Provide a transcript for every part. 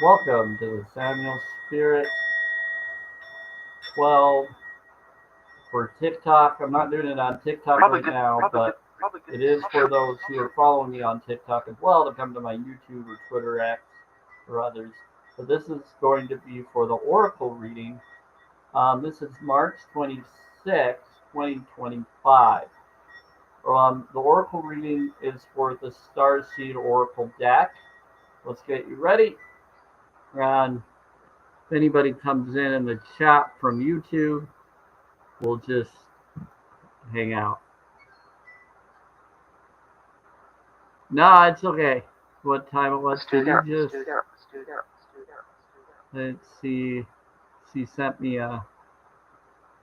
Welcome to the Samuel Spirit 12 for TikTok. I'm not doing it on TikTok right now, but it is for those who are following me on TikTok as well to come to my YouTube or Twitter X or others. But this is going to be for the Oracle reading. This is March 26, 2025. The Oracle reading is for the Starseed Oracle deck. Let's get you ready. And if anybody comes in the chat from YouTube, we'll just hang out. No, it's okay. What time it was? Did you just? Let's see. She sent me a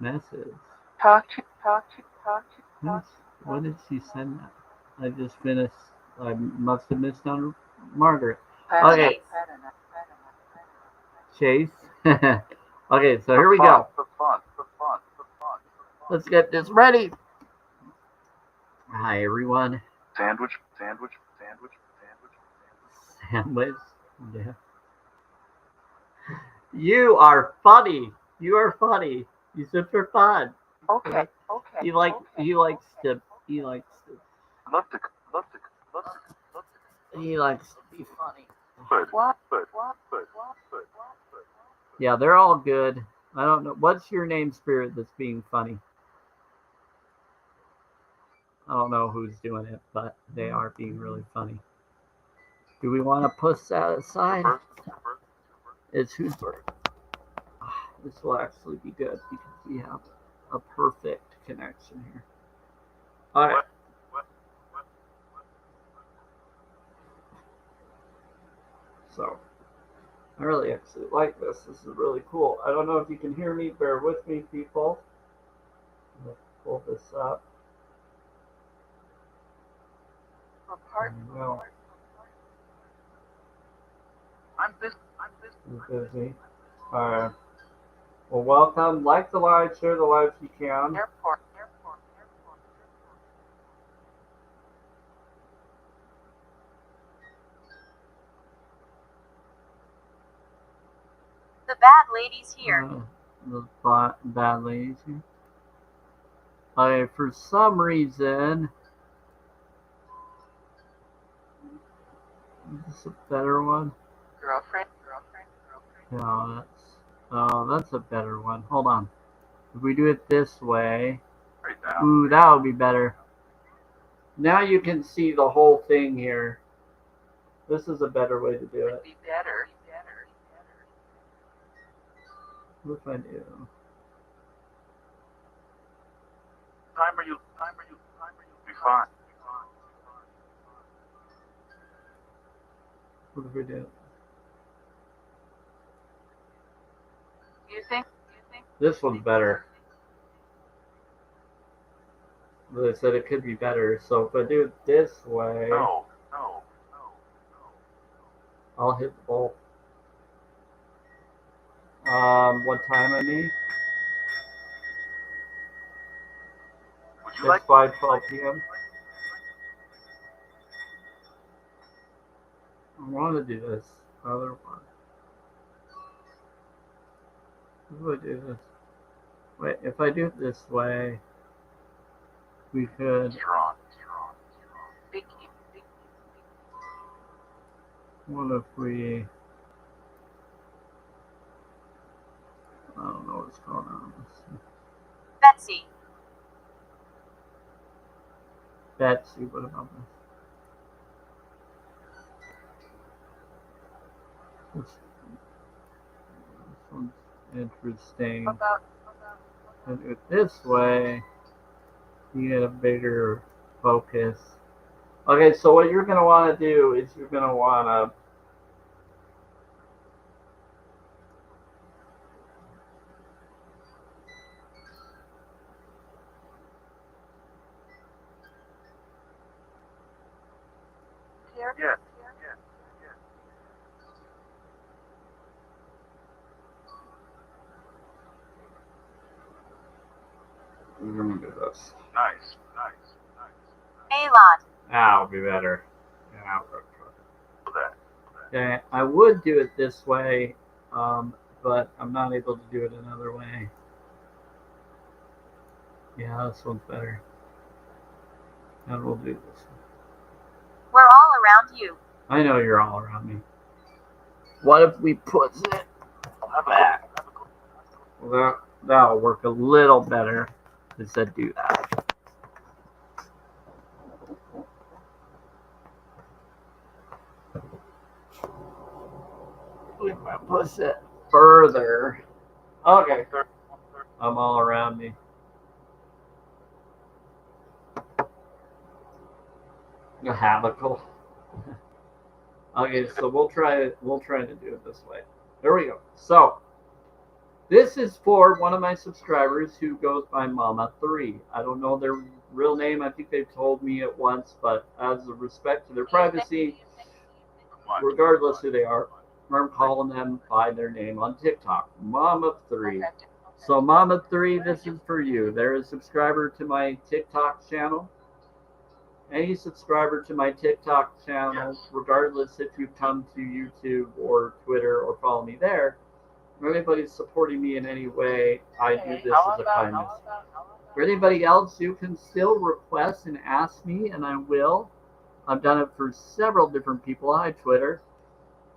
message. What did she send? I just finished. I must have missed on Margaret. Okay. Chase. Okay, so here we go. Let's get this ready. Hi, everyone. Sandwich. Yeah. You are funny. You are funny. You said for fun. Okay. He likes to be funny. What? Yeah, they're all good. I don't know. What's your name, Spirit, that's being funny? I don't know who's doing it, but they are being really funny. Do we want to push that aside? It's whose birth? This will actually be good because we have a perfect connection here. All right. So, I really actually like this. This is really cool. I don't know if you can hear me. Bear with me, people. Let's pull this up. No. I'm busy. All right. Well, welcome. Like the live, share the live if you can. Airport. The bad lady's here. The bad ladies here. Okay, for some reason, is this a better one? Girlfriend. No, that's a better one. Hold on. If we do it this way, ooh, that would be better. Now you can see the whole thing here. This is a better way to do it. Be better. What if I do? Time are you? Be fine. What if we do? You think? This one's better. But I said it could be better. So if I do it this way, No. I'll hit both. What time I need? Would you It's like 5:12 p.m. I want to do this other one. How do I do this? Wait, if I do it this way, we could. strong? What if we? I don't know what's going on. Betsy. Betsy, what about this? This one's interesting. And do it this way, you get a bigger focus. Okay, so what you're going to want to do is you're going to want to Yeah. we're going to do this. Nice. Alon. That'll be better. Yeah, That. Okay, I would do it this way, but I'm not able to do it another way. Yeah, this one's better. And we'll do this one. We're all around you. I know you're all around me. What if we put it back? Well, that'll work a little better. It said do that. If I push it further. Okay. I'm all around me. A habical. Okay, so we'll try to do it this way. There we go. So this is for one of my subscribers who goes by Mama3. I don't know their real name. I think they've told me it once, but as a respect to their privacy, regardless who they are, I'm calling them by their name on TikTok, Mama3. So Mama3, this is for you. They're a subscriber to my TikTok channel. Any subscriber to my TikTok channel, regardless if you come to YouTube or Twitter or follow me there, if anybody's supporting me in any way, I do this as a kindness. For anybody else, you can still request and ask me, and I will. I've done it for several different people. Hi, Twitter.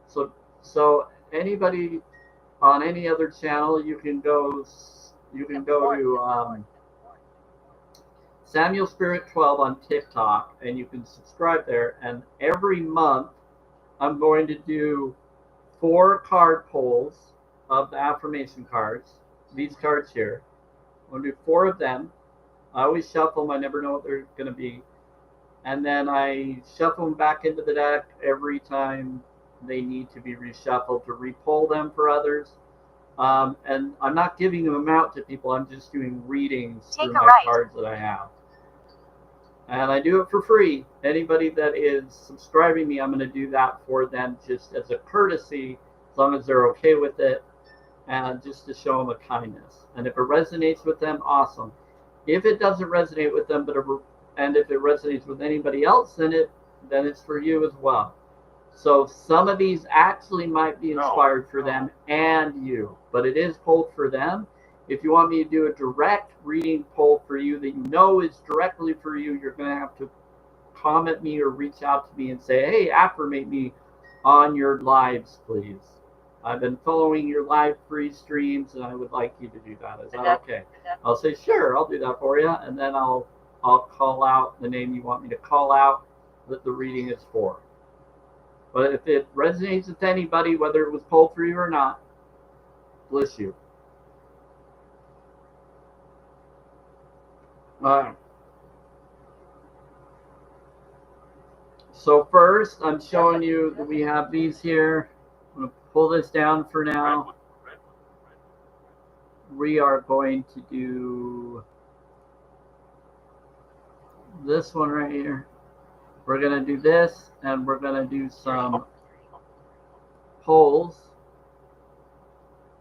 So anybody on any other channel, you can go to Samuel Spirit 12 on TikTok, and you can subscribe there. And every month, I'm going to do 4 card pulls of the affirmation cards. These cards here. I'm going to do 4 of them. I always shuffle them. I never know what they're going to be. And then I shuffle them back into the deck every time they need to be reshuffled to repull them for others. And I'm not giving them out to people. I'm just doing readings through my cards that I have. And I do it for free. Anybody that is subscribing me, I'm going to do that for them just as a courtesy, as long as they're okay with it, and just to show them a kindness. And if it resonates with them, awesome. If it doesn't resonate with them, and if it resonates with anybody else, then it's for you as well. So some of these actually might be inspired for them and you, but it is pulled for them. If you want me to do a direct reading pull for you that you know is directly for you, you're going to have to comment me or reach out to me and say, hey, affirmate me on your lives, please. I've been following your live free streams, and I would like you to do that. Is that okay? I'll say, sure, I'll do that for you, and then I'll call out the name you want me to call out that the reading is for. But if it resonates with anybody, whether it was pulled for you or not, bless you. All right. So first, I'm showing you that we have these here. I'm going to pull this down for now. We are going to do this one right here. We're going to do this, and we're going to do some pulls.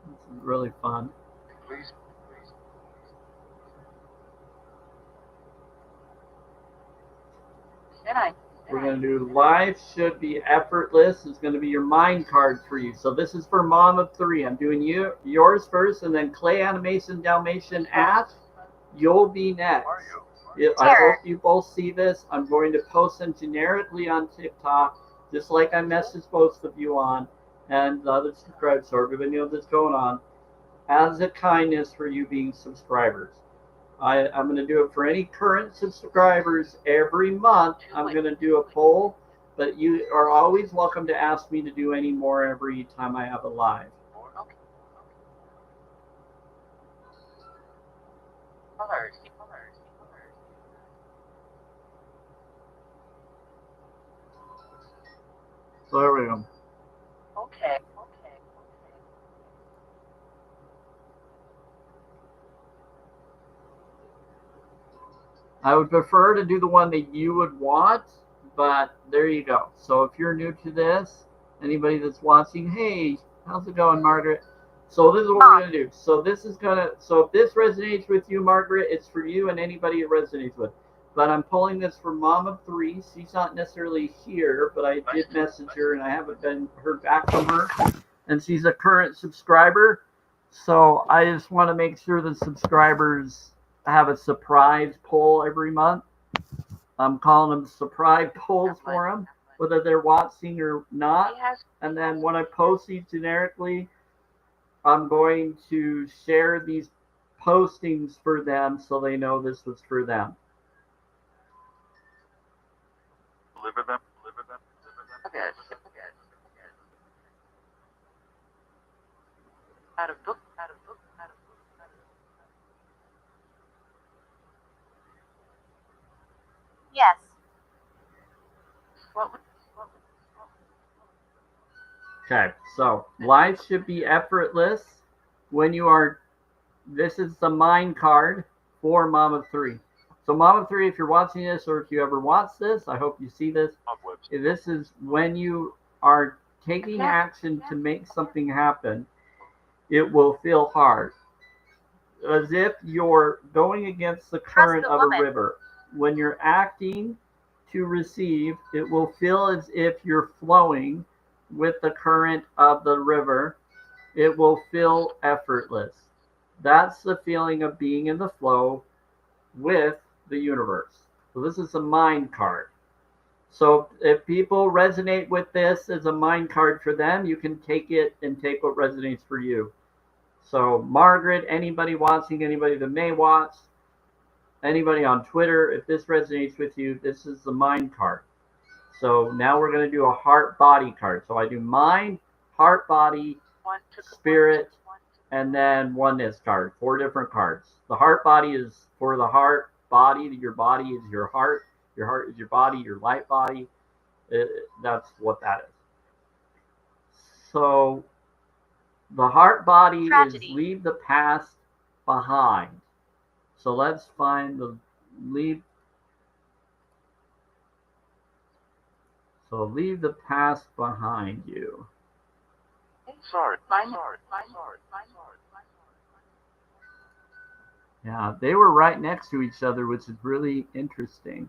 This is really fun. We're going to do life should be effortless. It's going to be your mind card for you. So this is for Mom of 3. I'm doing yours first, and then Clay Animation Dalmatian Ash, you'll be next. I hope you both see this. I'm going to post them generically on TikTok, just like I messaged both of you on, and the other subscribers, so everybody knows what's going on, as a kindness for you being subscribers. I'm going to do it for any current subscribers every month. I'm going to do a poll, but you are always welcome to ask me to do any more every time I have a live. So there we go. Okay. I would prefer to do the one that you would want, but there you go. So if you're new to this, anybody that's watching, hey, how's it going, Margaret? So this is what we're going to do. So this is going to, so if this resonates with you, Margaret, it's for you and anybody it resonates with. But I'm pulling this for Mom of Three. She's not necessarily here, but I did message her and I haven't heard back from her. And she's a current subscriber. So I just want to make sure the subscribers have a surprise poll every month. I'm calling them surprise polls for them, whether they're watching or not. And then when I post these generically, I'm going to share these postings for them so they know this was for them. Deliver them. Okay. Out of book. Yes. Okay, so life should be effortless when you are. This is the mind card for Mom of Three. So Mom of Three, if you're watching this or if you ever watch this, I hope you see this. This is when you are taking action to make something happen. It will feel hard, as if you're going against the current of a river. When you're acting to receive, it will feel as if you're flowing with the current of the river. It will feel effortless. That's the feeling of being in the flow with the universe. So this is a mind card. So if people resonate with this as a mind card for them, you can take it and take what resonates for you. So Margaret, anybody watching, anybody that may watch, anybody on Twitter, if this resonates with you, this is the mind card. So now we're going to do a heart body card. So I do mind, heart body, spirit, and then oneness card. 4 different cards. The heart body is for the heart body. Your body is your heart. Your heart is your body, your light body. That's what that is. So the heart body is leave the past behind. So let's find the leave. So leave the past behind you. Sorry. Yeah, they were right next to each other, which is really interesting.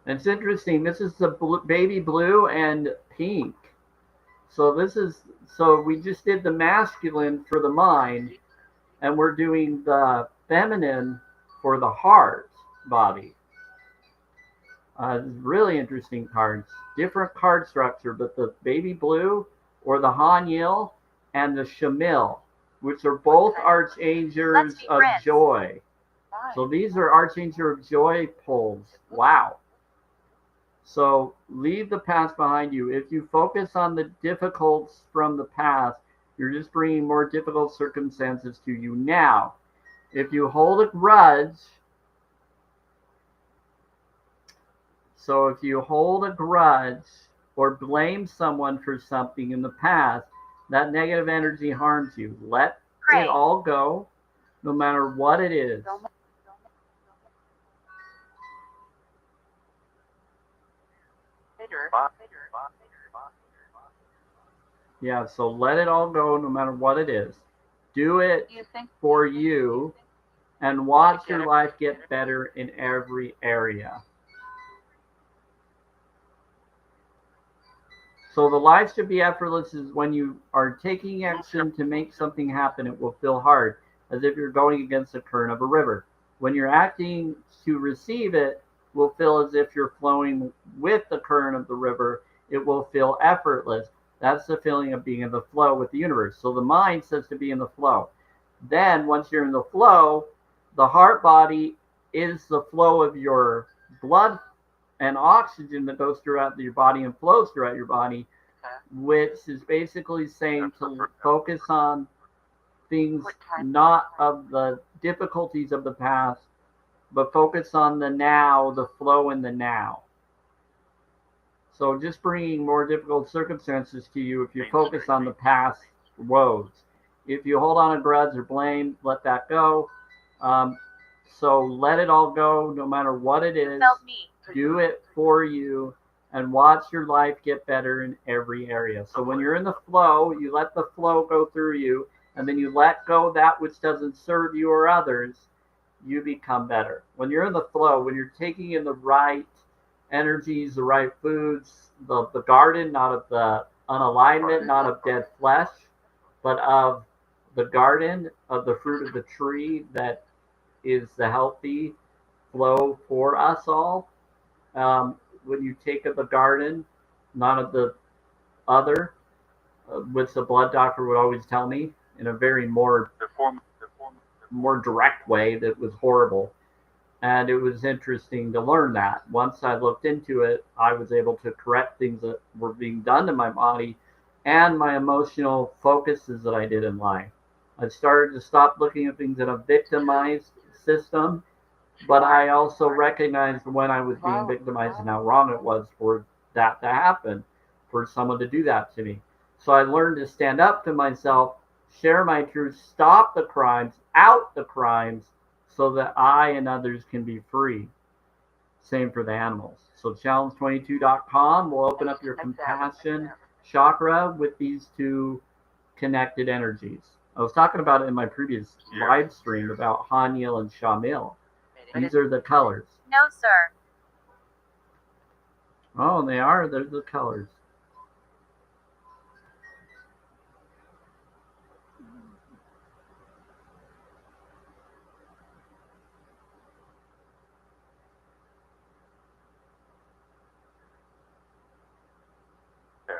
It's interesting. This is the baby blue and pink. So we just did the masculine for the mind, and we're doing the feminine for the heart body. Really interesting cards. Different card structure, but the baby blue or the Hanyil and the Shamil, which are both archangels of joy. So these are archangel of joy poles. Wow. So leave the past behind you. If you focus on the difficulties from the past, you're just bringing more difficult circumstances to you now. If you hold a grudge, or blame someone for something in the past, that negative energy harms you. Let it all go, no matter what it is. Yeah, so let it all go, no matter what it is. Do it for you and watch your life get better in every area. So the life should be effortless is when you are taking action to make something happen, it will feel hard, as if you're going against the current of a river. When you're acting to receive it, will feel as if you're flowing with the current of the river. It will feel effortless. That's the feeling of being in the flow with the universe. So the mind says to be in the flow. Then once you're in the flow, the heart body is the flow of your blood and oxygen that goes throughout your body and flows throughout your body, which is basically saying to focus on things not of the difficulties of the past, but focus on the now, the flow in the now. So just bringing more difficult circumstances to you if you focus on the past woes. If you hold on a grudge or blame, let that go. So let it all go, no matter what it is. Do it for you and watch your life get better in every area. So when you're in the flow, you let the flow go through you and then you let go that which doesn't serve you or others, you become better. When you're in the flow, when you're taking in the right energies, the right foods, the garden, not of the unalignment, not of dead flesh, but of the garden, of the fruit of the tree that is the healthy flow for us all. When you take of the garden, not of the other, which the blood doctor would always tell me in a very more direct way that was horrible. And it was interesting to learn that. Once I looked into it, I was able to correct things that were being done to my body and my emotional focuses that I did in life. I started to stop looking at things in a victimized system, but I also recognized when I was being victimized and how wrong it was for that to happen, for someone to do that to me. So I learned to stand up to myself, share my truth, stop the crimes, out the crimes, so that I and others can be free. Same for the animals. So challenge22.com will open up your compassion chakra with these two connected energies. I was talking about it in my previous live stream about Haniel and Shamil. These are the colors. No, sir. Oh, they are. They're the colors.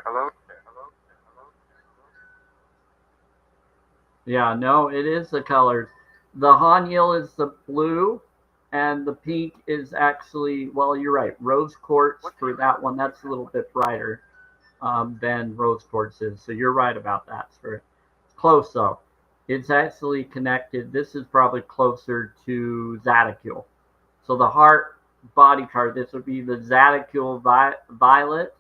Hello? Yeah, no, it is the colors. The Haniel is the blue, and the pink is actually, well, you're right, rose quartz for that one. That's a little bit brighter than rose quartz is. So you're right about that, Spirit. It's close, though. It's actually connected. This is probably closer to Zadokule. So the heart body card, this would be the Zadokule violet.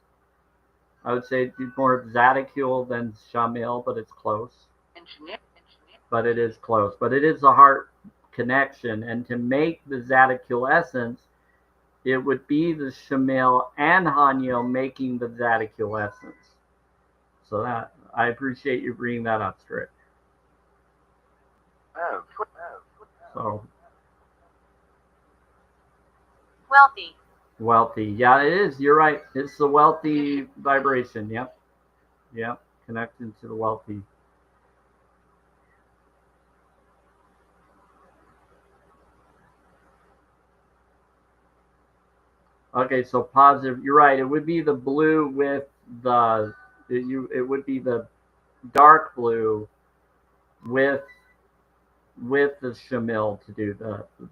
I would say it's more of Zadokule than Shamil, but it's close. But it is close. But it is a heart connection. And to make the Zadokule essence, it would be the Shamil and Haniel making the Zadokule essence. So that I appreciate you bringing that up, Strick. So Wealthy. wealthy. Yeah, it is. You're right. It's the wealthy vibration. Yep. Yep. Connected to the wealthy. Okay, so positive. You're right. It would be the blue with the it would be the dark blue with the Shamil to do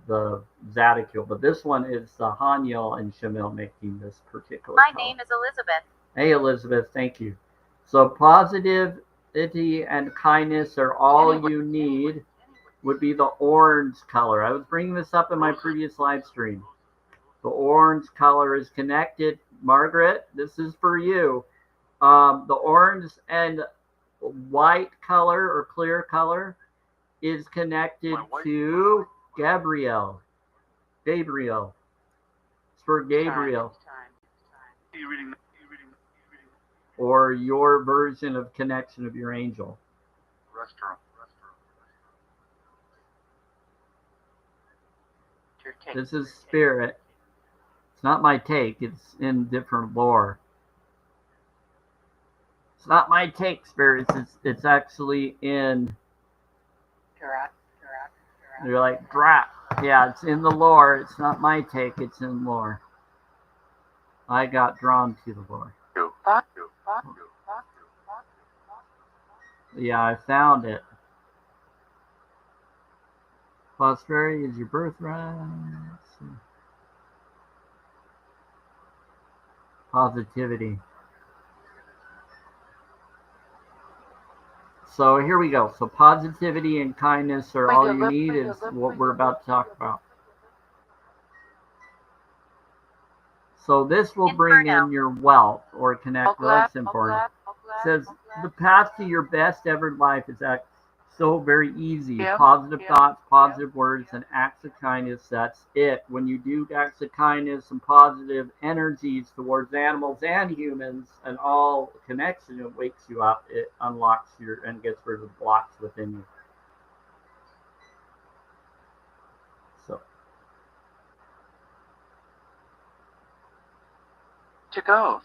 the Zadokule. But this one is the Haniel and Shamil making this particular My color. name is Elizabeth. Hey, Elizabeth, thank you. So positivity and kindness are all you need would be the orange color. I was bringing this up in my previous live stream. The orange color is connected. Margaret, this is for you. The orange and white color or clear color is connected to Gabriel. Gabriel. It's for Gabriel. Or your version of connection of your angel. This is spirit. It's not my take. It's in different lore. It's not my take, spirits. It's actually in. You're like drop. Yeah, it's in the lore. It's not my take. It's in lore. I got drawn to the lore. Yeah, I found it. Prosperity is your birthright. Positivity. So here we go. So positivity and kindness are all you need is what we're about to talk about. So this will bring in your wealth or connect. Well, that's important. It says the path to your best ever life is so very easy. Yeah. Positive Yeah. thoughts, positive words, and acts of kindness. That's it. When you do acts of kindness and positive energies towards animals and humans and all connection, it wakes you up. It unlocks your and gets rid of the blocks within you. So To go.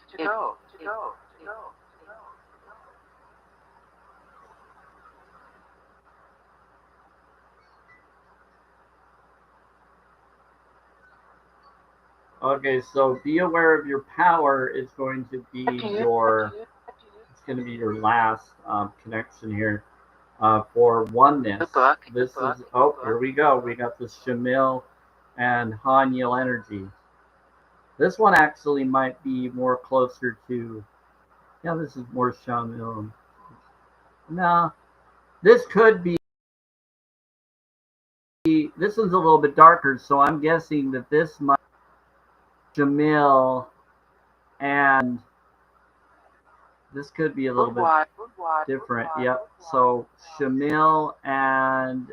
okay, so be aware of your power is going to be your. It's going to be your last connection here for oneness. Good luck. This is here we go. We got the Shamil and Hanyil energy. This one actually might be more closer to. Yeah, this is more Shamil. No, this could be. This one's a little bit darker, so I'm guessing that this might be Shamil, and this could be a little bit different. Yep. So Shamil and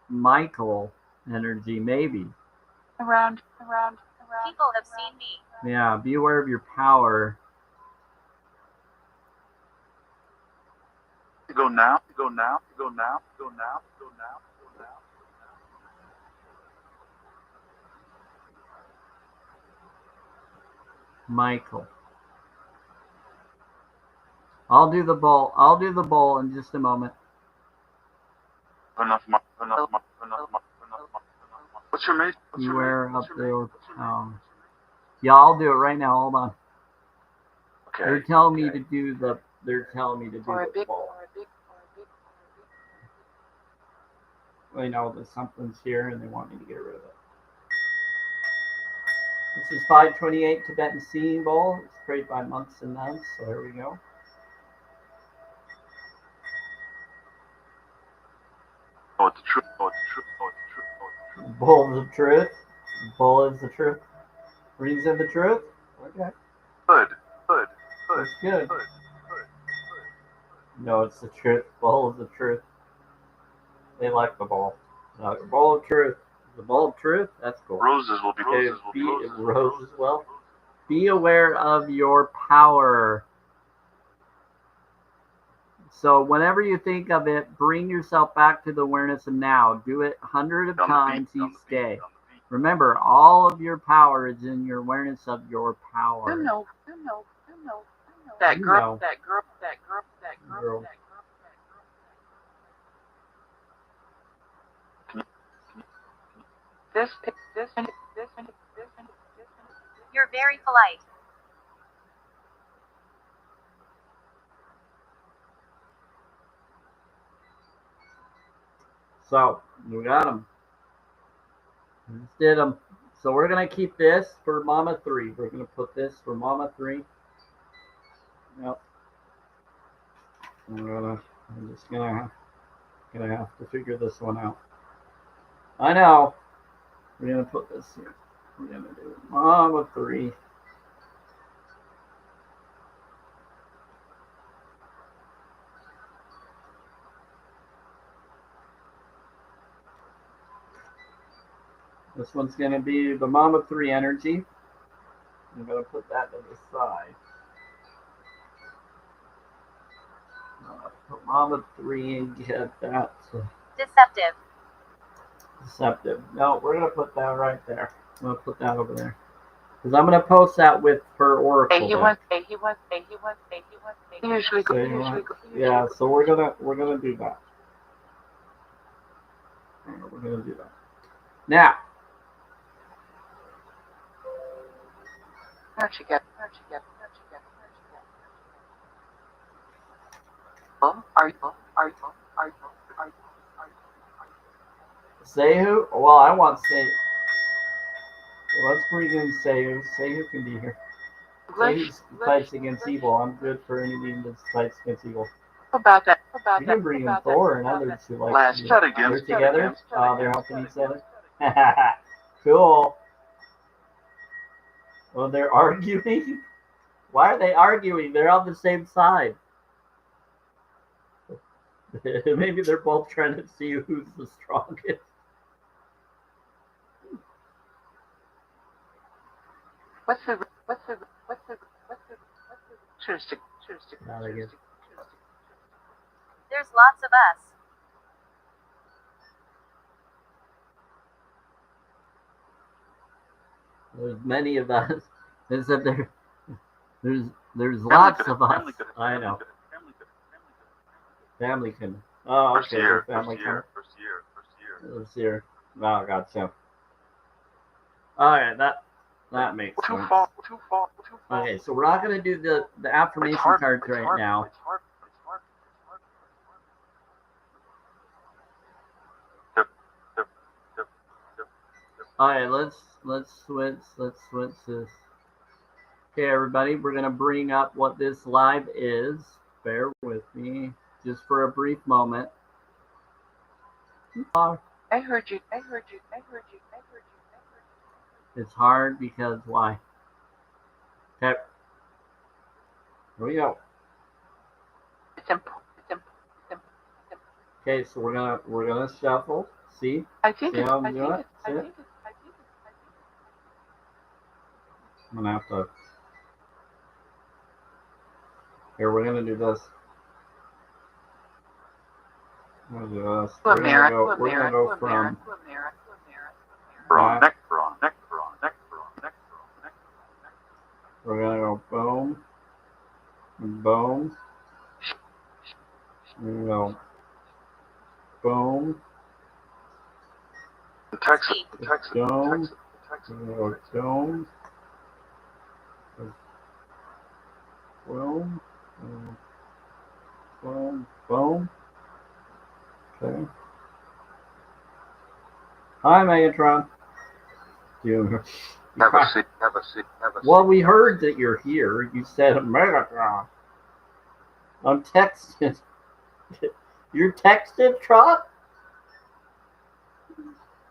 Michael energy, maybe. Around. People have seen me. Yeah, be aware of your power. Go now. Michael. I'll do the bowl in just a moment. What's your name? Beware up there. Yeah, I'll do it right now. Hold on. Okay. They're telling me to do the bowl. They know that something's here and they want me to get rid of it. This is 528 Tibetan Seeing Bowl. It's prayed by monks and nuns. So here we go. Oh, it's the truth. Bowl of the truth. Bowl is the truth. Reason the truth. Okay. Good. That's good. No, it's the truth. Bowl of the truth. They like the bowl. Bowl of truth. The bowl of truth. That's cool. Roses will be roses. Well, be aware of your power. So whenever you think of it, bring yourself back to the awareness of now. Do it 100 of times each day. Remember, all of your power is in your awareness of your power. No. That girl. This. You're very polite. So, we got them. Just did them. So we're going to keep this for Mama 3. We're going to put this for Mama 3. Yep. I'm just gonna have to figure this one out. I know. We're gonna put this here. We're gonna do Mama 3. This one's gonna be the Mama 3 energy. I'm gonna put that to the side. Put Mama 3 and get that. Deceptive. Deceptive. No, we're gonna put that right there. I'm gonna put that over there. Because I'm gonna post that with her oracle. He wants. Usually go. Yeah, so we're gonna do that. We're gonna do that. Now. Where'd you get? Are you? Sehu? Well, I want Sehu. Well, let's bring in Sehu. Sehu can be here. Sehu fights against evil. I'm good for anything that fights against evil. About that. You can bring in Thor and others who like Last to. shot again. They're together. They're helping each other. Cool. Well, they're arguing. Why are they arguing? They're on the same side. Maybe they're both trying to see who's the strongest. What's the Not again. There's lots of us. There's many of us. They said there's lots of us. I know. Family can. Oh, First okay. year, There's family first year, first year. Let's see here. Oh, gotcha. All right, that makes Too sense. far. Okay, so we're not gonna do the affirmation cards right now. It's hard. All right, let's switch this. Okay, everybody, we're gonna bring up what this live is. Bear with me, just for a brief moment. I heard you. It's hard because why? Okay, here we go. It's important. Okay, so we're gonna shuffle. See? I think See it's. how I'm I doing think it? it's. See it? I'm gonna have to. Here, we're gonna do this. We're gonna do this. We're gonna go from Neck. We're gonna go boom, boom. We're gonna go boom, Texas. boom. We're gonna go boom, boom, boom, boom. Okay. Hi, Megatron. Have a seat. Well, we heard that you're here. You said Megatron. I'm texting. You're texting, Trot?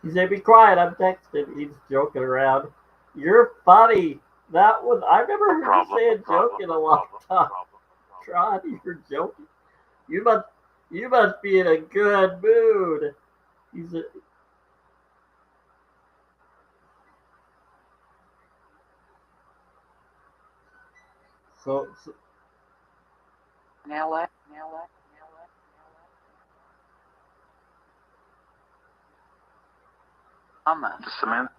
He said, "Be quiet. I'm texting." He's joking around. You're funny. That was. I've never heard you say a joke in a long time. Trot, you're joking. You must be in a good mood. He's a, so Now what? Mama. Cement.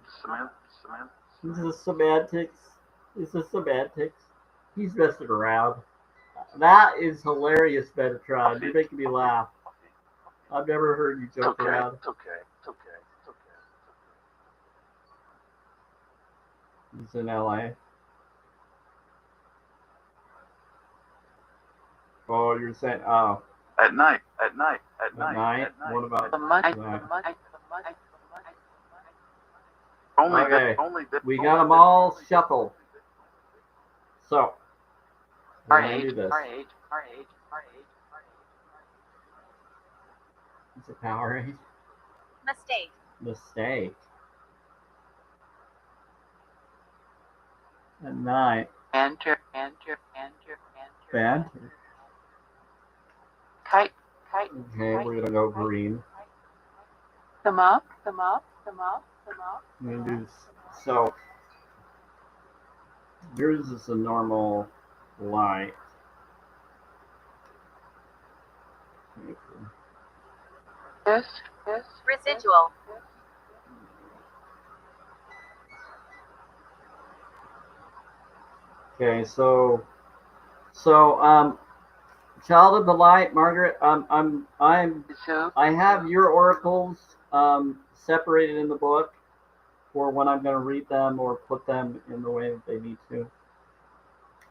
this is semantics. This is semantics. He's messing around. That is hilarious, Metatron. You're making me laugh. I've never heard you joke around. It's okay. He's in LA. Oh, you're saying, oh, At night. at night? What about The money. tonight? Only We got them all shuffled. So, we're Our going to age. do this. It's a Powerade. Mistake. At night. Enter. Banter. Kite. Okay, we're going to go green. Come up. We're going to do so. Yours is a normal light. This. Residual. Okay, so child of the light, Margaret. I have your oracles separated in the book for when I'm going to read them or put them in the way that they need to.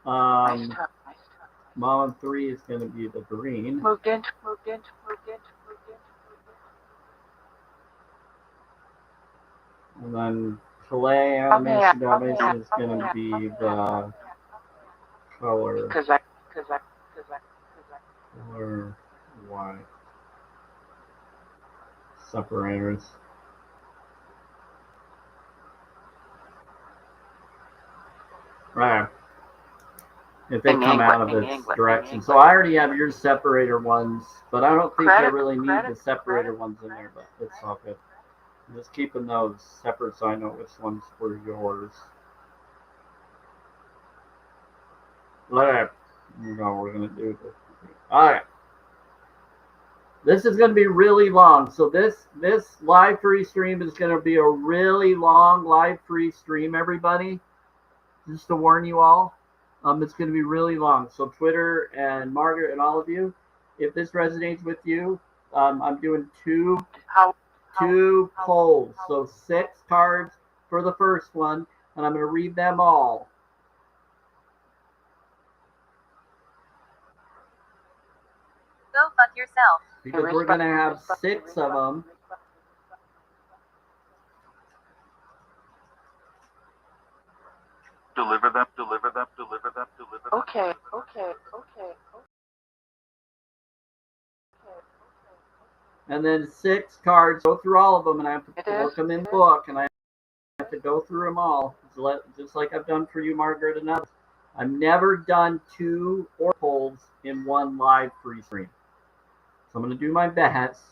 Nice turn. Mom 3 is going to be the green. Moved in. And then Filet animation is going to be the color white. Separators. Right. if they come out of its direction. So I already have your separator ones, but I don't think I really need the separator ones in there, but it's all good. I'm just keeping those separate so I know which ones were yours. Alright, we're going to do this. Alright. This is going to be really long. So this live free stream is going to be a really long live free stream, everybody. Just to warn you all. It's going to be really long. So Twitter and Margaret and all of you, if this resonates with you, I'm doing two polls. So 6 cards for the first one, and I'm going to read them all. Go fuck yourself. Because we're going to have 6 of them. Deliver them. Okay. And then 6 cards, go through all of them, and I have to look them in the book, and I have to go through them all, just like I've done for you, Margaret, and others. I've never done 2 oracles in one live free stream. So I'm going to do my best.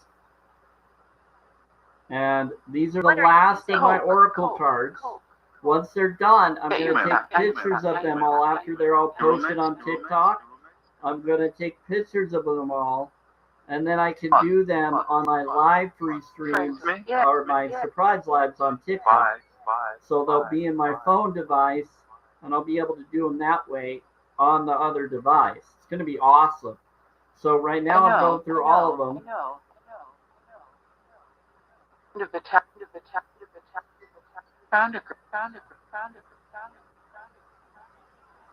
And these are the last of my oracle cards. Once they're done, I'm going to take pictures of them all after they're all posted on TikTok. I'm going to take pictures of them all, and then I can do them on my live free streams or my surprise lives on TikTok. So they'll be in my phone device, and I'll be able to do them that way on the other device. It's going to be awesome. So right now I'm going through all of them.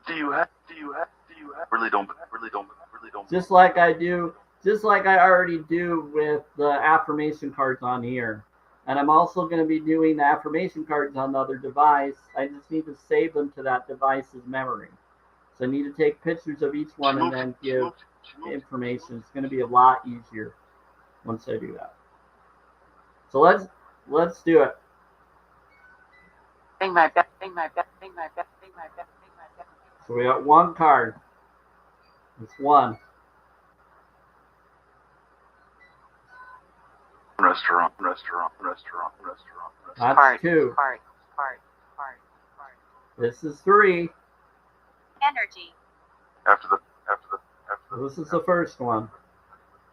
Do you have? Really don't. Just like I already do with the affirmation cards on here. And I'm also going to be doing the affirmation cards on the other device. I just need to save them to that device's memory. So I need to take pictures of each one and then give information. It's going to be a lot easier once I do that. So let's do it. So we got 1 card. It's 1. Restaurant. That's 2. This is 3. Energy. After the. This is the first one.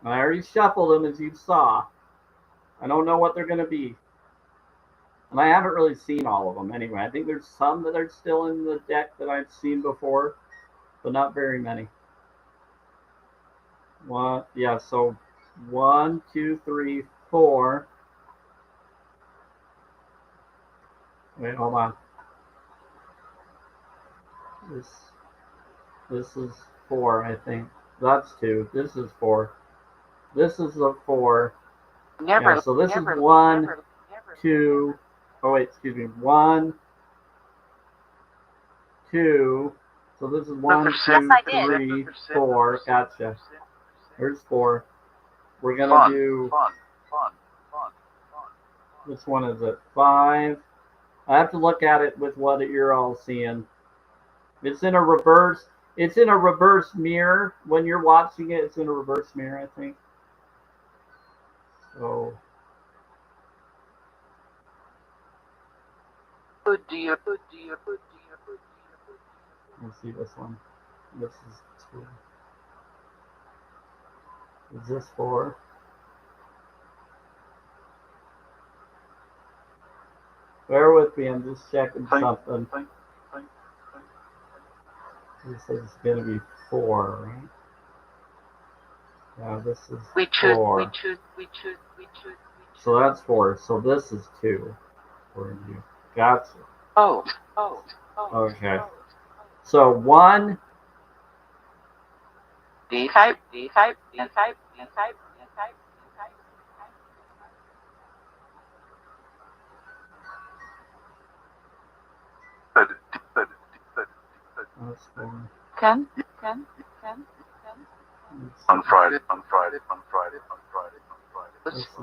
I already shuffled them, as you saw. I don't know what they're going to be. And I haven't really seen all of them anyway. I think there's some that are still in the deck that I've seen before, but not very many. So 1, 2, 3, 4. Wait, hold on. This is 4, I think. That's 2. This is 4. This is a 4. So this is 1, 2. Oh wait, excuse me. 1, 2. So this is 1, 2, 3, 4. Gotcha. There's 4. We're gonna do. Fun. Which one is it? 5. I have to look at it with what you're all seeing. It's in a reverse. It's in a reverse mirror. When you're watching it, it's in a reverse mirror, I think. So. Let's see this one. This is 2. Is this 4? Bear with me, I'm just checking something. This is going to be 4, right? Yeah, this is 4. We choose. So that's 4. So this is 2 for you. Gotcha. Okay. So 1. D-type. That's 4. 10. On Friday. This is 2.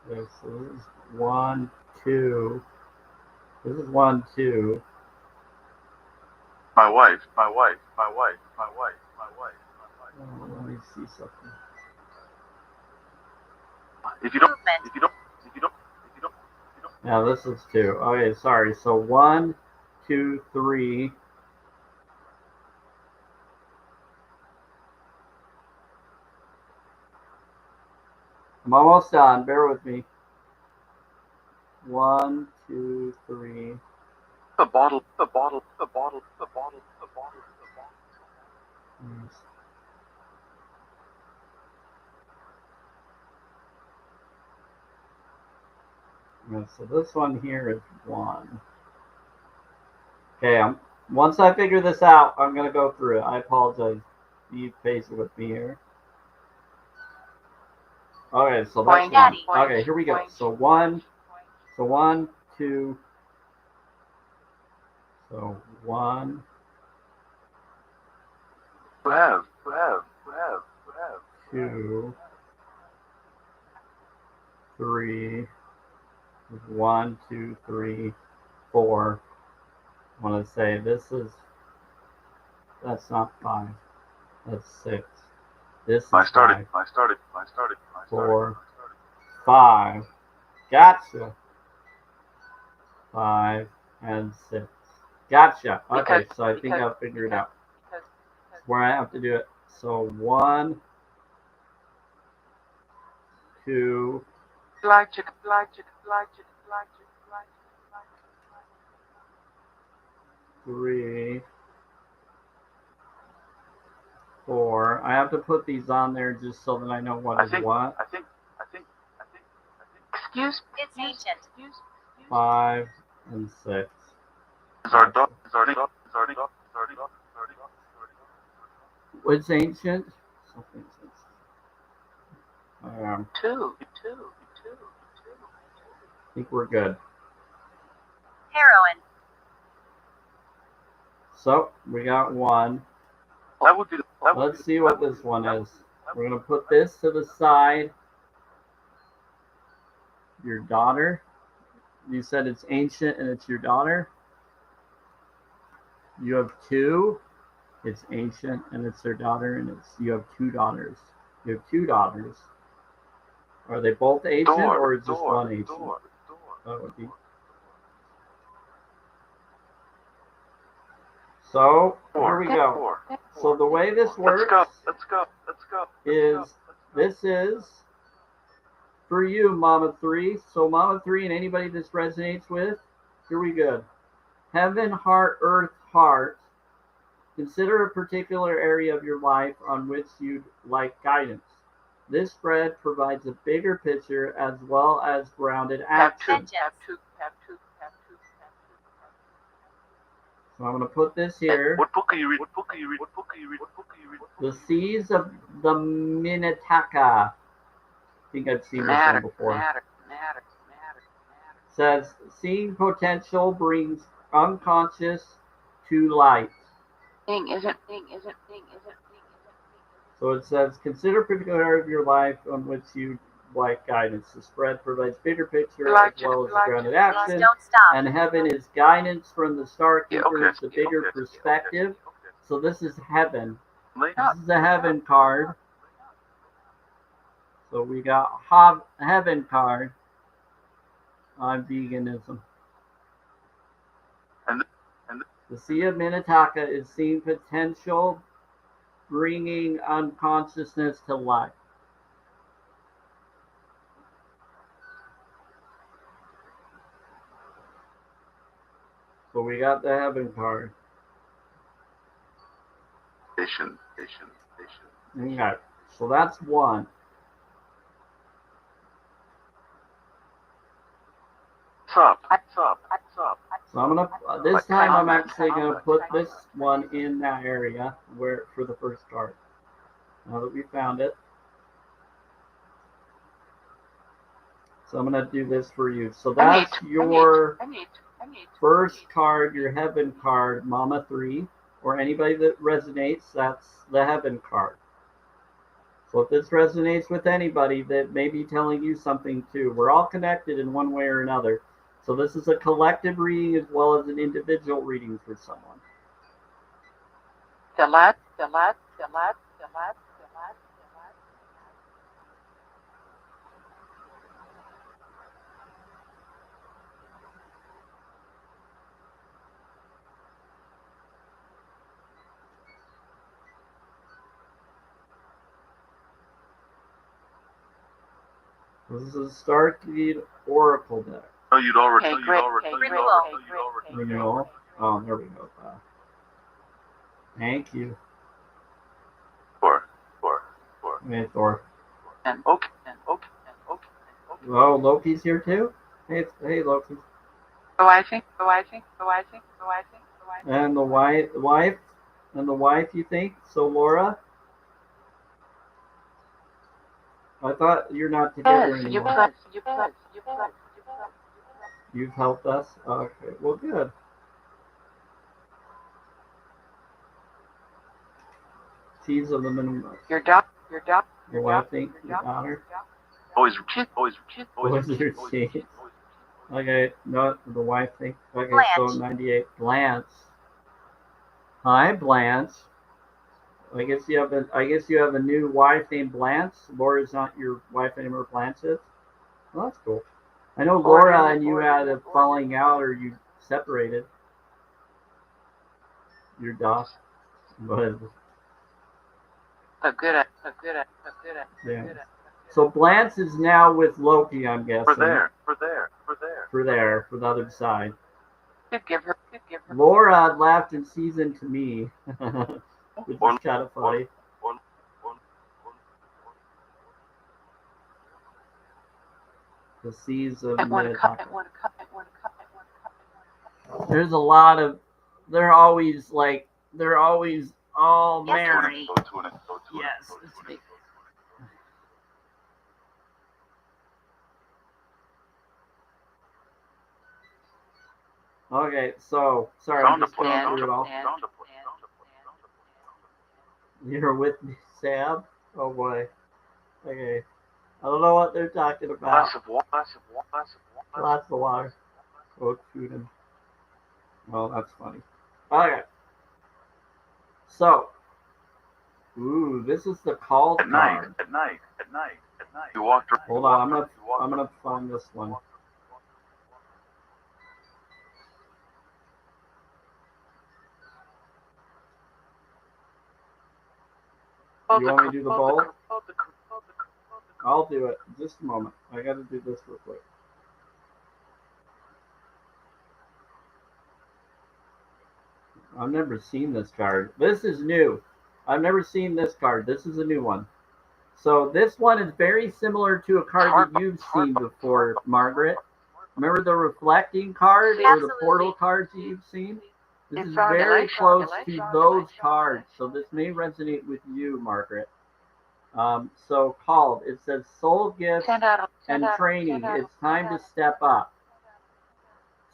Okay, so this is 1, 2. This is 1, 2. My wife. My wife. My wife. My wife. My wife. My wife. Oh, let me see something. If you don't. Movement. If you don't. If you don't. If you don't. If you don't. Now this is 2. Okay, sorry. So 1, 2, 3. I'm almost done. Bear with me. 1, 2, 3. A bottle. A bottle. A bottle. A bottle. A bottle. A bottle. Yes. Yeah, so this one here is 1. Okay, once I figure this out, I'm going to go through it. I apologize. Be patient with me here. Okay, so that's Daddy. 1. Okay, here we go. So 1, 2. So 1, You have. You have. You have. You have. 2, 3. 1, 2, 3, 4. I want to say that's not 5. That's 6. This is I started. 5. I started. I started. I started. 4, 5. Gotcha. 5 and 6. Gotcha. Okay, so I think I'll figure it out. Where I have to do it. So 1, 2, Black chicken, black chicken, black chicken, black chicken, black chicken, black chicken. 3, 4. I have to put these on there just so that I know what is what. I think. I think. Excuse me. It's ancient. 5 and 6. It's our dog. It's our dog. It's our dog. It's our dog. It's our dog. What's ancient? Something's Two. I think we're good. Heroin. So we got 1. That would be. Let's see what this one is. We're going to put this to the side. Your daughter. You said it's ancient and it's your daughter. You have 2. It's ancient and it's their daughter, and you have 2 daughters. You have 2 daughters. Are they both ancient or is just one ancient? That would be. So here we go. So the way this works Let's go. is this is for you, Mama 3. So Mama 3 and anybody this resonates with, here we go. Heaven, heart, earth, heart. Consider a particular area of your life on which you'd like guidance. This spread provides a bigger picture as well as grounded action. So I'm going to put this here. What book are you reading? What book are you reading? What book are you reading? What book are you reading? The Seas of the Minnetonka. I think I've seen this one before. Says, seeing potential brings unconscious to light. So it says, consider a particular area of your life on which you like guidance. The spread provides bigger picture as well as grounded action. Don't stop. And heaven is guidance from the star keepers, the bigger perspective. So this is heaven. This is a heaven card. So we got heaven card on veganism. And the Sea of Minnetonka is seeing potential, bringing unconsciousness to life. So we got the heaven card. Patient. Okay, so that's 1. Stop. So I'm gonna this time I'm actually gonna put this one in that area where for the first card. Now that we found it. So I'm gonna do this for you. So that's your first card, your heaven card, Mama 3, or anybody that resonates, that's the heaven card. So if this resonates with anybody that may be telling you something too, we're all connected in one way or another. So this is a collective reading as well as an individual reading for someone. the lat, the lat, the lat, the lat, the lat, the lat. This is Starkey Oracle deck. No, you'd already. Okay, No, you'd great. already. Okay, No, you'd great. already. Okay, No, you'd great. already. Okay, Renewal. Oh, there we go. Thank you. Four. Hey, Thor. And Okay. okay. Oh, Loki's here too? Hey, Loki. So I think. And the wife? And the wife, you think? So, Laura? I thought you're not together Yes, anymore. you plus. You've helped us? Okay, well, good. Seeds of the minimum. Your dog. Your wife think your daughter? Always. What's your shade? Okay, no, the wife thing. Okay, so Blanche. 98. Blanche. Hi, Blanche. I guess you have a new wife named Blanche. Laura's not your wife anymore. Blanche is. Well, that's cool. I know Laura and you had a falling out or you separated. Your dog, but yeah. So Blanche is now with Loki, I'm guessing. For there. For the other side. Give her. Laura left and seasoned to me, which is kind of funny. One. The seas of One cup. There's a lot of. They're always all Yes, merry. Go to it. Yes, it's me. Okay, so sorry, I'm just going through it all. You're with me, Sam? Oh boy. Okay. I don't know what they're talking about. Glass of water. Lots of water. Oh, shoot him. Well, that's funny. Okay. So, this is the call At night. card. You walked around. Hold on, I'm gonna find this one. You want me to do the bowl? I'll do it. Just a moment. I gotta do this real quick. I've never seen this card. This is new. I've never seen this card. This is a new one. So this one is very similar to a card that you've seen before, Margaret. Remember the reflecting card or the portal cards that you've seen? This is very close to those cards, so this may resonate with you, Margaret. So called. It says soul gifts and training. It's time to step up.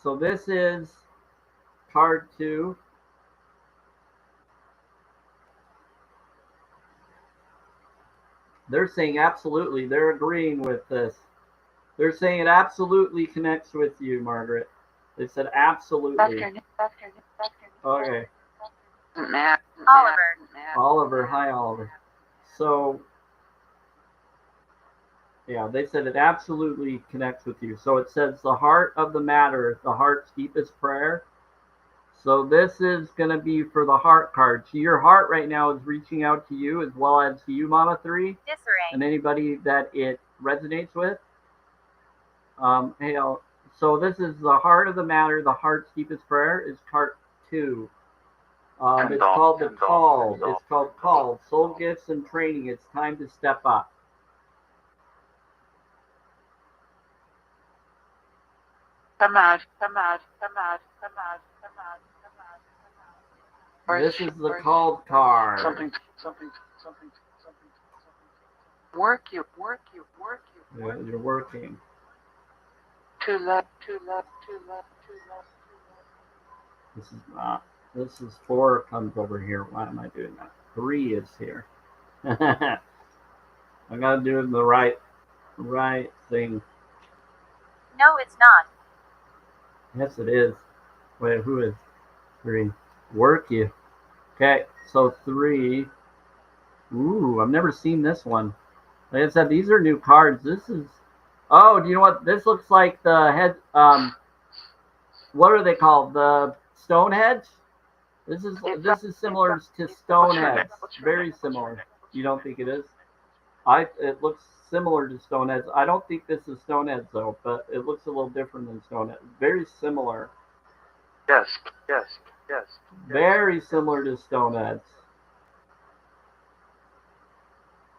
So this is card 2. They're saying absolutely. They're agreeing with this. They're saying it absolutely connects with you, Margaret. They said absolutely. Okay. Oliver. Hi, Oliver. So, yeah, they said it absolutely connects with you. So it says the heart of the matter, the heart's deepest prayer. So this is going to be for the heart card. So your heart right now is reaching out to you as well as to you, Mama 3, and anybody that it resonates with. So this is the heart of the matter, the heart's deepest prayer is card 2. It's called the called. It's called called. Soul gifts and training. It's time to step up. Come out. This is the called card. Something. Work you. Yeah, you're working. To love. This is not. This is 4 comes over here. Why am I doing that? 3 is here. I gotta do the right thing. No, it's not. Yes, it is. Wait, who is 3? Work you. Okay, So 3. Ooh, I've never seen this one. Like I said, these are new cards. This is. Oh, do you know what? This looks like the head. What are they called? The Stonehenge. This is similar to Stonehenge. Very similar. You don't think it is? It looks similar to Stonehenge. I don't think this is Stonehenge though, but it looks a little different than Stonehenge. Very similar. Yes, yes, yes. Very similar to Stonehenge.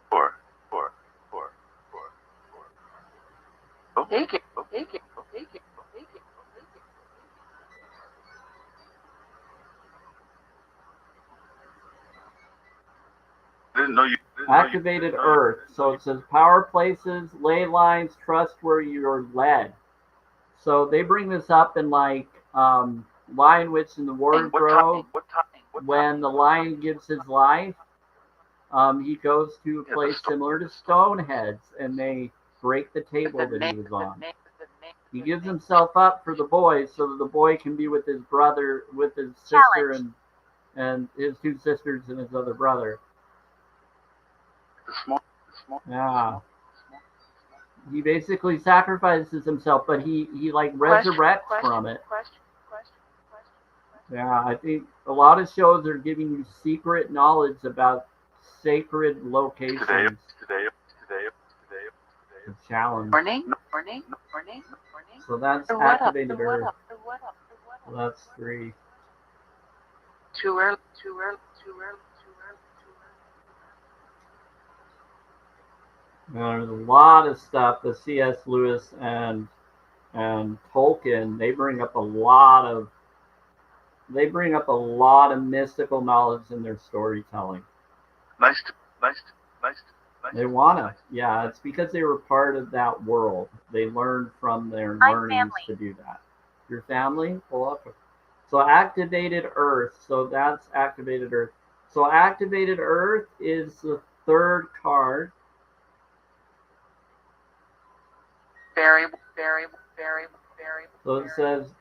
4, 4, 4, 4, 4. Oh, Take it. Didn't know you. Activated Earth. So it says power places, ley lines, trust where you're led. So they bring this up in like Lion, Witch, and the Wardrobe. What time? When the lion gives his life, he goes to a place similar to Stonehenge, and they break the table that he was on. He gives himself up for the boy, so that the boy can be with his brother, with his sister, and his 2 sisters and his other brother. The small. Yeah. He basically sacrifices himself, but he like resurrects from it. Yeah, I think a lot of shows are giving you secret knowledge about sacred locations. Today. The challenge. Morning. So that's activated Earth. So that's 3. Too early. There's a lot of stuff. The C.S. Lewis and Tolkien, they bring up a lot of mystical knowledge in their storytelling. Nice. They wanna, yeah. It's because they were part of that world. They learned from their learnings to do that. Your family, pull up. So activated Earth. So that's activated Earth. So activated Earth is the 3rd card. Very. So it says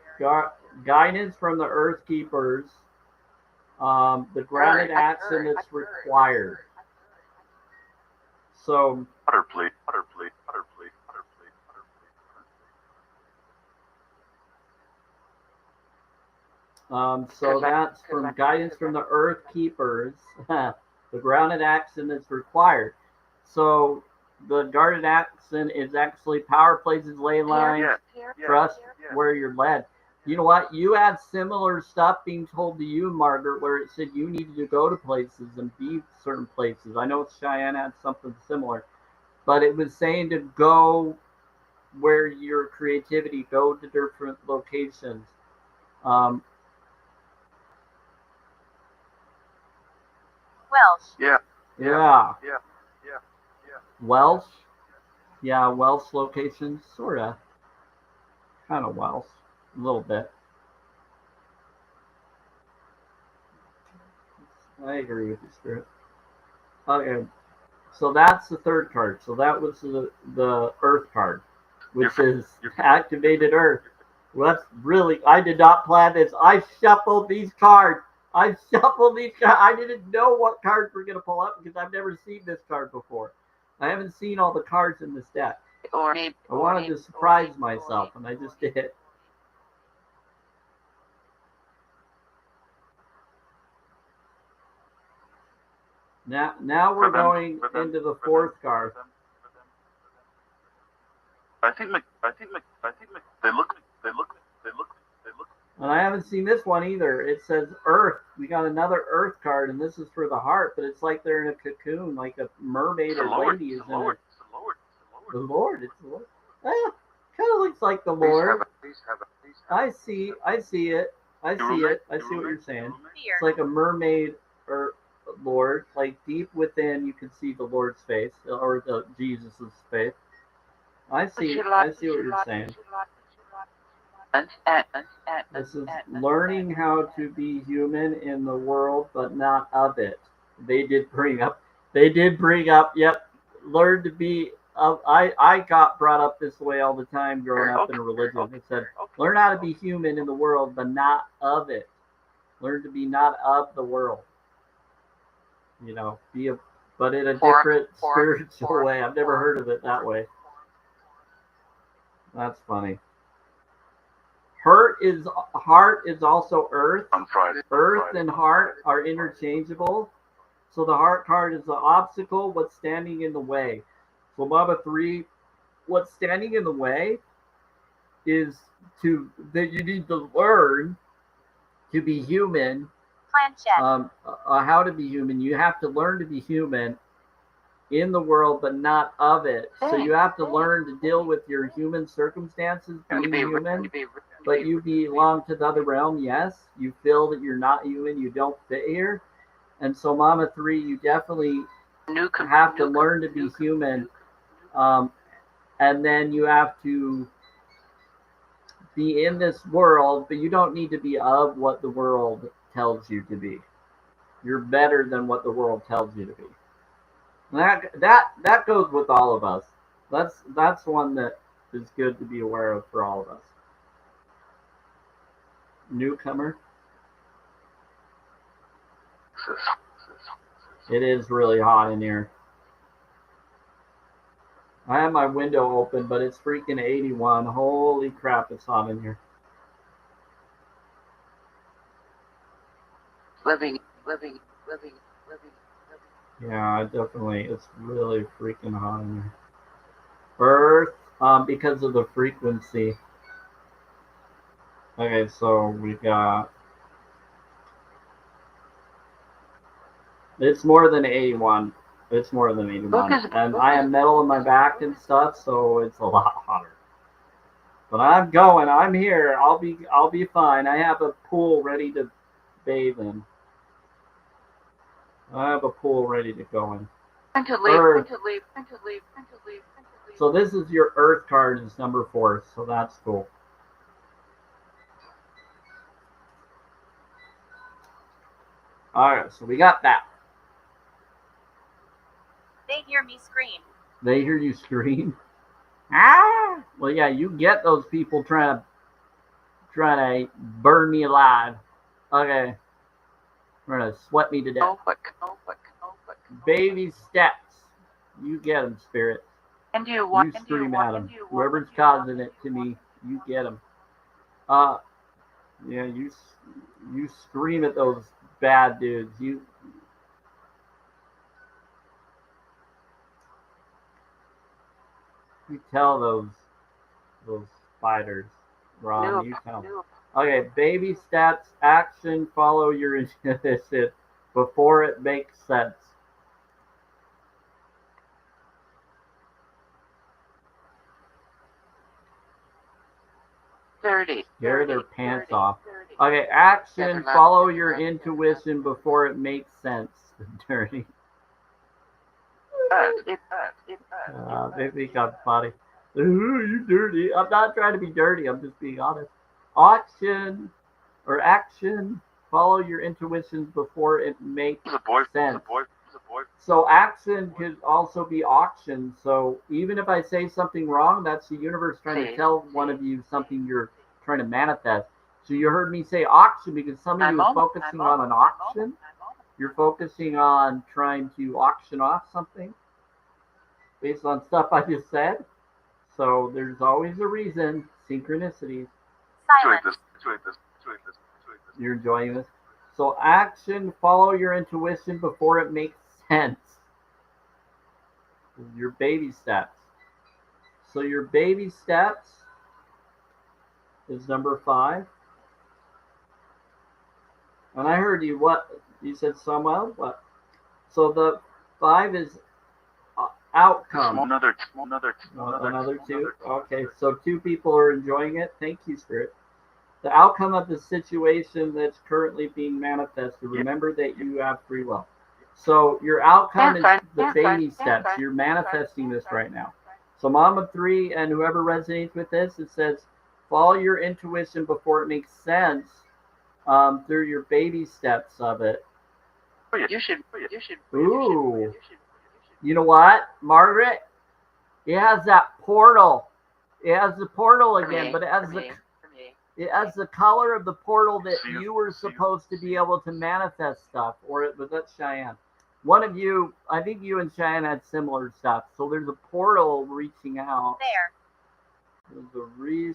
guidance from the Earth Keepers. The grounded action that's required. So Water, please. So that's from guidance from the Earth Keepers. The grounded action that's required. So the guarded action is actually power places, ley lines, trust where you're led. You know what? You had similar stuff being told to you, Margaret, where it said you needed to go to places and be certain places. I know Cheyenne had something similar, but it was saying to go where your creativity, go to different locations. Welsh. Yeah. Welsh? Yeah, Welsh locations, sorta. Kind of Welsh, a little bit. I agree with you, Spirit. Okay, so that's the 3rd card. So that was the Earth card, which is activated Earth. Well, that's really, I did not plan this. I shuffled these cards. I didn't know what cards were going to pull up because I've never seen this card before. I haven't seen all the cards in this deck. I wanted to surprise myself, and I just did. Now we're going into the 4th card. I think they look. And I haven't seen this one either. It says Earth. We got another Earth card, and this is for the heart, but it's like they're in a cocoon, like a mermaid or lady is in it. The Lord. It's the Lord. Kind of looks like the Lord. I see it. I see it. I see what you're saying. It's like a mermaid or Lord, like deep within, you can see the Lord's face or the Jesus's face. I see what you're saying. This is learning how to be human in the world, but not of it. They did bring up. Yep. Learn to be. I got brought up this way all the time growing up in a religion. It said, learn how to be human in the world, but not of it. Learn to be not of the world. You know, but in a different spiritual way. I've never heard of it that way. That's funny. Heart is also earth. On Friday. Earth and heart are interchangeable. So the heart card is the obstacle, what's standing in the way. So Mama 3, what's standing in the way is that you need to learn to be human. Planchette. How to be human. You have to learn to be human in the world, but not of it. So you have to learn to deal with your human circumstances, being human, but you belong to the other realm. Yes, you feel that you're not human, you don't fit here. And so Mama 3, you definitely have to learn to be human. And then you have to be in this world, but you don't need to be of what the world tells you to be. You're better than what the world tells you to be. That goes with all of us. That's one that is good to be aware of for all of us. Newcomer. It is really hot in here. I have my window open, but it's freaking 81. Holy crap, it's hot in here. Living. Yeah, it's really freaking hot in here. Earth, because of the frequency. Okay, so we got... It's more than 81. It's more than 81. And I have metal in my back and stuff, so it's a lot hotter. But I'm going. I'm here. I'll be fine. I have a pool ready to bathe in. I have a pool ready to go in. Earth. So this is your Earth card. Is number 4. So that's cool. All right. So we got that. They hear me scream. They hear you scream. Ah! Well, yeah, you get those people trying to burn me alive. Okay. They're gonna sweat me to death. Baby steps. You get them, spirit. And you scream at them. Whoever's causing it to me, you get them. Yeah, you scream at those bad dudes. You tell those spiders, Ron. You tell them. Okay, baby steps, action, follow your intuition before it makes sense. Dirty. Scare their pants off. Okay, action, follow your intuition before it makes sense. Dirty. They got funny. Ooh, you dirty. I'm not trying to be dirty. I'm just being honest. Action, follow your intuitions before it makes sense. So action could also be auction. So even if I say something wrong, that's the universe trying to tell one of you something you're trying to manifest. So you heard me say auction because some of you are focusing on an auction. You're focusing on trying to auction off something based on stuff I just said. So there's always a reason. Synchronicities. Silence. You're enjoying this? So action, follow your intuition before it makes sense. Your baby steps. So your baby steps is number 5. And I heard you, what? You said Samuel? What? So the 5 is outcome. Another 2? Okay, so 2 people are enjoying it. Thank you, Spirit. The outcome of the situation that's currently being manifested. Remember that you have free will. So your outcome is the baby steps. You're manifesting this right now. So Mama 3 and whoever resonates with this, it says, follow your intuition before it makes sense through your baby steps of it. You should. Ooh. You know what, Margaret? It has that portal. It has the portal again, but it has the color of the portal that you were supposed to be able to manifest stuff. Or that's Cheyenne. one of you, I think you and Cheyenne had similar stuff. So there's a portal reaching out. There. There's a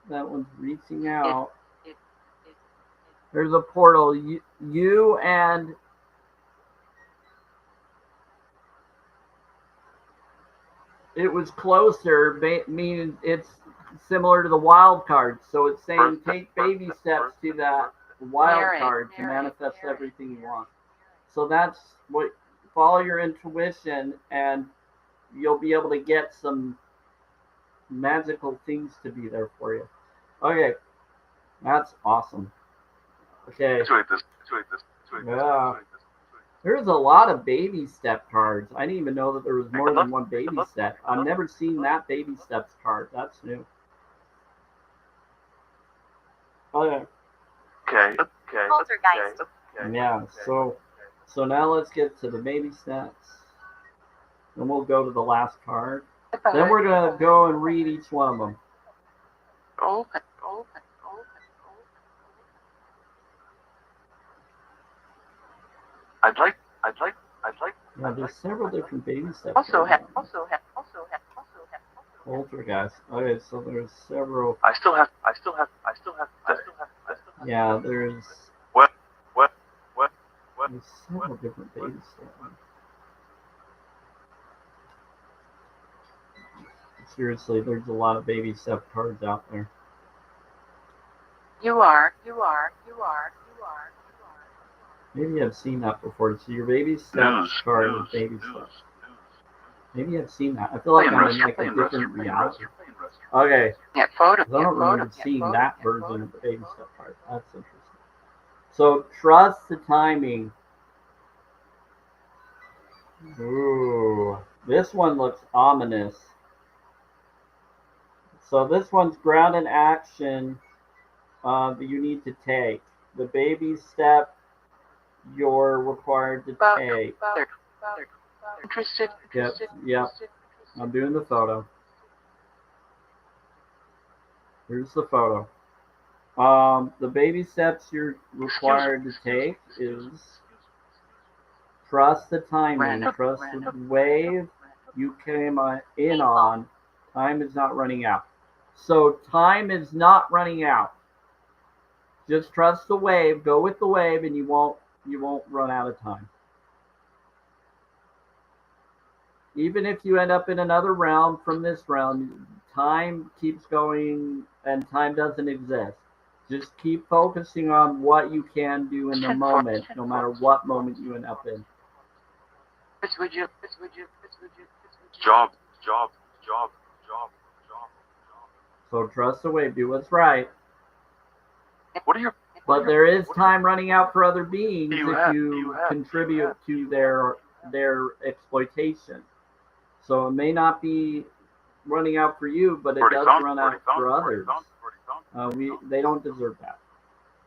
that one's reaching out. There's a portal. You and it was closer, meaning it's similar to the wild card. So it's saying take baby steps to that wild card to manifest everything you want. So that's what, follow your intuition and you'll be able to get some magical things to be there for you. Okay, that's awesome. Okay. Yeah. There's a lot of baby step cards. I didn't even know that there was more than one baby step. I've never seen that baby steps card. That's new. Okay. Poltergeist. Yeah. So now let's get to the baby steps. Then we'll go to the last card. Then we're gonna go and read each one of them. Open. I'd like. Yeah, there's several different baby steps. Also have. Poltergeist. Okay, so there's several. I still have. Yeah, there's What? there's several different baby steps. Seriously, there's a lot of baby step cards out there. You are. Maybe I've seen that before. So your baby steps card is baby steps. Maybe I've seen that. I feel like I'm in like a different reality. Okay. Yeah, photo. I don't remember seeing that version of the baby step card. That's interesting. So trust the timing. Ooh, this one looks ominous. So this one's ground in action that you need to take. The baby step you're required to take. Interested. Yep. I'm doing the photo. Here's the photo. The baby steps you're required to take is trust the timing, trust the wave you came in on. Time is not running out. So time is not running out. Just trust the wave, go with the wave, and you won't run out of time. Even if you end up in another round from this round, time keeps going and time doesn't exist. Just keep focusing on what you can do in the moment, no matter what moment you end up in. Job. So trust the wave, do what's right. What are your? But there is time running out for other beings if you contribute to their exploitation. So it may not be running out for you, but it does run out for others. They don't deserve that.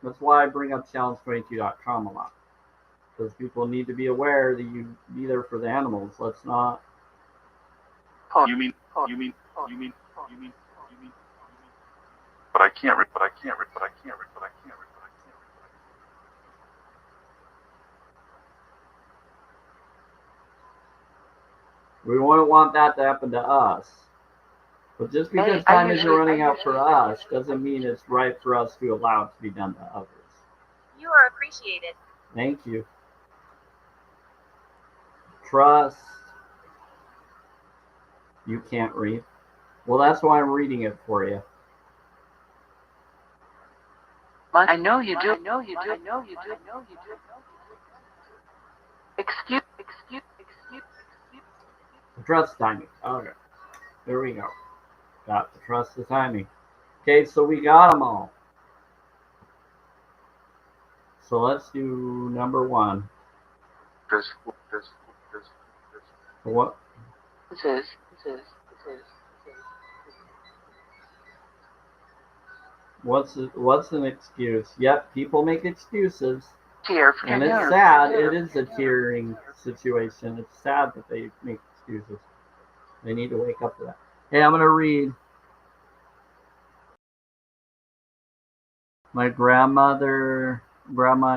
That's why I bring up challenge22.com a lot. Because people need to be aware that you be there for the animals. Let's not. You mean. But I can't. We wouldn't want that to happen to us. But just because time isn't running out for us doesn't mean it's right for us to allow it to be done to others. You are appreciated. Thank you. Trust. You can't read. Well, that's why I'm reading it for you. I know you do. Excuse. Trust timing. Okay. There we go. Got to trust the timing. Okay, so we got them all. So let's do number one. What? What's an excuse? Yep, people make excuses. And it's sad. It is a tearing situation. It's sad that they make excuses. They need to wake up to that. Hey, I'm going to read. My grandma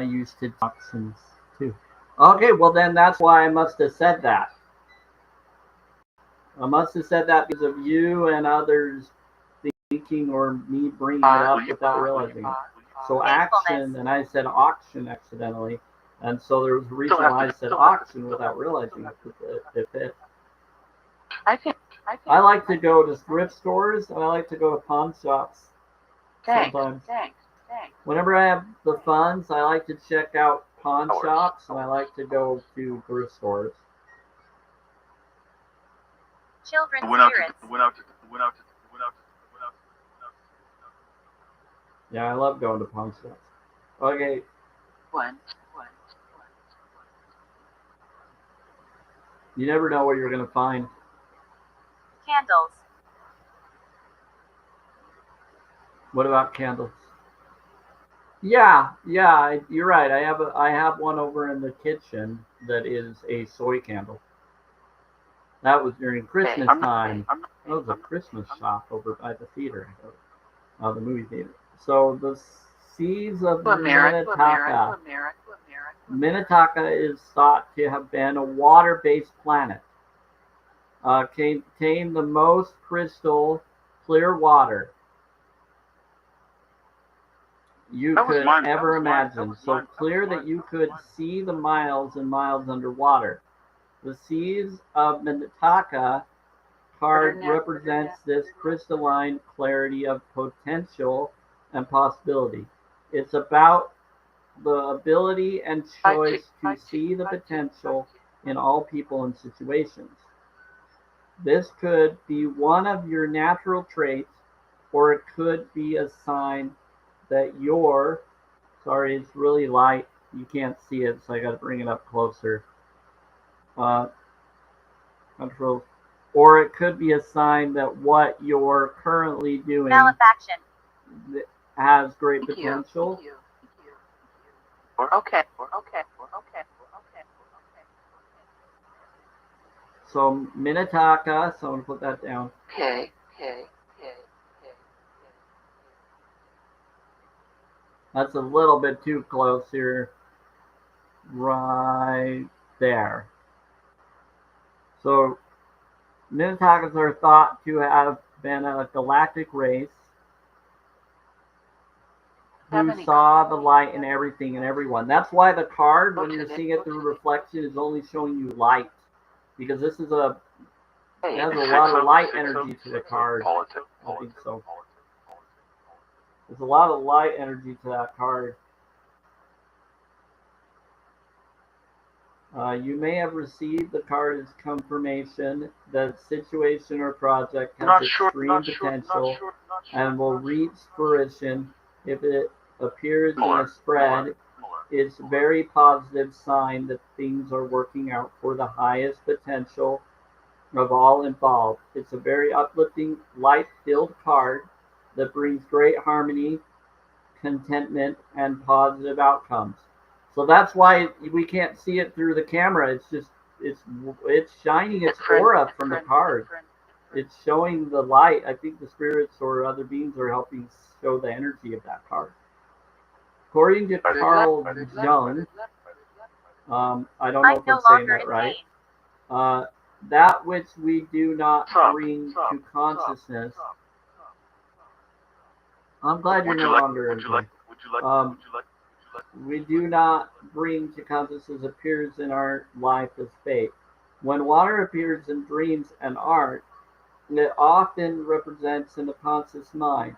used to toxins too. Okay, well then that's why I must have said that. I must have said that because of you and others thinking or me bringing it up without realizing it. So action, and I said auction accidentally, and so there was a reason why I said auction without realizing it fit. I think. I like to go to thrift stores and I like to go to pawn shops Thanks. sometimes. Thanks. Whenever I have the funds, I like to check out pawn shops and I like to go to thrift stores. Children Went out to, spirits. went out to, went out to, went out to, went out to. Yeah, I love going to pawn shops. Okay, One. you never know what you're going to find. Candles. What about candles? Yeah, you're right. I have one over in the kitchen that is a soy candle. That was during Christmas time. That was a Christmas shop over by the theater, the movie theater. So the seeds of Minnetonka. Minnetonka is thought to have been a water-based planet. Contained the most crystal clear water you could ever imagine. So clear that you could see the miles and miles underwater. The seeds of Minnetonka card represents this crystalline clarity of potential and possibility. It's about the ability and choice to see the potential in all people and situations. This could be one of your natural traits, or it could be a sign that you're, sorry, it's really light. You can't see it, so I got to bring it up closer. Control. Or it could be a sign that what you're currently doing Malefaction. has great potential. Okay. So Minnetonka, so I'm gonna put that down. Okay. That's a little bit too close here. Right there. So Minnetonkas are thought to have been a galactic race who saw the light in everything and everyone. That's why the card, when you're seeing it through reflection, is only showing you light. Because this is it has a lot of light energy to the card. I think so. There's a lot of light energy to that card. You may have received the card as confirmation that situation or project has extreme potential and will reach fruition if it appears in a spread. It's a very positive sign that things are working out for the highest potential of all involved. It's a very uplifting, light-filled card that brings great harmony, contentment, and positive outcomes. So that's why we can't see it through the camera. It's shining its aura from the card. It's showing the light. I think the spirits or other beings are helping show the energy of that card. According to Carl Jung, I don't know if I'm saying that right. That which we do not bring to consciousness. I'm glad you're no longer in here. We do not bring to consciousness appears in our life as fate. When water appears in dreams and art, it often represents in the conscious mind.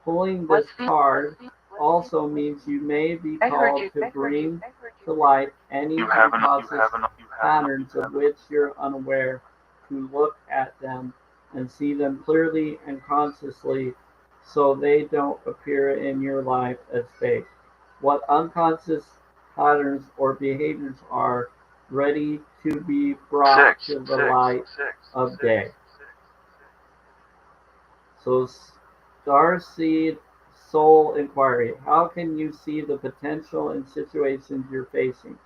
Pulling this card also means you may be called to bring to light any subconscious patterns of which you're unaware, to look at them and see them clearly and consciously so they don't appear in your life as fake. What unconscious patterns or behaviors are ready to be brought to the light of day. So Starseed Soul Inquiry. How can you see the potential in situations you're facing?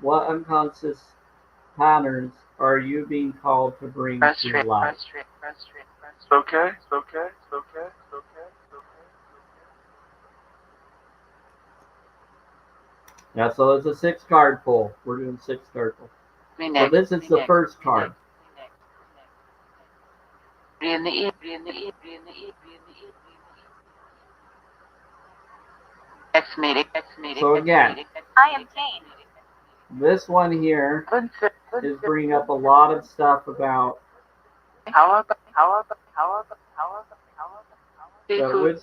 What unconscious patterns are you being called to bring to light? Okay. Yeah, so it's a 6-card pull. We're doing 6-card pull. So this is the first card. So again, I am Cain. this one here is bringing up a lot of stuff about seafood.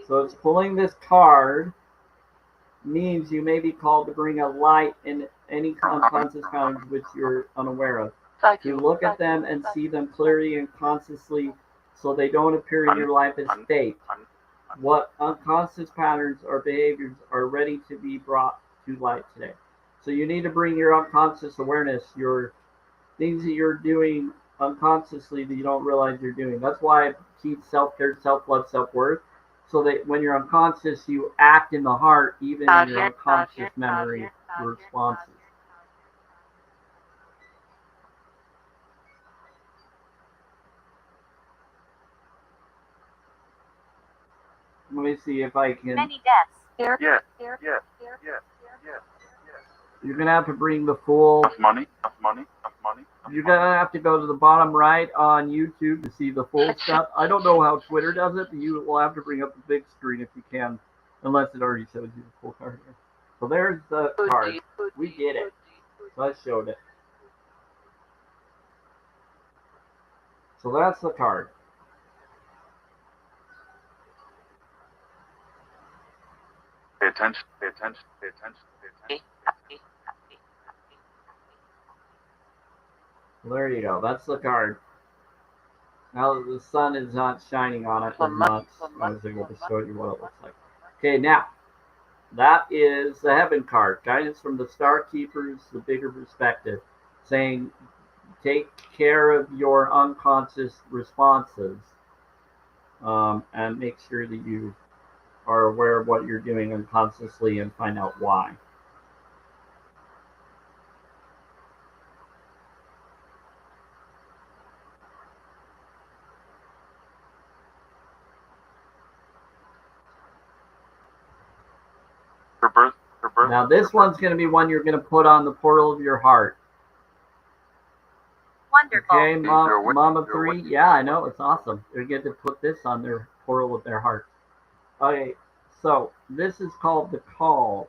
so it's pulling this card means you may be called to bring a light in any unconscious patterns which you're unaware of. To look at them and see them clearly and consciously so they don't appear in your life as fate. What unconscious patterns or behaviors are ready to be brought to light today. So you need to bring your unconscious awareness, your things that you're doing unconsciously that you don't realize you're doing. That's why I teach self-care, self-love, self-worth, so that when you're unconscious, you act in the heart, even in your unconscious memory responses. Let me see if I can. Many deaths. Yeah. You're gonna have to bring the full. Enough money. You're gonna have to go to the bottom right on YouTube to see the full stuff. I don't know how Twitter does it, but you will have to bring up the big screen if you can, unless it already shows you the full card here. So there's the card. We get it. So I showed it. So that's the card. Pay attention. So there you go. That's the card. Now that the sun is not shining on it as much, I was able to show you what it looks like. Okay, now that is the heaven card. Guidance from the star keepers, the bigger perspective, saying take care of your unconscious responses and make sure that you are aware of what you're doing unconsciously and find out why. Her birth. Now this one's going to be one you're going to put on the portal of your heart. Wonderful. Okay, Mama 3. Yeah, I know. It's awesome. They get to put this on their portal of their heart. Okay, so this is called the call.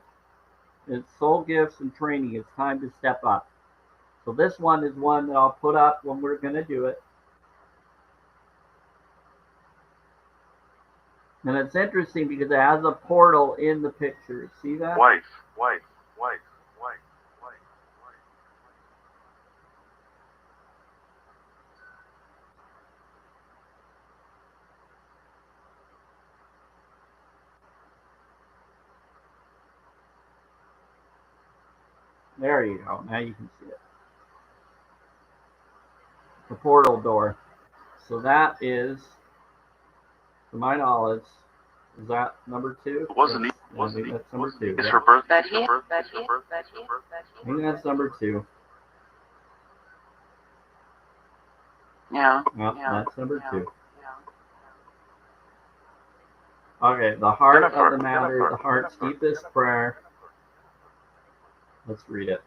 It's soul gifts and training. It's time to step up. So this one is one that I'll put up when we're going to do it. And it's interesting because it has a portal in the picture. See that? Wife. There you go. Now you can see it. The portal door. So that is, to my knowledge, is that number 2? It wasn't he? I think that's number 2. It's Yeah. her birth. I think that's number 2. Yeah. No, that's number 2. Okay, the heart of the matter, the heart's deepest prayer. Let's read it.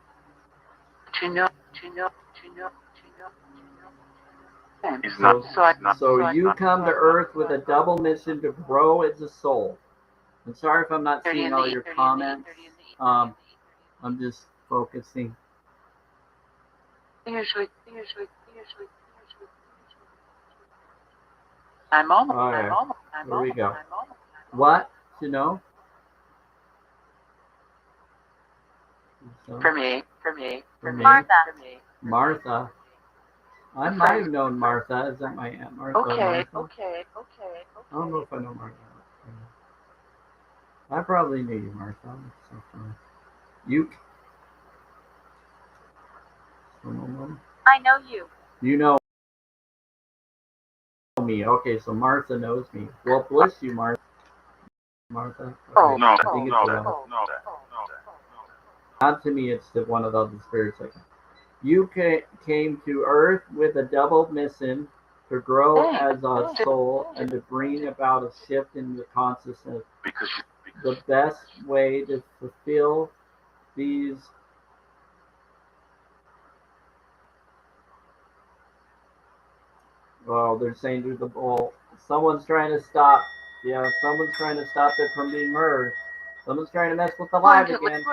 To know. He's not. So you come to Earth with a double mission to grow as a soul. I'm sorry if I'm not seeing all your comments. I'm just focusing. Usually. I'm almost. Okay, here we go. What to know? For me. Martha. I might have known Martha. Is that my Aunt Martha? Okay. I don't know if I know Martha. I probably knew you, Martha. That's so funny. You. I know you. You know me. Okay, so Martha knows me. Well, bless you, Martha. Okay. Oh, No. I think it's not to me. It's to one of the other spirits. You came to Earth with a double mission to grow as a soul and to bring about a shift in the consciousness. Because the best way to fulfill these they're saying do the bowl. Someone's trying to stop. Yeah, someone's trying to stop it from being merged. Someone's trying to mess with the live again.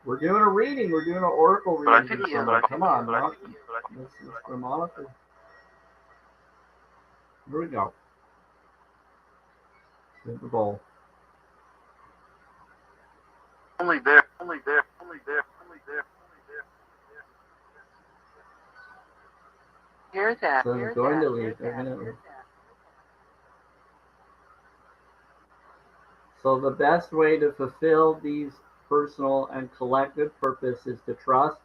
We're doing a reading. We're doing an oracle reading. Come on, this is from Monica. Here we go. Super Bowl. Only there, only there, only there, only there, only there. Hear that. So they're going to leave. They're going to leave. So the best way to fulfill these personal and collective purpose is to trust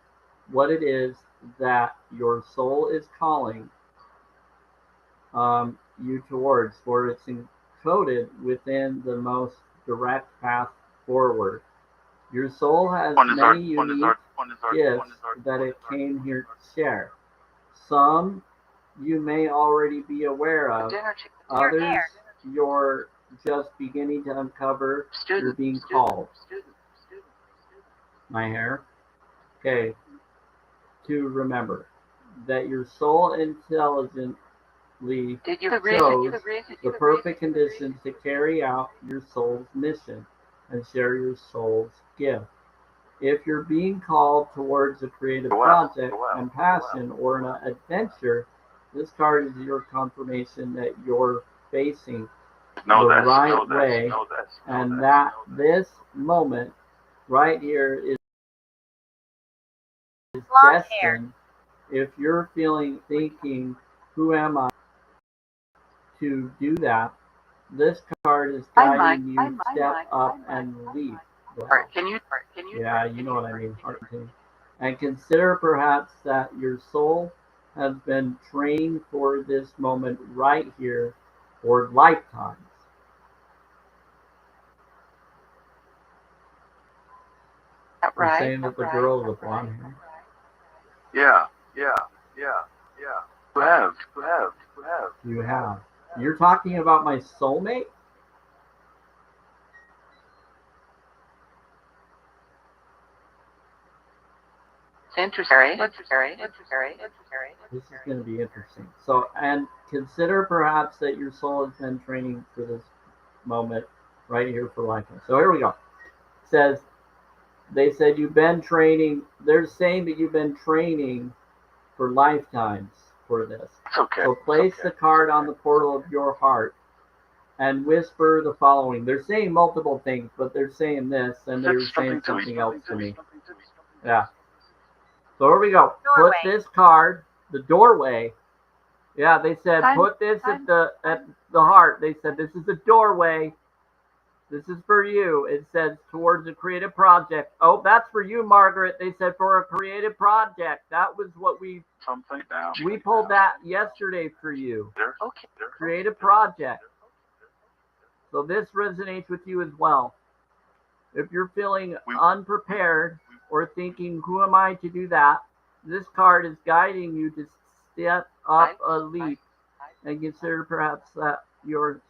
what it is that your soul is calling you towards, for it's encoded within the most direct path forward. Your soul has many unique gifts that it came here to share. Some you may already be aware of. Others you're just beginning to uncover. You're being called. My hair. Okay. To remember that your soul intelligently chose the perfect conditions to carry out your soul's mission and share your soul's gift. If you're being called towards a creative project and passion or an adventure, this card is your confirmation that you're facing the right way, and that this moment right here is destined. If you're thinking, who am I to do that? This card is guiding you to step up and leap. Well, yeah, you know what I mean. And consider perhaps that your soul has been trained for this moment right here for lifetimes. You're saying that the girl with the blonde hair. Yeah. You have. You're talking about my soulmate? Interesting. This is going to be interesting. So, and consider perhaps that your soul has been training for this moment right here for lifetime. So here we go. It says, they said you've been training. They're saying that you've been training for lifetimes for this. Okay. So place the card on the portal of your heart and whisper the following. They're saying multiple things, but they're saying this and they're saying something else to me. Yeah. So here we go. Doorway. Put this card, the doorway. Yeah, they said put this at the heart. They said this is a doorway. This is for you. It says towards a creative project. Oh, that's for you, Margaret. They said for a creative project. That was what we pulled that yesterday for you. Okay. Creative project. So this resonates with you as well. If you're feeling unprepared or thinking, who am I to do that? This card is guiding you to step up a leap and consider perhaps that your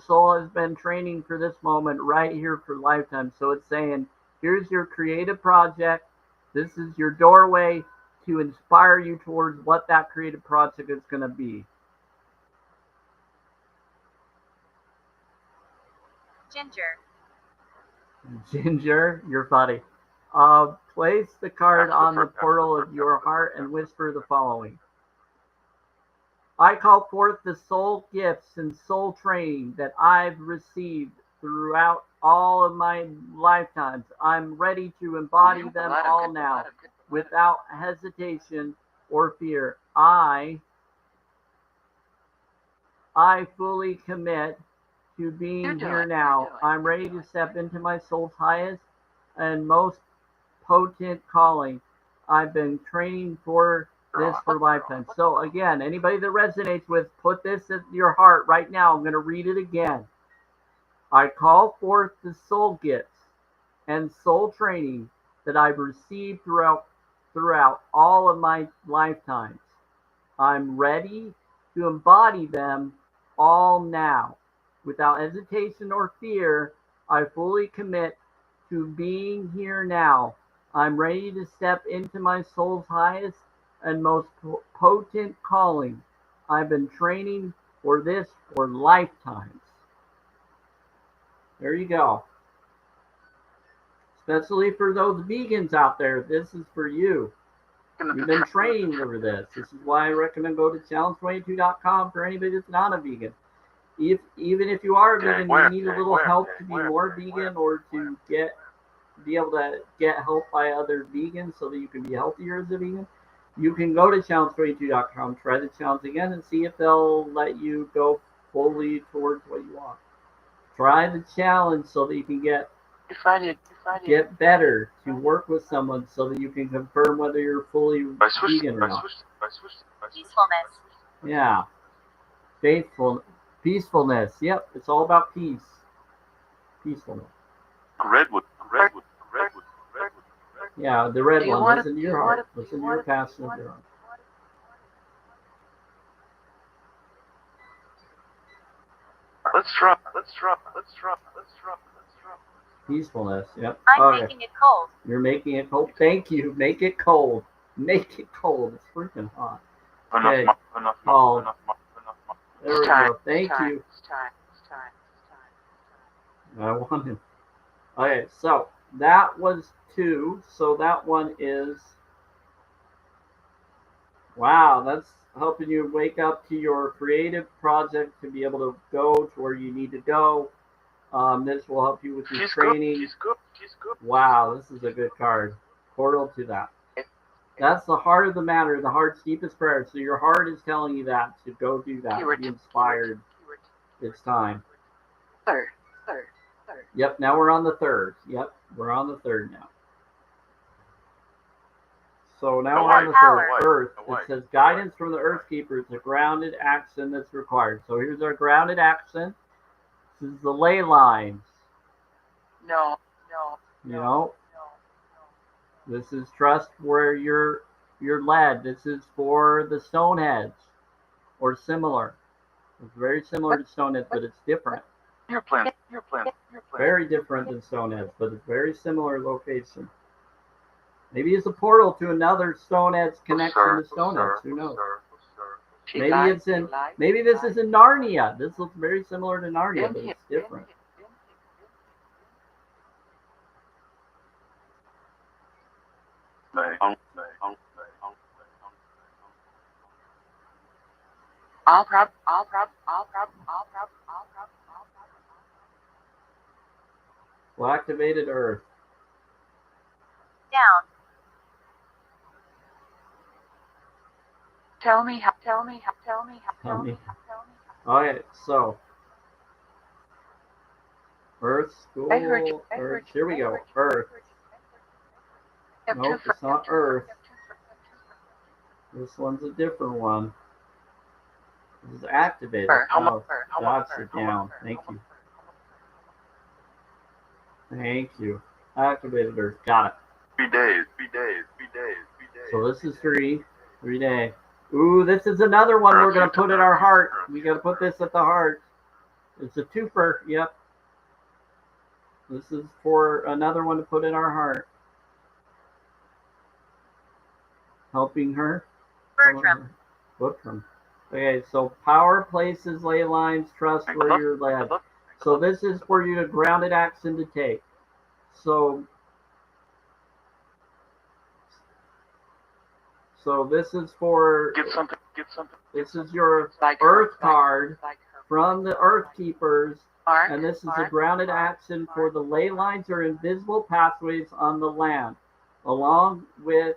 soul has been training for this moment right here for lifetime. So it's saying, here's your creative project. This is your doorway to inspire you towards what that creative project is going to be. Ginger, you're funny. Place the card on the portal of your heart and whisper the following. I call forth the soul gifts and soul training that I've received throughout all of my lifetimes. I'm ready to embody them all now without hesitation or fear. I fully commit to being here now. I'm ready to step into my soul's highest and most potent calling. I've been training for this for lifetime. So again, anybody that resonates with, put this at your heart right now. I'm going to read it again. I call forth the soul gifts and soul training that I've received throughout all of my lifetimes. I'm ready to embody them all now Without hesitation or fear, I fully commit to being here now. I'm ready to step into my soul's highest and most potent calling. I've been training for this for lifetimes. There you go. Especially for those vegans out there, this is for you. You've been training for this. This is why I recommend go to challenge22.com for anybody that's not a vegan. Even if you are a vegan, you need a little help to be more vegan or to be able to get help by other vegans so that you can be healthier as a vegan. You can go to challenge22.com, try the challenge again, and see if they'll let you go fully towards what you want. Try the challenge so that you can get better, to work with someone so that you can confirm whether you're fully vegan or not. Peacefulness. Yeah. Peacefulness. Yep, it's all about peace. Peacefulness. Redwood. Yeah, the red one. Listen to your heart. Listen to your passion of your heart. Let's drop. Peacefulness. Yep. I'm making it cold. You're making it cold. Thank you. Make it cold. Make it cold. It's freaking hot. Okay. Paul. There we go. Thank you. I want him. Okay, so that was 2. So that one is. Wow, that's helping you wake up to your creative project to be able to go to where you need to go. This will help you with your training. She's good. Wow, this is a good card. Portal to that. That's the heart of the matter, the heart's deepest prayer. So your heart is telling you that to go do that. Be inspired. It's time. Third. Yep, now we're on the 3rd. Yep, we're on the 3rd now. So now we're on the 3rd. Earth. It says guidance from the Earth Keeper. It's a grounded action that's required. So here's our grounded action. This is the ley lines. No. This is trust where you're led. This is for the stoneheads or similar. It's very similar to stoneheads, but it's different. Your plan. Very different than stoneheads, but it's very similar location. Maybe it's a portal to another stonehead's connection to stoneheads. Who knows? Maybe this is in Narnia. This looks very similar to Narnia, but it's different. Well, activated Earth. Down. Tell me how. Okay, so Earth, school, Earth. Here we go. Earth. Nope, it's not Earth. This one's a different one. This is activated. Oh, that's it down. Thank you. Thank you. Activated Earth. Got it. 3 days. So this is 3 days. Ooh, this is another one we're going to put at our heart. We got to put this at the heart. It's a twofer. Yep. This is for another one to put in our heart. Helping her. Bertram. Okay, so power, places, ley lines, trust where you're led. So this is for you to grounded action to take. So this is for Get something. This is your Earth card from the Earth Keepers, and this is a grounded action for the ley lines or invisible pathways on the land, along with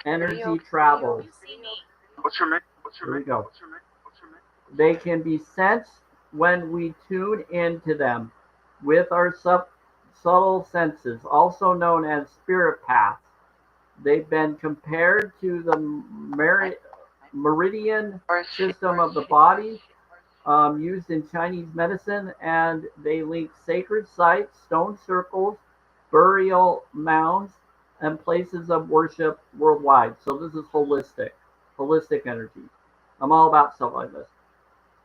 energy travels. What's your name? Here we go. They can be sensed when we tune into them with our subtle senses, also known as spirit paths. They've been compared to the meridian system of the body used in Chinese medicine, and they link sacred sites, stone circles, burial mounds, and places of worship worldwide. So this is holistic energy. I'm all about stuff like this.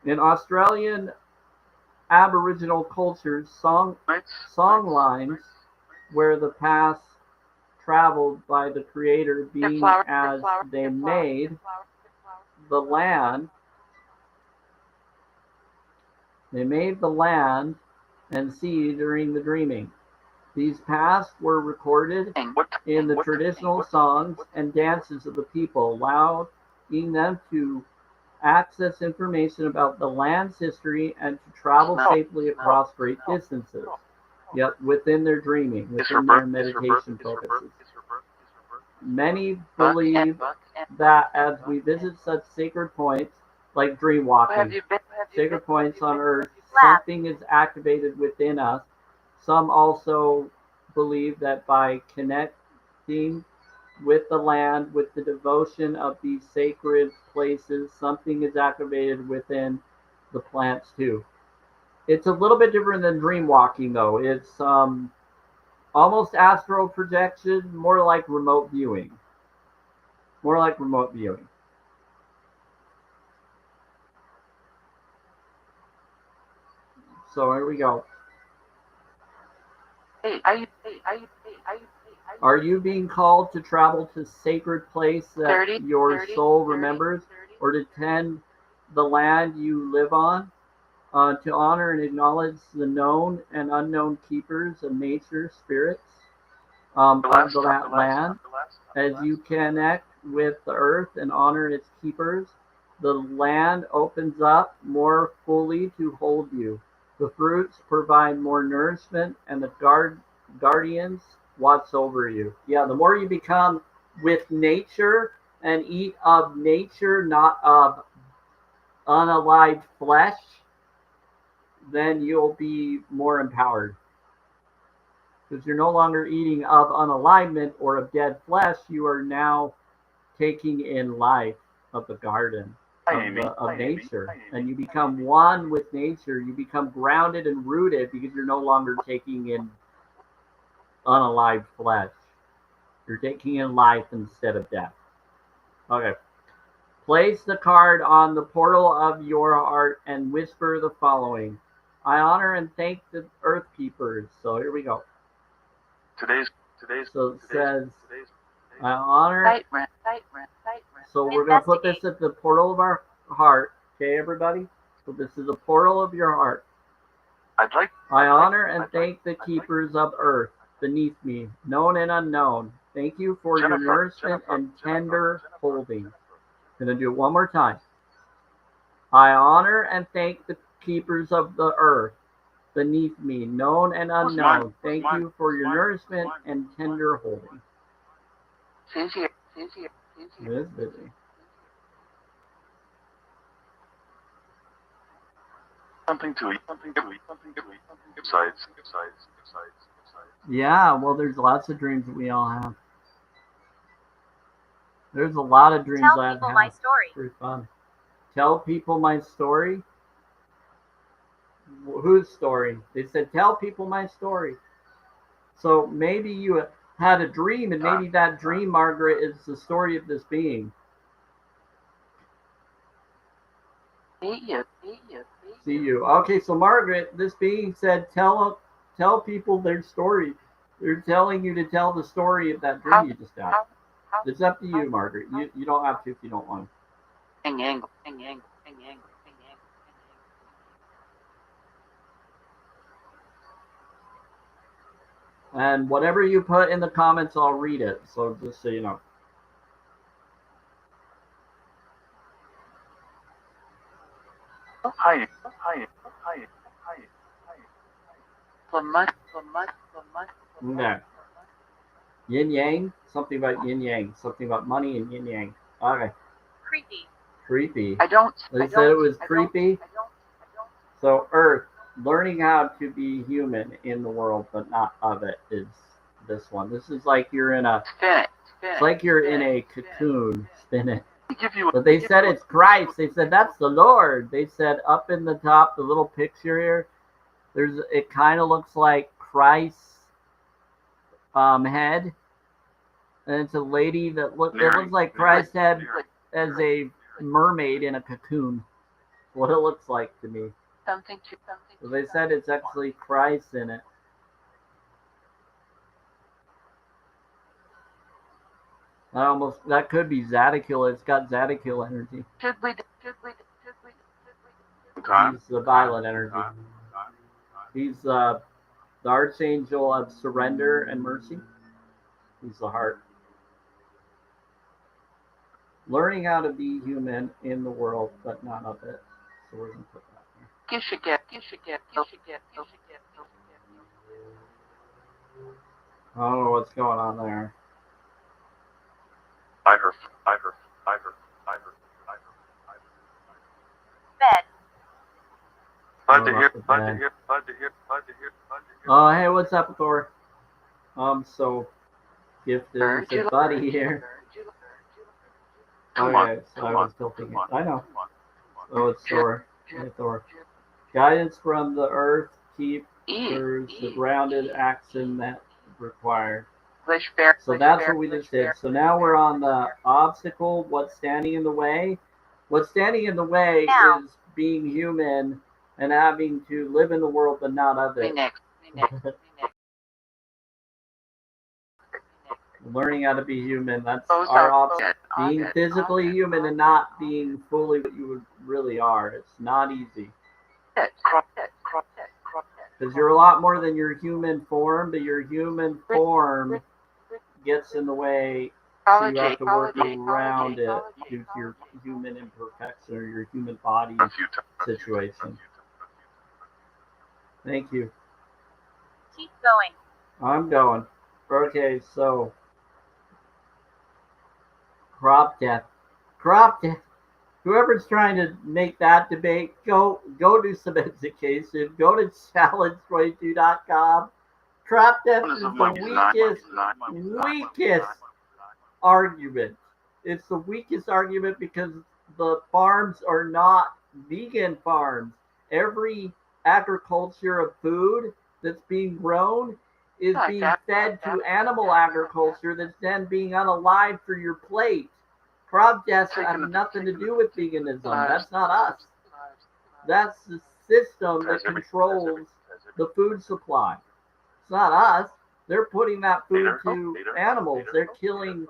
In Australian Aboriginal cultures, song lines where the past traveled by the Creator being as they made the land. They made the land and sea during the dreaming. These pasts were recorded in the traditional songs and dances of the people, allowing them to access information about the land's history and to travel safely across great distances, yet within their dreaming, within their meditation focuses. Many believe that as we visit such sacred points, like dream walking, sacred points on earth, something is activated within us. Some also believe that by connecting with the land, with the devotion of these sacred places, something is activated within the plants too. It's a little bit different than dream walking, though. It's almost astral projection, more like remote viewing. More like remote viewing. So here we go. Are you being called to travel to sacred place that your soul remembers, or to tend the land you live on, to honor and acknowledge the known and unknown keepers of nature, spirits of that land? As you connect with the earth and honor its keepers, the land opens up more fully to hold you. The fruits provide more nourishment, and the guardians watch over you. Yeah, the more you become with nature and eat of nature, not of unalived flesh, then you'll be more empowered. Because you're no longer eating of unalignment or of dead flesh, you are now taking in life of the garden, of nature. And you become one with nature. You become grounded and rooted because you're no longer taking in unalived flesh. You're taking in life instead of death. Okay. Place the card on the portal of your heart and whisper the following. I honor and thank the earth keepers. So here we go. So it says, I honor. So we're going to put this at the portal of our heart. Okay, everybody? So this is the portal of your heart. I honor and thank the keepers of earth beneath me, known and unknown. Thank you for your nourishment and tender holding. I'm going to do it one more time. I honor and thank the keepers of the earth beneath me, known and unknown. Thank you for your nourishment and tender holding. It is busy. Something to eat. Yeah, well, there's lots of dreams that we all have. There's a lot of dreams Tell I've people had. my story. Pretty fun. Tell people my story. Whose story? They said, tell people my story. So maybe you had a dream, and maybe that dream, Margaret, is the story of this being. See you. Okay, so Margaret, this being said, tell people their story. They're telling you to tell the story of that dream you just had. It's up to you, Margaret. You don't have to if you don't want to. And whatever you put in the comments, I'll read it. So just so you know. Hi. Okay. Yin yang, something about yin yang, something about money and yin yang. Okay. Creepy. They said it was creepy. So Earth, learning how to be human in the world, but not of it, is this one. This is like you're in a. It's like you're in a cocoon. Spin it. But they said it's Christ. They said that's the Lord. They said up in the top, the little picture here, it kind of looks like Christ's head, and it's a lady that looks like Christ's head as a mermaid in a cocoon. What it looks like to me. So they said it's actually Christ in it. That could be Zadokil. It's got Zadokil energy. He's the violet energy. He's the archangel of surrender and mercy. He's the heart. Learning how to be human in the world, but not of it. So we're going to put that there. I don't know what's going on there. Bed. Glad to hear. Oh, hey, what's up, Thor? So gifted is a buddy here. Okay, so I was still thinking. I know. Oh, it's Thor. Hey, Thor. Guidance from the earth, keep the grounded action that required. So that's what we just did. So now we're on the obstacle. What's standing in the way? What's standing in the way is being human and having to live in the world but not of it. Learning how to be human. That's our obstacle. Being physically human and not being fully what you really are. It's not easy. Because you're a lot more than your human form, but your human form gets in the way, so you have to work around it due to your human imperfection or your human body situation. Thank you. Keep going. I'm going. Okay, so crop death. Crop death. Whoever's trying to make that debate, go do some education. Go to challenge22.com. Crop death is the weakest argument. It's the weakest argument because the farms are not vegan farms. Every agriculture of food that's being grown is being fed to animal agriculture that's then being unalived for your plate. Crop deaths have nothing to do with veganism. That's not us. That's the system that controls the food supply. It's not us. They're putting that food to animals. They're killing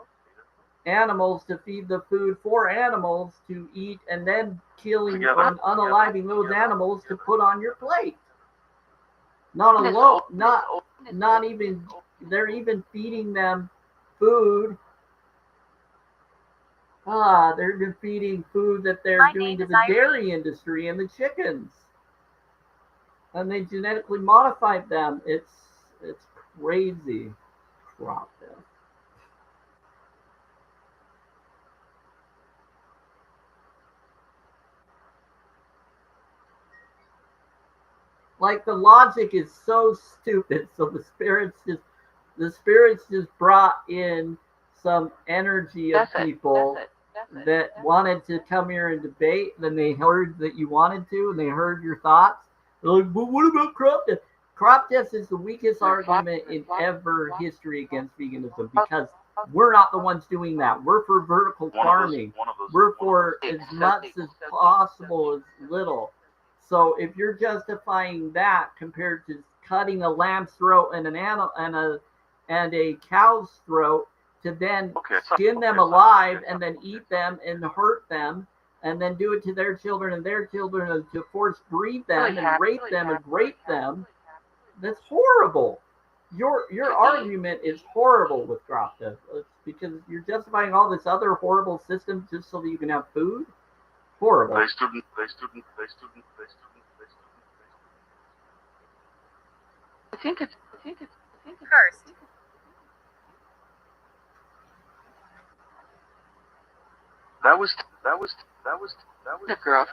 animals to feed the food for animals to eat and then killing and unaliving those animals to put on your plate. Not even, they're even feeding them food. They're even feeding food that they're doing to the dairy industry and the chickens. And they genetically modified them. It's crazy. Crop death. Like the logic is so stupid. So the spirits just brought in some energy of people that wanted to come here and debate. Then they heard that you wanted to, and they heard your thoughts. They're like, but what about crop death? Crop death is the weakest argument in ever history against veganism because we're not the ones doing that. We're for vertical farming. We're for as much as possible as little. So if you're justifying that compared to cutting a lamb's throat and a cow's throat to then skin them alive and then eat them and hurt them and then do it to their children and their children and to force breed them and rape them and rape them, that's horrible. Your argument is horrible with crop death because you're justifying all this other horrible system just so that you can have food. Horrible. They student. I think it's Cursed. That was. the girl.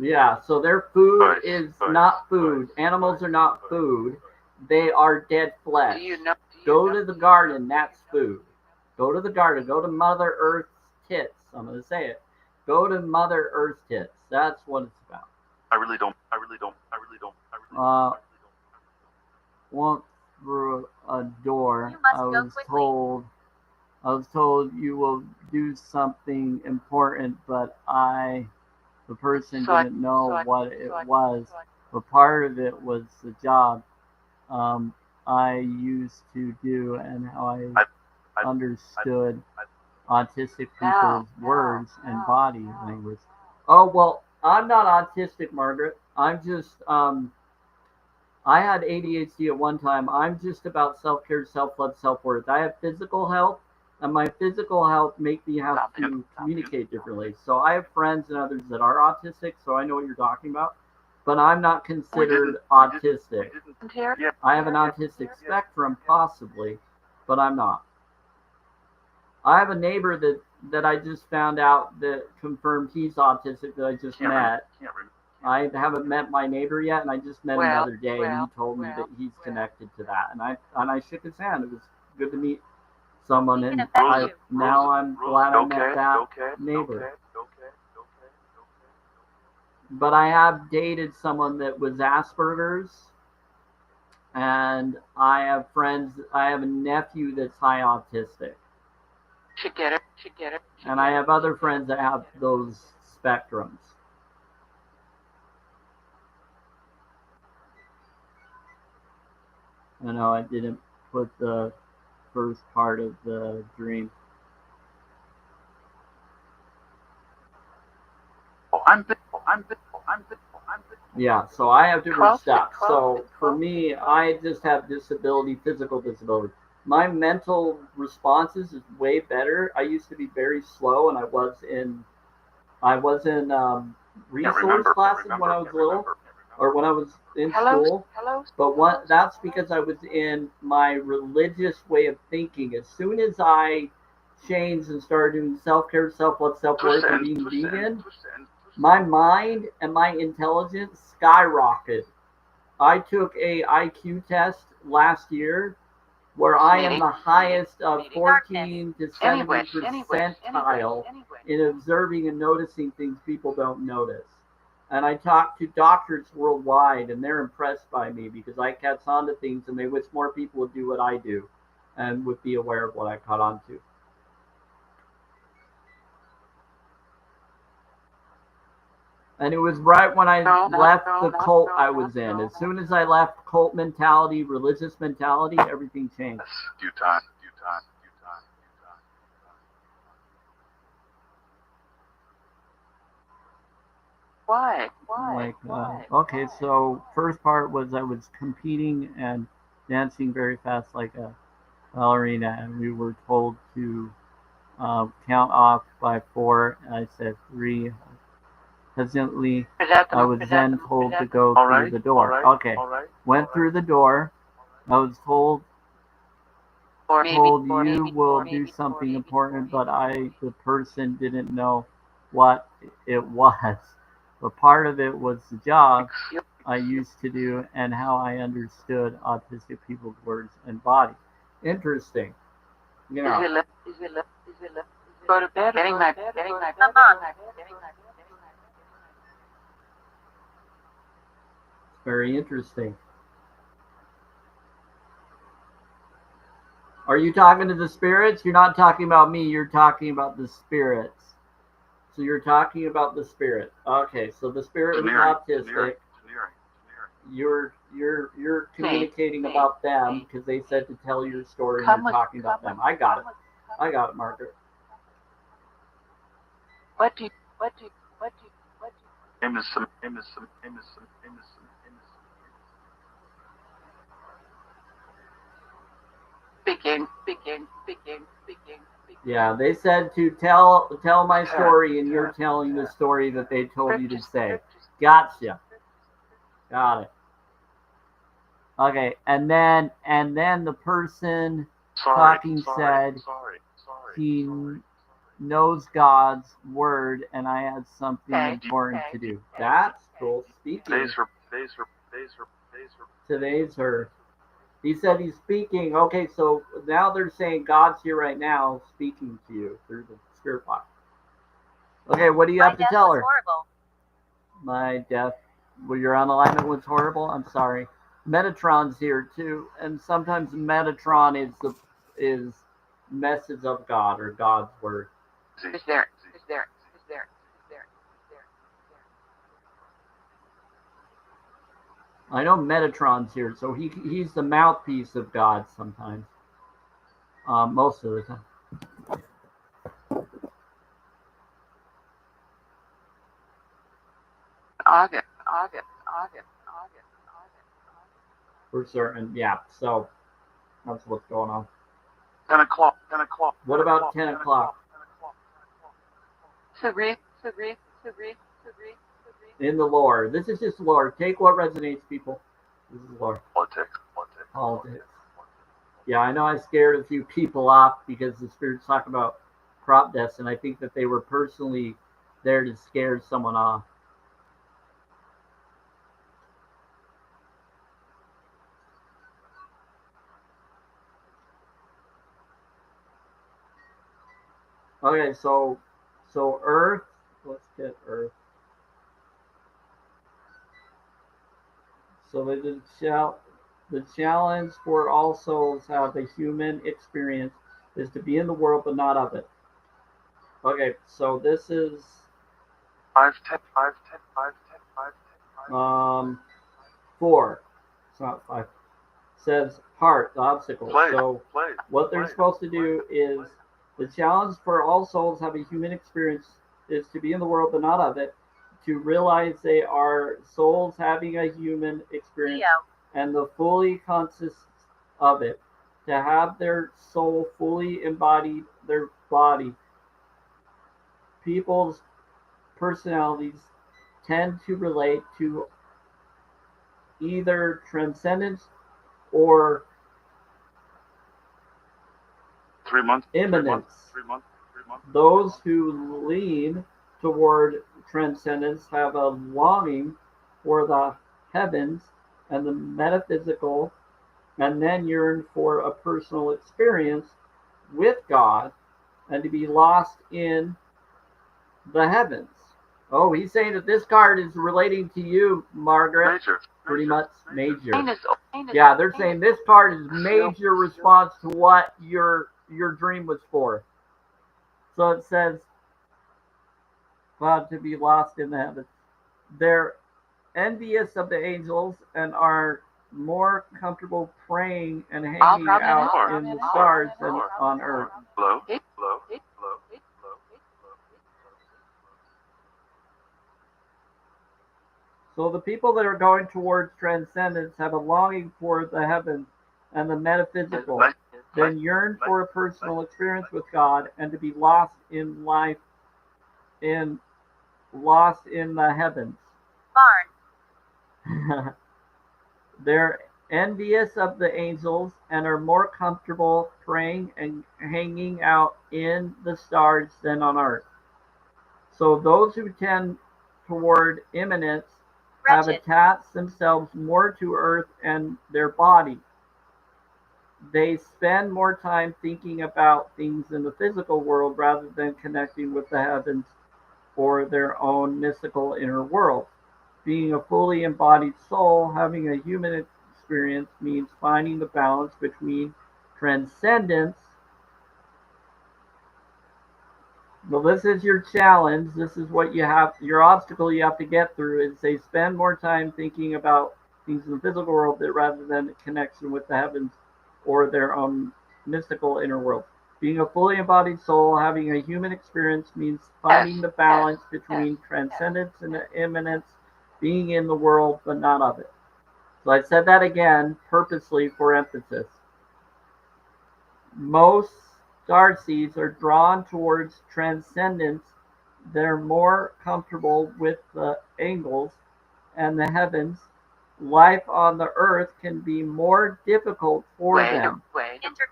Yeah, so their food is not food. Animals are not food. They are dead flesh. Go to the garden, that's food. Go to the garden. Go to Mother Earth's tits. I'm going to say it. Go to Mother Earth's tits. That's what it's about. I really don't. Well, through a door. You must go quickly. I was told you will do something important, but the person didn't know what it was. But part of it was the job I used to do and how I understood autistic people's words and body language. Oh, well, I'm not autistic, Margaret. I'm just, I had ADHD at one time. I'm just about self-care, self-love, self-worth. I have physical health, and my physical health make me have to communicate differently. So I have friends and others that are autistic, so I know what you're talking about. But I'm not considered autistic. I have an autistic spectrum, possibly, but I'm not. I have a neighbor that I just found out that confirmed he's autistic that I just met. I haven't met my neighbor yet, and I just met him the other day, and he told me that he's connected to that, and I shook his hand. It was good to meet someone, and now I'm glad I met that neighbor. But I have dated someone that was Asperger's, and I have friends. I have a nephew that's high autistic. And I have other friends that have those spectrums. I know I didn't put the first part of the dream. Yeah, so I have different stuff. So for me, I just have disability, physical disability. My mental responses is way better. I used to be very slow, and I was in resource classes when I was little, or when I was in school. But that's because I was in my religious way of thinking. As soon as I changed and started doing self-care, self-love, self-worth, and being vegan, my mind and my intelligence skyrocketed. I took a IQ test last year where I am the highest of 14 to 70 percentile in observing and noticing things people don't notice. And I talk to doctors worldwide, and they're impressed by me because I catch on to things, and they wish more people would do what I do and would be aware of what I caught on to. And it was right when I left the cult I was in. As soon as I left cult mentality, religious mentality, everything changed. Due time. Why? Okay, so first part was I was competing and dancing very fast like a ballerina, and we were told to count off by 4. And I said 3. Hesitantly, I was then told to go through the door. Okay, went through the door. I was told you will do something important, but the person didn't know what it was. But part of it was the job I used to do and how I understood autistic people's words and body. Interesting. You know. Go to bed. Very interesting. Are you talking to the spirits? You're not talking about me. You're talking about the spirits. So you're talking about the spirit. Okay, so the spirit was autistic. You're communicating about them because they said to tell your story and you're talking about them. I got it, Margaret. What do you speaking. Yeah, they said to tell my story, and you're telling the story that they told you to say. Gotcha. Got it. Okay, and then the person talking said he knows God's word, and I had something important to do. That's cool. Speaking. Today's her. He said he's speaking. Okay, so now they're saying God's here right now speaking to you through the spirit box. Okay, what do you have to tell her? Horrible. My death. Well, your unalignment was horrible? I'm sorry. Metatron's here too, and sometimes Metatron is message of God or God's word. Is there? Is there? Is there? Is there? I know Metatron's here, so he's the mouthpiece of God sometimes. Most of the time. August. For certain, yeah. So that's what's going on. 10 o'clock. 10 o'clock. What about 10 o'clock? Three. In the lore. This is just lore. Take what resonates, people. This is lore. Politics. Yeah, I know I scared a few people off because the spirits talk about crop deaths, and I think that they were personally there to scare someone off. Okay, so Earth. Let's get Earth. So the challenge for all souls have a human experience is to be in the world but not of it. Okay, so this is 5, 10. 4. It's not 5. Says heart, the obstacle. So what they're supposed to do is the challenge for all souls have a human experience is to be in the world but not of it, to realize they are souls having a human experience and the fully conscious of it, to have their soul fully embodied their body. People's personalities tend to relate to either transcendence or 3 months. immanence. 3 months. Those who lean toward transcendence have a longing for the heavens and the metaphysical, and then yearn for a personal experience with God and to be lost in the heavens. Oh, he's saying that this card is relating to you, Margaret. Major. Pretty much major. Anus. Yeah, they're saying this card is major response to what your dream was for. So it says, God, to be lost in the heavens. They're envious of the angels and are more comfortable praying and hanging out in the stars than on earth. Low. So the people that are going towards transcendence have a longing for the heavens and the metaphysical, then yearn for a personal experience with God and to be lost in life, lost in the heavens. Barn. They're envious of the angels and are more comfortable praying and hanging out in the stars than on earth. So those who tend toward immanence have attached themselves more to earth and their body. They spend more time thinking about things in the physical world rather than connecting with the heavens or their own mystical inner world. Being a fully embodied soul, having a human experience means finding the balance between transcendence. Well, this is your challenge. This is what you have, your obstacle you have to get through is they spend more time thinking about things in the physical world rather than connection with the heavens or their own mystical inner world. Being a fully embodied soul, having a human experience means finding the balance between transcendence and immanence, being in the world but not of it. So I said that again purposely for emphasis. Most starseeds are drawn towards transcendence. They're more comfortable with the angels and the heavens. Life on the earth can be more difficult for them.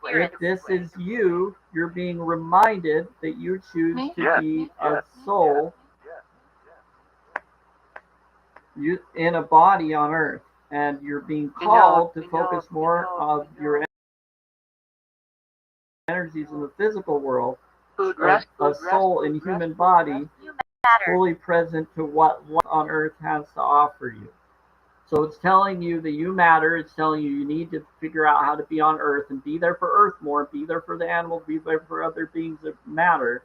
If this is you, you're being reminded that you choose to be a soul in a body on earth, and you're being called to focus more of your energies in the physical world, a soul in human body, fully present to what life on earth has to offer you. So it's telling you that you matter. It's telling you need to figure out how to be on Earth and be there for Earth more, be there for the animals, be there for other beings that matter.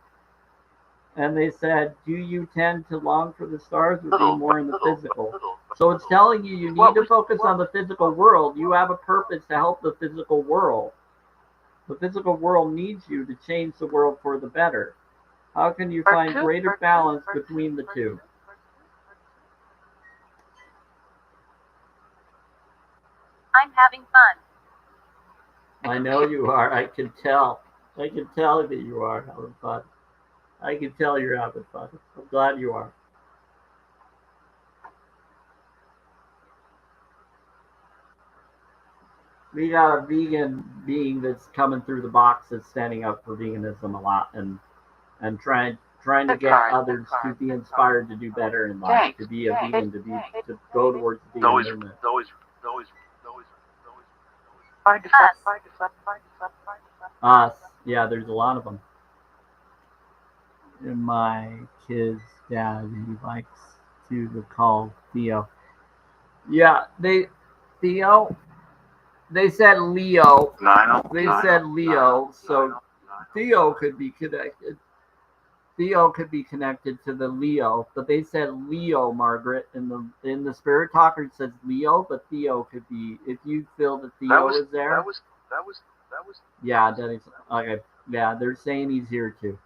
And they said, do you tend to long for the stars or be more in the physical? So it's telling you need to focus on the physical world. You have a purpose to help the physical world. The physical world needs you to change the world for the better. How can you find greater balance between the two? I'm having fun. I know you are. I can tell. I can tell that you are having fun. I can tell you're having fun. I'm glad you are. We got a vegan being that's coming through the box that's standing up for veganism a lot and trying to get others to be inspired to do better in life, to be a vegan, to go towards the vegan movement. Us, yeah, there's a lot of them. And my kid's dad, he likes to call Theo. Yeah, Theo. They said Leo. They said Leo, so Theo could be connected. Theo could be connected to the Leo, but they said Leo, Margaret, in the spirit talker it says Leo, but Theo could be if you feel that Theo is there. That was. Yeah, that is okay. Yeah, they're saying he's here too.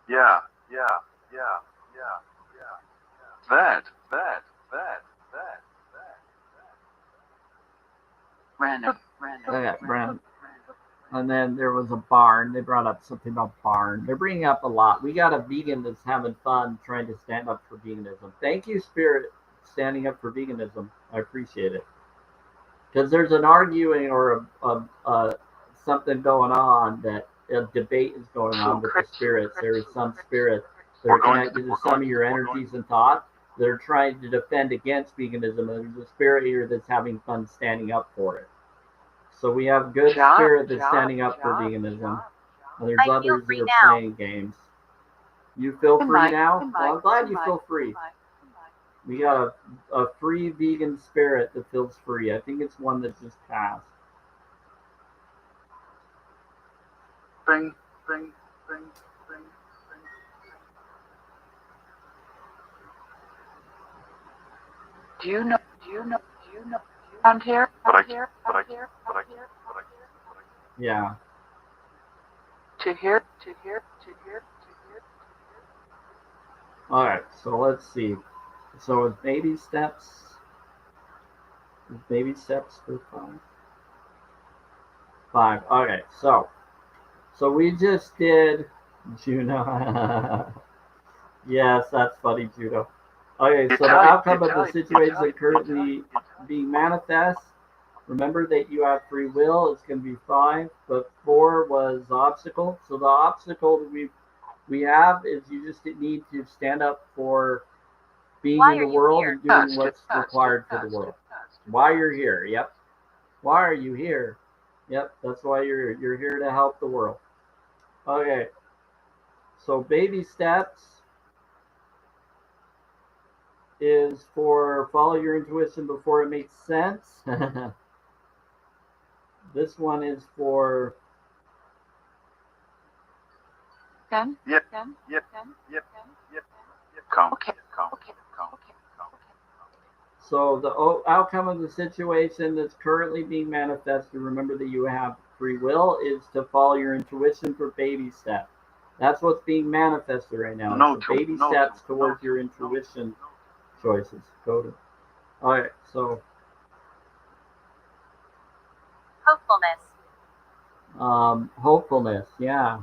Yeah. That. Random. Okay, Brandon. And then there was a barn. They brought up something about barn. They're bringing up a lot. We got a vegan that's having fun trying to stand up for veganism. Thank you, Spirit, standing up for veganism. I appreciate it. Because there's an arguing or a something going on that a debate is going on with the spirits. There is some spirits that are connected to some of your energies and thoughts that are trying to defend against veganism. And there's a spirit here that's having fun standing up for it. So we have good spirit that's standing up for veganism. And there's others that are playing games. You feel free now? Well, I'm glad you feel free. We got a free vegan spirit that feels free. I think it's one that just passed. Bing. Do you know around here? Yeah. To here. All right. So let's see. So with baby steps for 5. Okay. So we just did Juno. Yes, that's funny, Juno. Okay, so the outcome of the situation that currently being manifest, remember that you have free will. It's going to be 5, but 4 was the obstacle. So the obstacle that we have is you just need to stand up for being in the world and doing what's required for the world. Why you're here? Yep. Why are you here? Yep. That's why you're here to help the world. Okay. So baby steps is for follow your intuition before it makes sense. This one is for Then. Yep. Okay. so the outcome of the situation that's currently being manifested. Remember that you have free will is to follow your intuition for baby steps. That's what's being manifested right now. It's the baby steps towards your intuition choices. Go to. All right. So hopefulness. Yeah.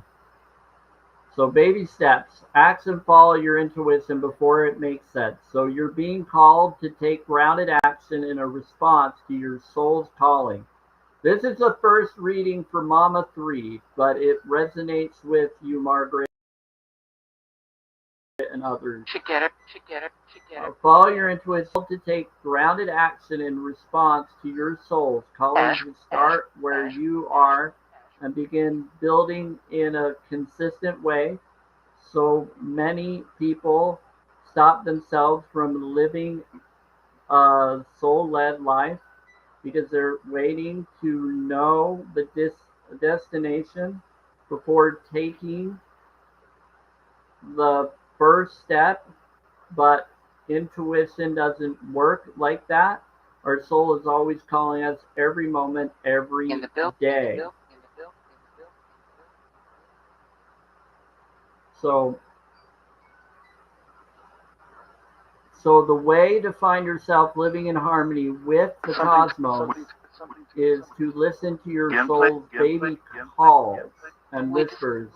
So baby steps, act and follow your intuition before it makes sense. So you're being called to take grounded action in a response to your soul's calling. This is the first reading for Mama 3, but it resonates with you, Margaret. and others. She get it. Follow your intuition to take grounded action in response to your soul's calling to start where you are and begin building in a consistent way. So many people stop themselves from living a soul-led life because they're waiting to know the destination before taking the first step, but intuition doesn't work like that. Our soul is always calling us every moment, every day. So the way to find yourself living in harmony with the cosmos is to listen to your soul's baby calls and whispers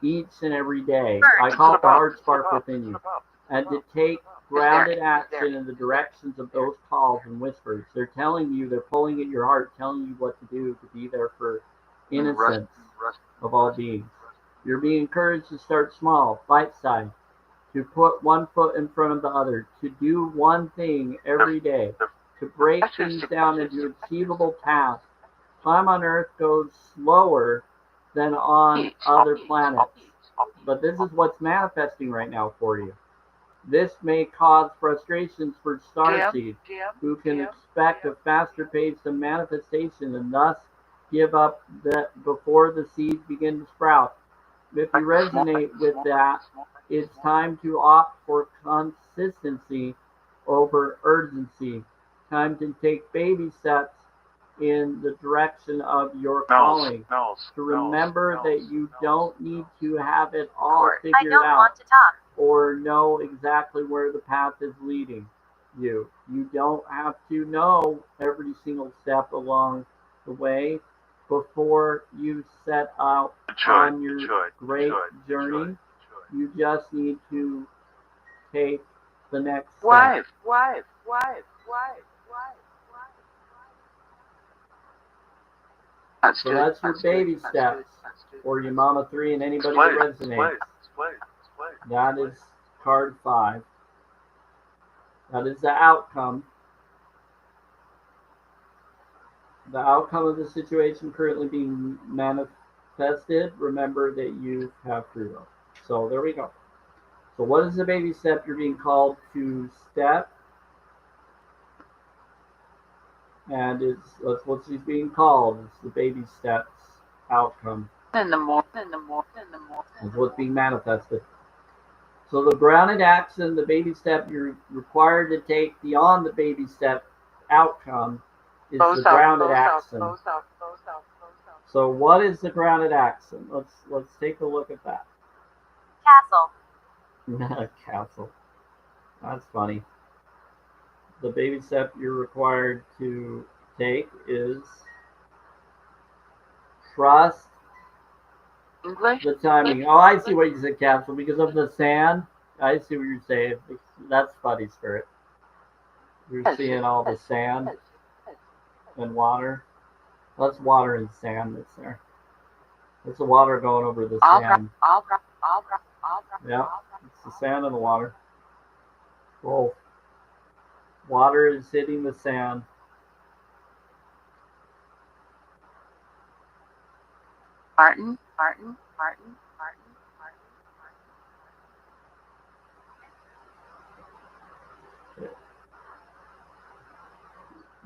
each and every day. I call it the heart spark within you. And to take grounded action in the directions of those calls and whispers. They're telling you, they're pulling at your heart, telling you what to do to be there for innocence of all beings. You're being encouraged to start small, bite-sized, to put one foot in front of the other, to do one thing every day, to break things down into achievable tasks. Time on Earth goes slower than on other planets, but this is what's manifesting right now for you. This may cause frustrations for starseeds who can expect a faster pace of manifestation and thus give up before the seeds begin to sprout. If you resonate with that, it's time to opt for consistency over urgency. Time to take baby steps in the direction of your calling. To remember that you don't need to have it all I figured don't out want to talk. or know exactly where the path is leading you. You don't have to know every single step along the way before you set out on your great journey. You just need to take the next step. So that's your baby steps for your Mama 3 and anybody that resonates. That is card 5. That is the outcome. The outcome of the situation currently being manifested. Remember that you have free will. So there we go. So what is the baby step you're being called to step? And that's what she's being called. It's the baby steps outcome. In the morning. Is what's being manifested. So the grounded action, the baby step you're required to take beyond the baby step outcome is the grounded action. So what is the grounded action? Let's take a look at that. Castle. Castle. That's funny. The baby step you're required to take is trust English. the timing. Oh, I see what you said, Castle. Because of the sand. I see what you're saying. That's funny, Spirit. You're seeing all the sand and water. That's water and sand that's there. That's the water going over the sand. Yeah, it's the sand and the water. Both. Water is hitting the sand. Martin.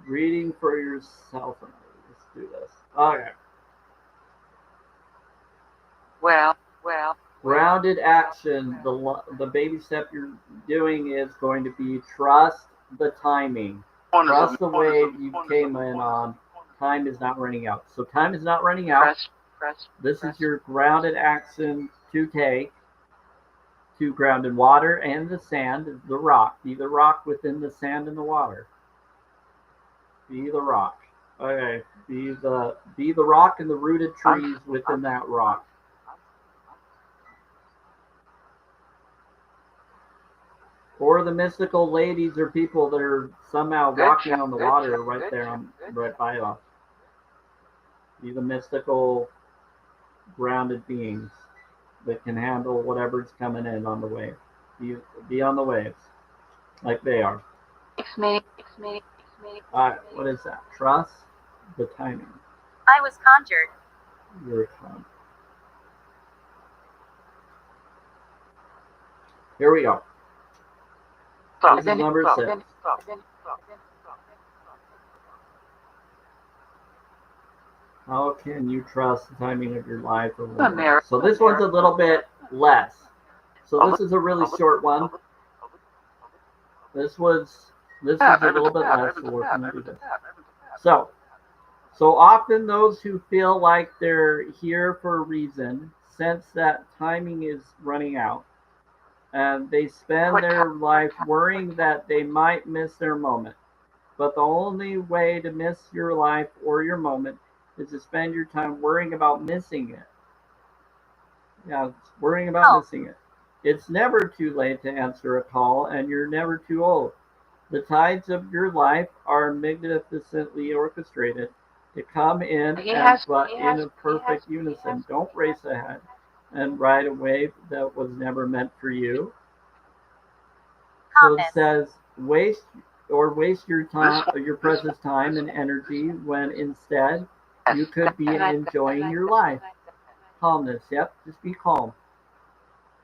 Reading for yourself. Let's do this. Okay. Well. Grounded action. The baby step you're doing is going to be trust the timing. Trust the wave you came in on. Time is not running out. So time is not running out. This is your grounded action to take. To ground in water and the sand, the rock. Be the rock within the sand and the water. Be the rock. Okay. Be the rock and the rooted trees within that rock. Or the mystical ladies or people that are somehow walking on the water right there, right by us. Be the mystical, grounded beings that can handle whatever's coming in on the way. Be on the waves, like they are. What is that? Trust the timing. I was conjured. You're calm. Here we go. This is number 6. How can you trust the timing of your life? So this one's a little bit less. So this is a really short one. This is a little bit less. So we're going to do this. So often those who feel like they're here for a reason sense that timing is running out, and they spend their life worrying that they might miss their moment. But the only way to miss your life or your moment is to spend your time worrying about missing it. Yeah, worrying about missing it. It's never too late to answer a call, and you're never too old. The tides of your life are magnificently orchestrated to come in but in a perfect unison. Don't race ahead and ride a wave that was never meant for you. So it says waste your time, your precious time and energy when instead you could be enjoying your life. Calmness, yep, just be calm.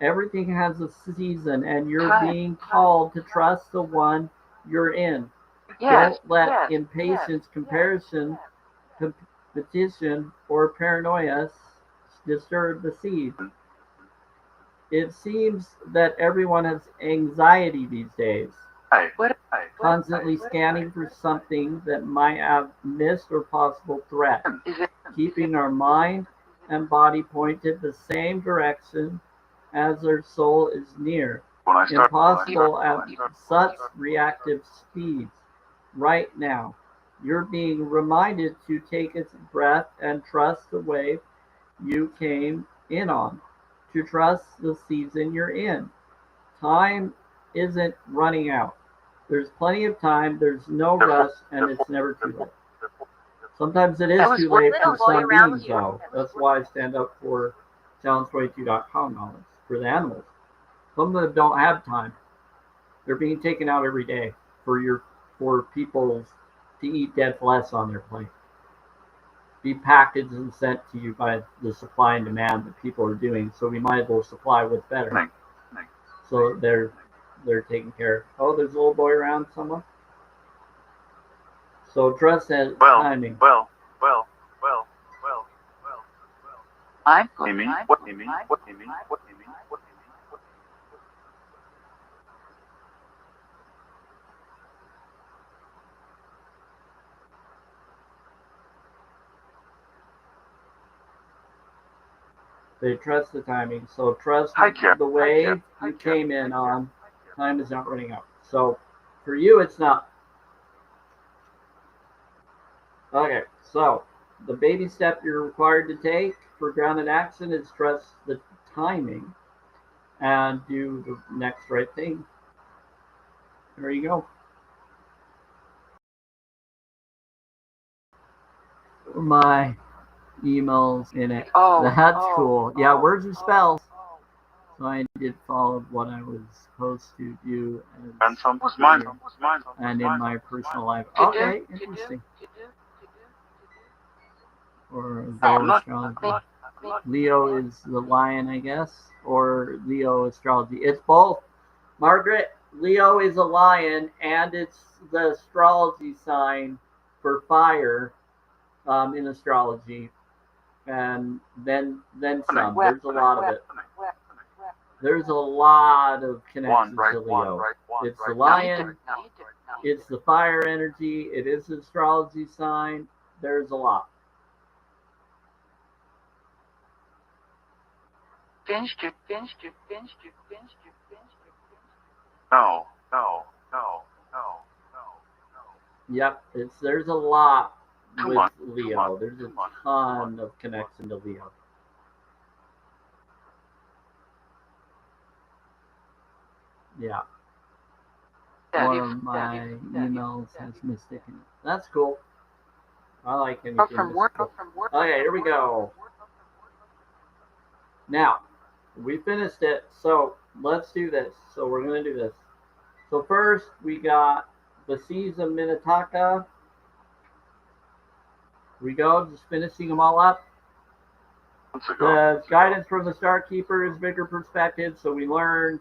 Everything has a season, and you're being called to trust the one you're in. Don't let impatience, competition, or paranoia disturb the seed. It seems that everyone has anxiety these days, constantly scanning for something that might have missed or possible threat, keeping our mind and body pointed the same direction as their soul is near. Impossible at such reactive speeds. Right now, you're being reminded to take a breath and trust the wave you came in on, to trust the season you're in. Time isn't running out. There's plenty of time, there's no rush, and it's never too late. Sometimes it is too late for some beings, though. That's why I stand up for challenge22.com knowledge for the animals. Some of them don't have time. They're being taken out every day for people to eat dead flesh on their plate. Be packaged and sent to you by the supply and demand that people are doing. So we might as well supply what's better. So they're taken care of. Oh, there's a little boy around somewhere. So trust that timing. They trust the timing. So trust the wave you came in on. Time is not running out. So for you, it's not. Okay, so the baby step you're required to take for grounded action is trust the timing and do the next right thing. There you go. My emails in it. That's cool. Yeah, words are spells. So I did follow what I was supposed to do and in my personal life. Okay, interesting. Or astrology. Leo is the lion, I guess, or Leo astrology. It's both. Margaret, Leo is a lion, and it's the astrology sign for fire in astrology. And then some. There's a lot of it. There's a lot of connections to Leo. It's the lion, it's the fire energy, it is the astrology sign. There's a lot. Yep, there's a lot with Leo. There's a ton of connection to Leo. Yeah. One of my emails has mistaken it. That's cool. I like anything. Cool. Okay, here we go. Now, we finished it. So let's do this. So we're going to do this. So first, we got the Seas of Minnetonka. We go, just finishing them all up. The guidance from the Star Keeper is bigger perspective, so we learn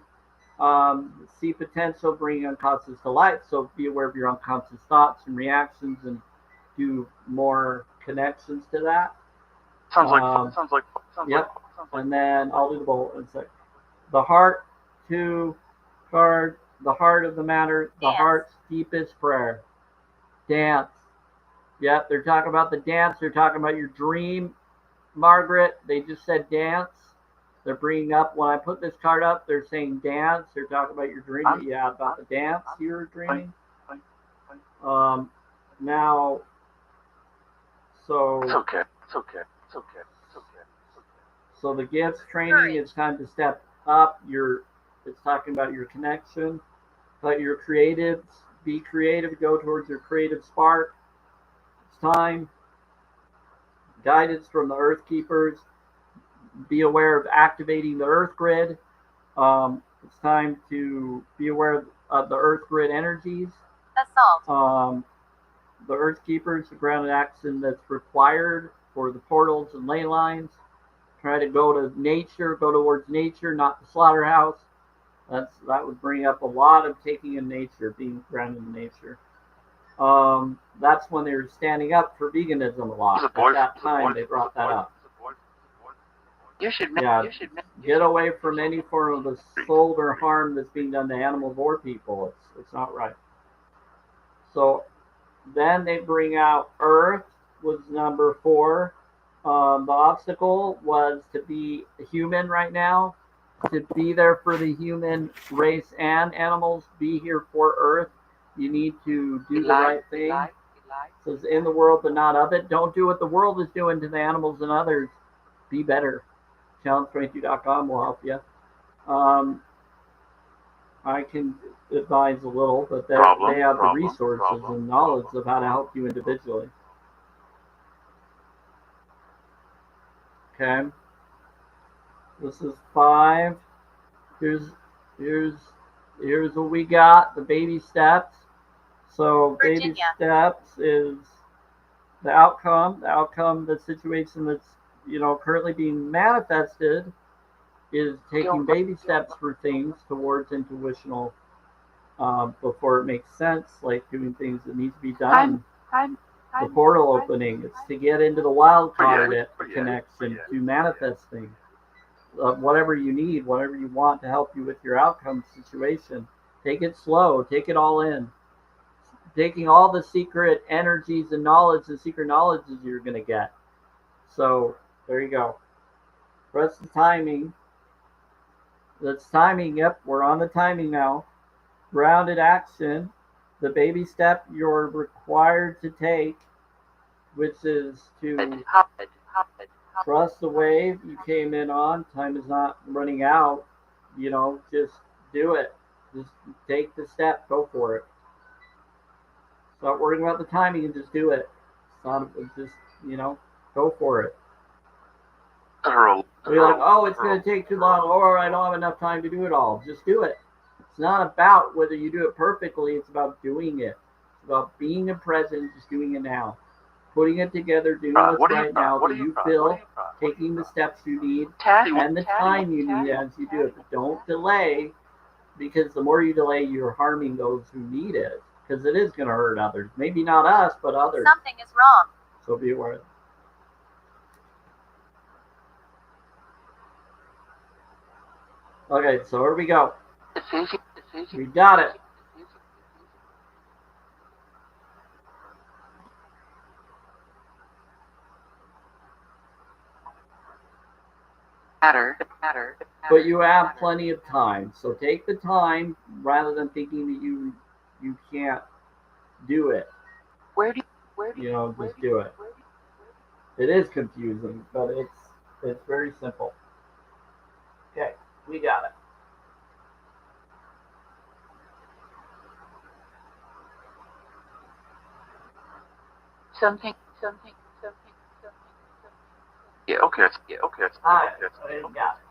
see potential, bring unconscious to light. So be aware of your unconscious thoughts and reactions, and do more connections to that. Sounds like. Yep. And then I'll do the bowl in a sec. The heart to card, the heart of the matter, the Dance. heart's deepest prayer. Dance. Yep, they're talking about the dance. They're talking about your dream, Margaret. They just said dance. They're bringing up, when I put this card up, they're saying dance. They're talking about your dream. Yeah, about the dance you were dreaming. Now, so. It's okay. So the gifts training, it's time to step up. It's talking about your connection, but your creatives, be creative, go towards your creative spark. It's time. Guidance from the Earth Keepers. Be aware of activating the Earth grid. It's time to be aware of the Earth grid energies. Assault. The Earth Keepers, the grounded action that's required for the portals and ley lines. Try to go to nature, go towards nature, not the slaughterhouse. That would bring up a lot of taking in nature, being grounded in nature. That's when they were standing up for veganism a lot. At that time, they brought that up. You should Get away from any form of assault or harm that's being done to animals or people. It's not right. So then they bring out Earth was number 4. The obstacle was to be a human right now, to be there for the human race and animals, be here for Earth. You need to do the right thing. It says in the world but not of it. Don't do what the world is doing to the animals and others. Be better. Challenge22.com will help you. I can advise a little, but they have the resources and knowledge of how to help you individually. Okay. This is 5. Here's what we got. The baby steps. So Virginia. baby steps is the outcome. The situation that's currently being manifested is taking baby steps for things towards intuitional before it makes sense, like doing things that need to be done. The portal opening, it's to get into the wild card connection, to manifest things. Whatever you need, whatever you want to help you with your outcome situation. Take it slow, take it all in. Taking all the secret energies and knowledge, the secret knowledges you're going to get. So, there you go. Press the timing. That's timing. Yep, we're on the timing now. Grounded action. The baby step you're required to take, which is to trust the wave you came in on. Time is not running out. Just do it. Just take the step. Go for it. Stop worrying about the timing and just do it. Go for it. You're like, oh, it's going to take too long, or I don't have enough time to do it all. Just do it. It's not about whether you do it perfectly. It's about doing it. It's about being a present, just doing it now. Putting it together, doing what's right now that you feel, taking the steps you need, and the time you need as you do it. But don't delay, because the more you delay, you're harming those who need it, because it is going to hurt others. Maybe not us, but others. Something is wrong. So be aware. Okay, so here we go. We got it. But you have plenty of time. So take the time rather than thinking that you can't do it. Just do it. It is confusing, but it's very simple. Okay, we got it. Something. Yeah, okay. All right, got it.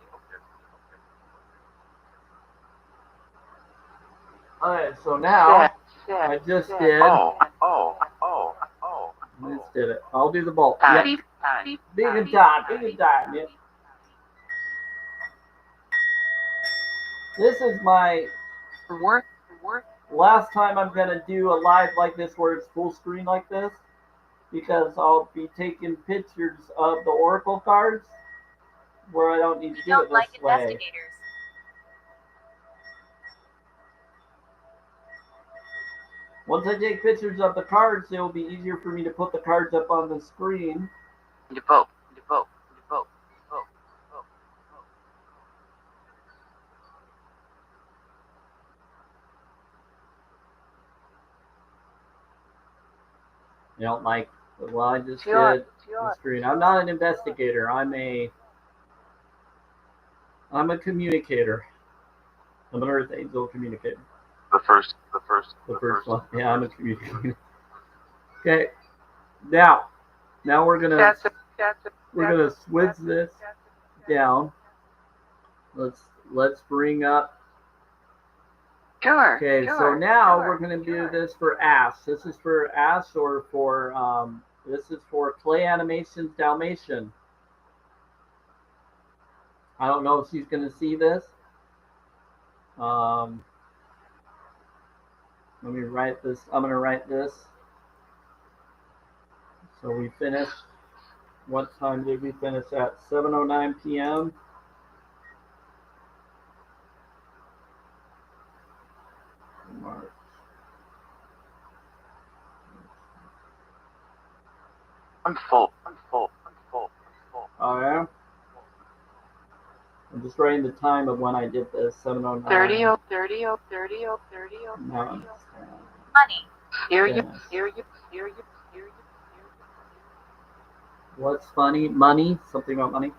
Alright, so now I just did. Oh. I just did it. I'll do the bolt. Yep. Big and time. Yeah. This is my Work. last time I'm gonna do a live like this where it's full screen like this, because I'll be taking pictures of the oracle cards where I don't need to do it this way. Investigators. Once I take pictures of the cards, it will be easier for me to put the cards up on the screen. Devote. You don't like, well, I just did the screen. I'm not an investigator. I'm a communicator. I'm an Earth Angel communicator. The first one. Yeah, I'm a communicator. Okay. Now we're gonna switch this down. Let's bring up. Sure. Okay, so now we're gonna do this for Ash. This is for Ash, or for this is for Clay Animations Dalmatian. I don't know if she's gonna see this. Let me write this. I'm gonna write this. So we finished. What time did we finish at? 7:09 p.m. March. I'm full. Oh yeah. I'm just writing the time of when I did this. 7:09. 30. No. Money. Hear Yes. you. What's funny? Money? Something about money?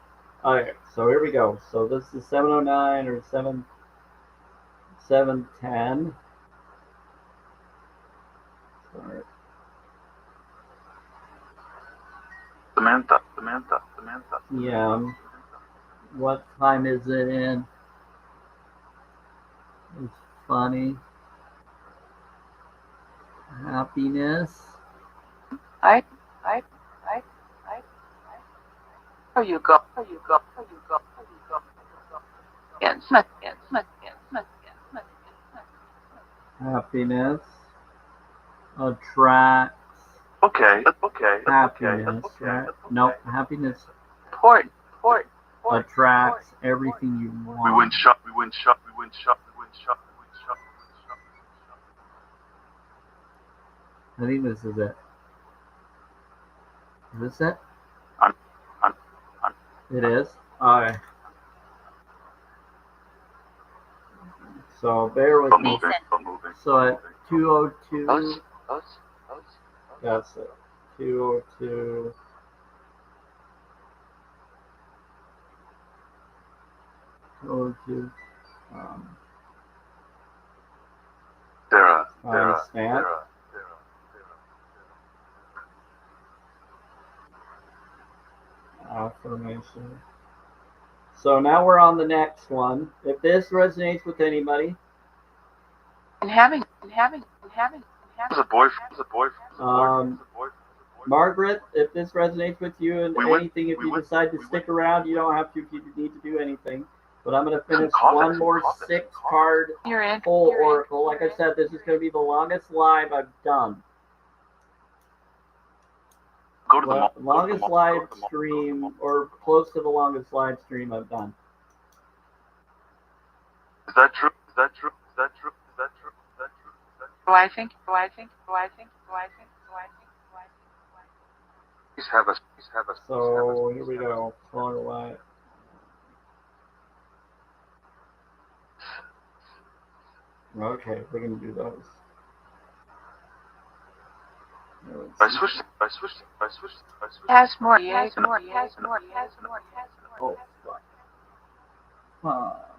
Alright, so here we go. So this is 7:09 or 7:10. Sorry. Samantha. PM. What time is it in? It's funny. Happiness. I. How you go. Yes. Happiness. Attracts. Okay. Happiness, right? Nope. Happiness Port. attracts everything you want. We went shop. I think this is it. Is this it? I'm- It is? Alright. So bear with me. Moving. So at 2:02, Those. that's it. 2:02. Sarah. Stamp. Affirmation. So now we're on the next one. If this resonates with anybody, And having. As a boyfriend. Margaret, if this resonates with you and We went- anything, if we you went- decide to we stick went- around, you don't have to if you need to do anything. But I'm going to finish coffee, one more coffee, 6-card You're in. full oracle. Like I said, this is going to be the longest live I've done. Go to the mall. Longest live stream, or close to the longest live stream I've done. Is that true? Do I think? Please have us. So here we go. Color light. Okay, we're gonna do those. I switched. Has more. Oh, fuck.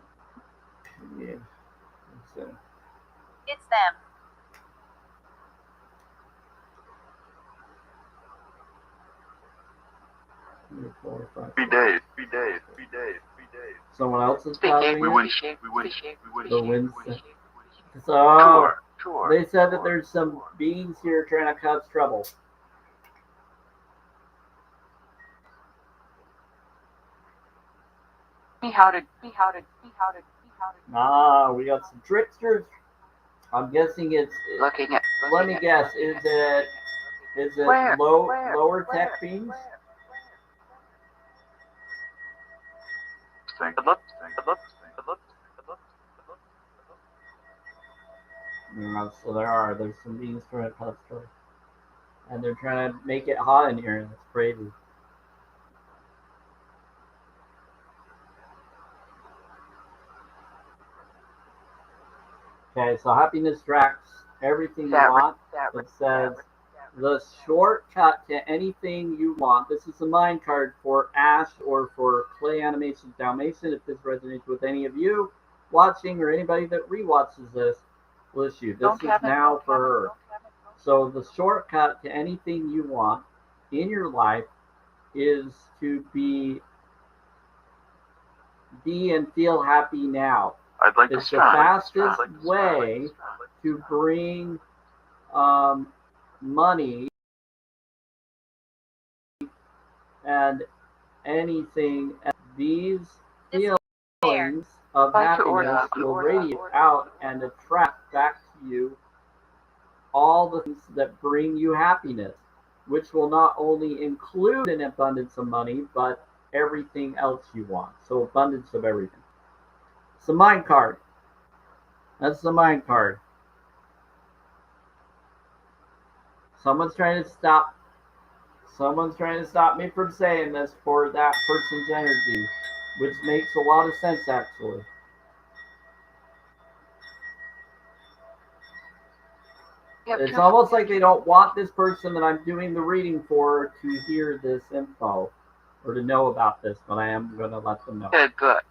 Yeah. Let's see. It's them. Three, four, five, 3 days. Someone else is following We it? went. The Wednesday. So Sure. they said that there's some beings here trying to cause trouble. Me how to We got some tricksters. I'm guessing it's. looking at Let me guess. Is it Where? lower tech beings? So there's some beings trying to cause trouble, and they're trying to make it hot in here, and it's crazy. Okay, so happiness tracks everything you want. It says the shortcut to anything you want. This is a mind card for Ash or for Clay Animation Dalmatian. If this resonates with any of you watching or anybody that rewatches this, will issue. This is now for her. So the shortcut to anything you want in your life is to be and feel happy now. I'd like It's to the fastest way to bring money and anything. These feelings of happiness will radiate out and attract back to you all the things that bring you happiness, which will not only include an abundance of money, but everything else you want. So abundance of everything. It's a mind card. That's the mind card. Someone's trying to stop me from saying this for that person's energy, which makes a lot of sense actually. It's almost like they don't want this person that I'm doing the reading for to hear this info or to know about this, but I am going to let them know. Good.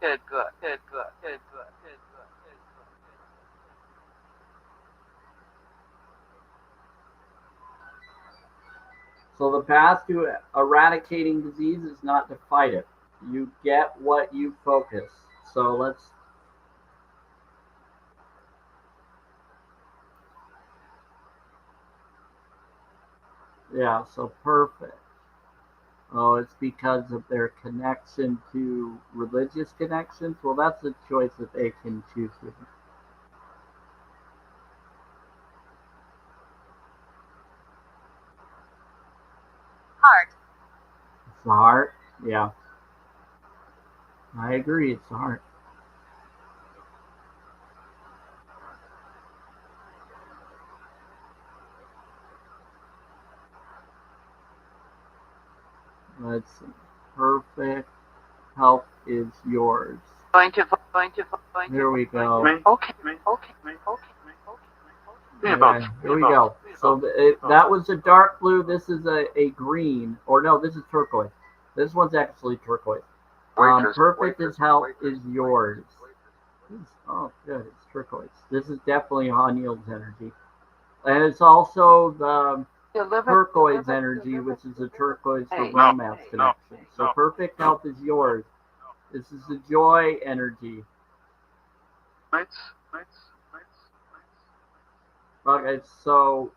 So the path to eradicating disease is not to fight it. You get what you focus. So let's. Yeah, so perfect. Oh, it's because of their connection to religious connections? Well, that's a choice that they can choose to. Heart. It's the heart? Yeah. I agree, it's the heart. Let's see. Perfect health is yours. Going to. Here we go. Okay. Okay, here we go. So that was a dark blue. This is a green. Or no, this is turquoise. This one's actually turquoise. Perfect as health is yours. Oh, good. It's turquoise. This is definitely Hanil's energy. And it's also the turquoise energy, which is a turquoise for romance connection. So perfect health is yours. This is the joy energy. Okay, so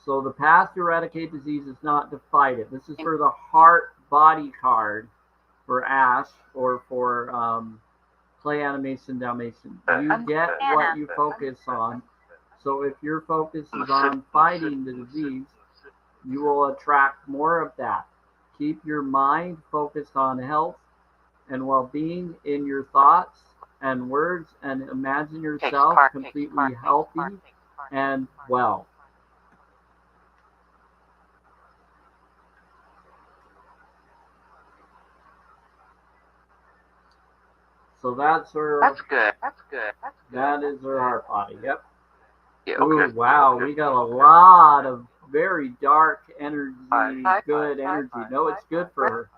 the path to eradicate disease is not to fight it. This is for the heart body card for Ash or for Clay Animation Dalmatian. You get what you focus on. So if your focus is on fighting the disease, you will attract more of that. Keep your mind focused on health and well-being in your thoughts and words, and imagine yourself completely healthy and well. So that's her. That's good. That is her heart body. Yep. Yeah, Ooh, wow, we got a lot of very dark energy, good energy. No, it's good for her.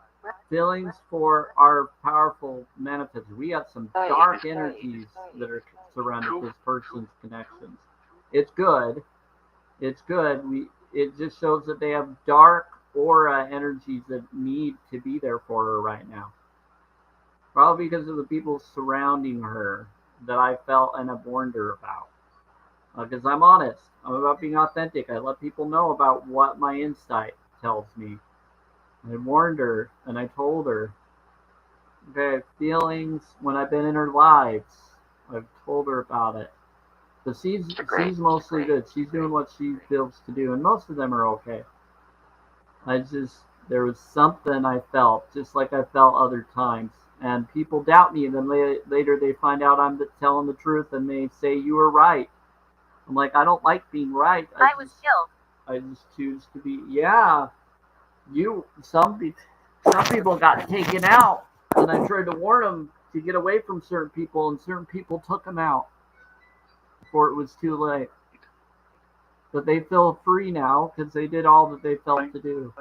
Feelings for our powerful manifestors. We got some dark energies that are surrounding this person's connections. It's good. It's good. It just shows that they have dark aura energies that need to be there for her right now. Probably because of the people surrounding her. that I felt and have warned her about. Because I'm honest. I'm about being authentic. I let people know about what my insight tells me. I warned her and I told her, okay, feelings when I've been in her lives. I've told her about it. But she's mostly good. She's doing what she feels to do, and most of them are okay. There was something I felt, just like I felt other times. And people doubt me, and then later they find out I'm telling the truth, and they say, you were right. I'm like, I don't like being right. I was killed. I just choose to be, yeah. Some people got taken out, and I tried to warn them to get away from certain people, and certain people took them out before it was too late. But they feel free now because they did all that they felt to do.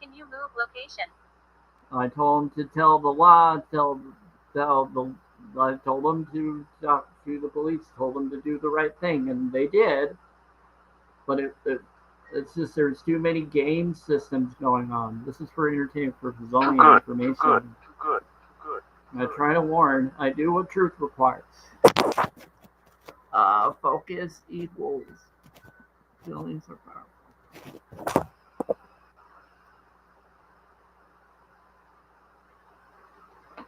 Can you move location? I told them to tell the law, I told them to talk to the police, told them to do the right thing, and they did. But it's just there's too many game systems going on. This is for entertainment purposes only, and information. Good. I try to warn. I do what truth requires. Focus equals feelings are powerful.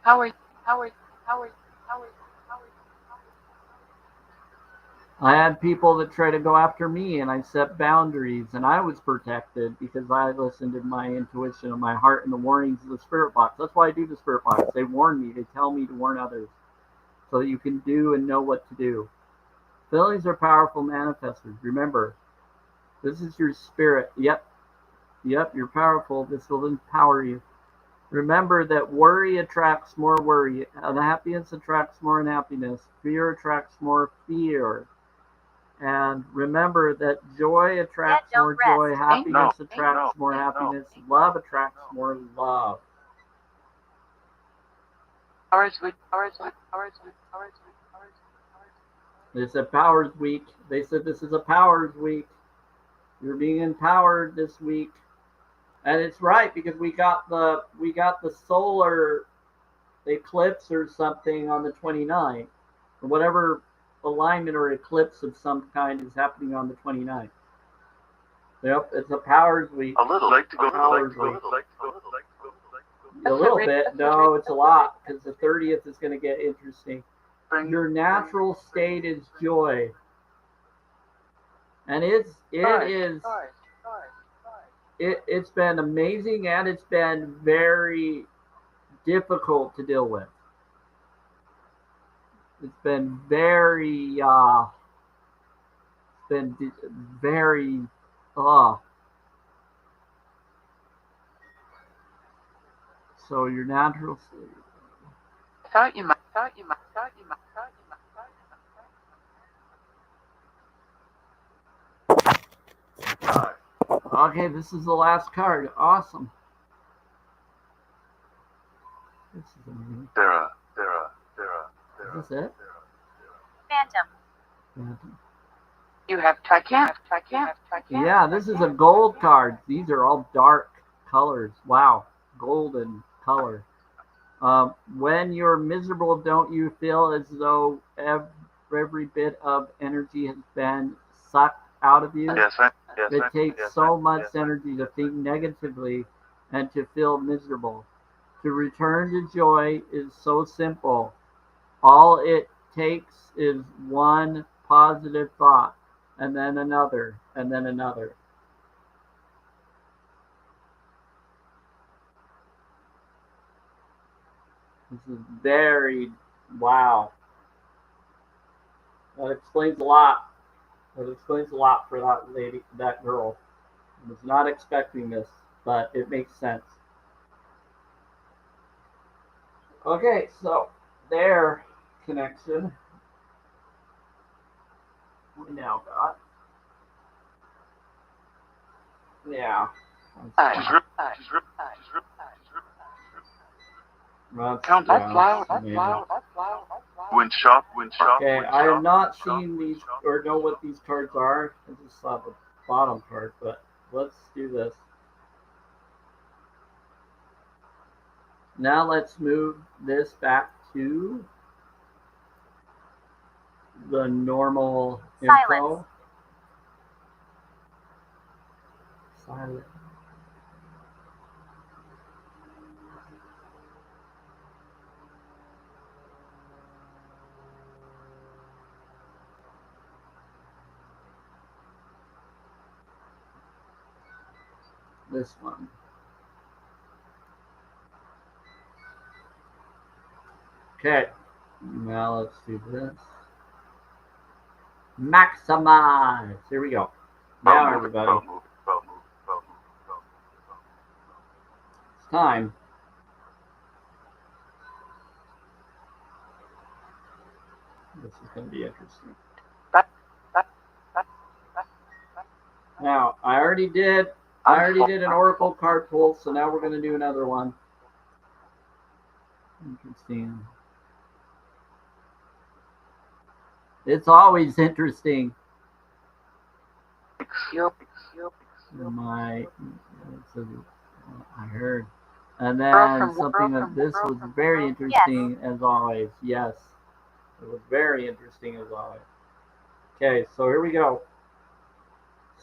Howard. I had people that try to go after me, and I set boundaries, and I was protected because I listened to my intuition and my heart and the warnings of the spirit box. That's why I do the spirit box. They warn me. They tell me to warn others so that you can do and know what to do. Feelings are powerful manifestors. Remember, this is your spirit. Yep, you're powerful. This will empower you. Remember that worry attracts more worry. Unhappiness attracts more unhappiness. Fear attracts more fear. And remember that joy attracts more joy. Happiness attracts more happiness. Love attracts more love. They said Powers Week. They said this is a Powers Week. You're being empowered this week. And it's right because we got the solar eclipse or something on the 29th. Or whatever alignment or eclipse of some kind is happening on the 29th. Yep, it's a Powers Week. A little. Like to go. Powers Week. A little bit. No, it's a lot because the 30th is going to get interesting. Your natural state is joy. And it's been amazing, and it's been very difficult to deal with. It's been very so your natural state. Thought you might. Okay, this is the last card. Awesome. This is amazing. Sarah. Is this it? Phantom. You have Trican. Yeah, this is a gold card. These are all dark colors. Wow, golden color. When you're miserable, don't you feel as though every bit of energy has been sucked out of you? Yes. It takes so much energy to think negatively and to feel miserable. To return to joy is so simple. All it takes is one positive thought, and then another, and then another. This is very, wow. That explains a lot. That explains a lot for that lady, that girl. I was not expecting this, but it makes sense. Okay, so their connection we now got. Yeah. That's loud. Win shop. Okay, I have not seen these or know what these cards are. I just saw the bottom card, but let's do this. Now let's move this back to the normal info. Silent. This one. Okay, now let's do this. Maximize. Here we go. Now, everybody, it's time. This is going to be interesting. Now, I already did an oracle card pull, so now we're going to do another one. Interesting. It's always interesting. I heard. And then something that this was very interesting as always. Yes. It was very interesting as always. Okay, so here we go.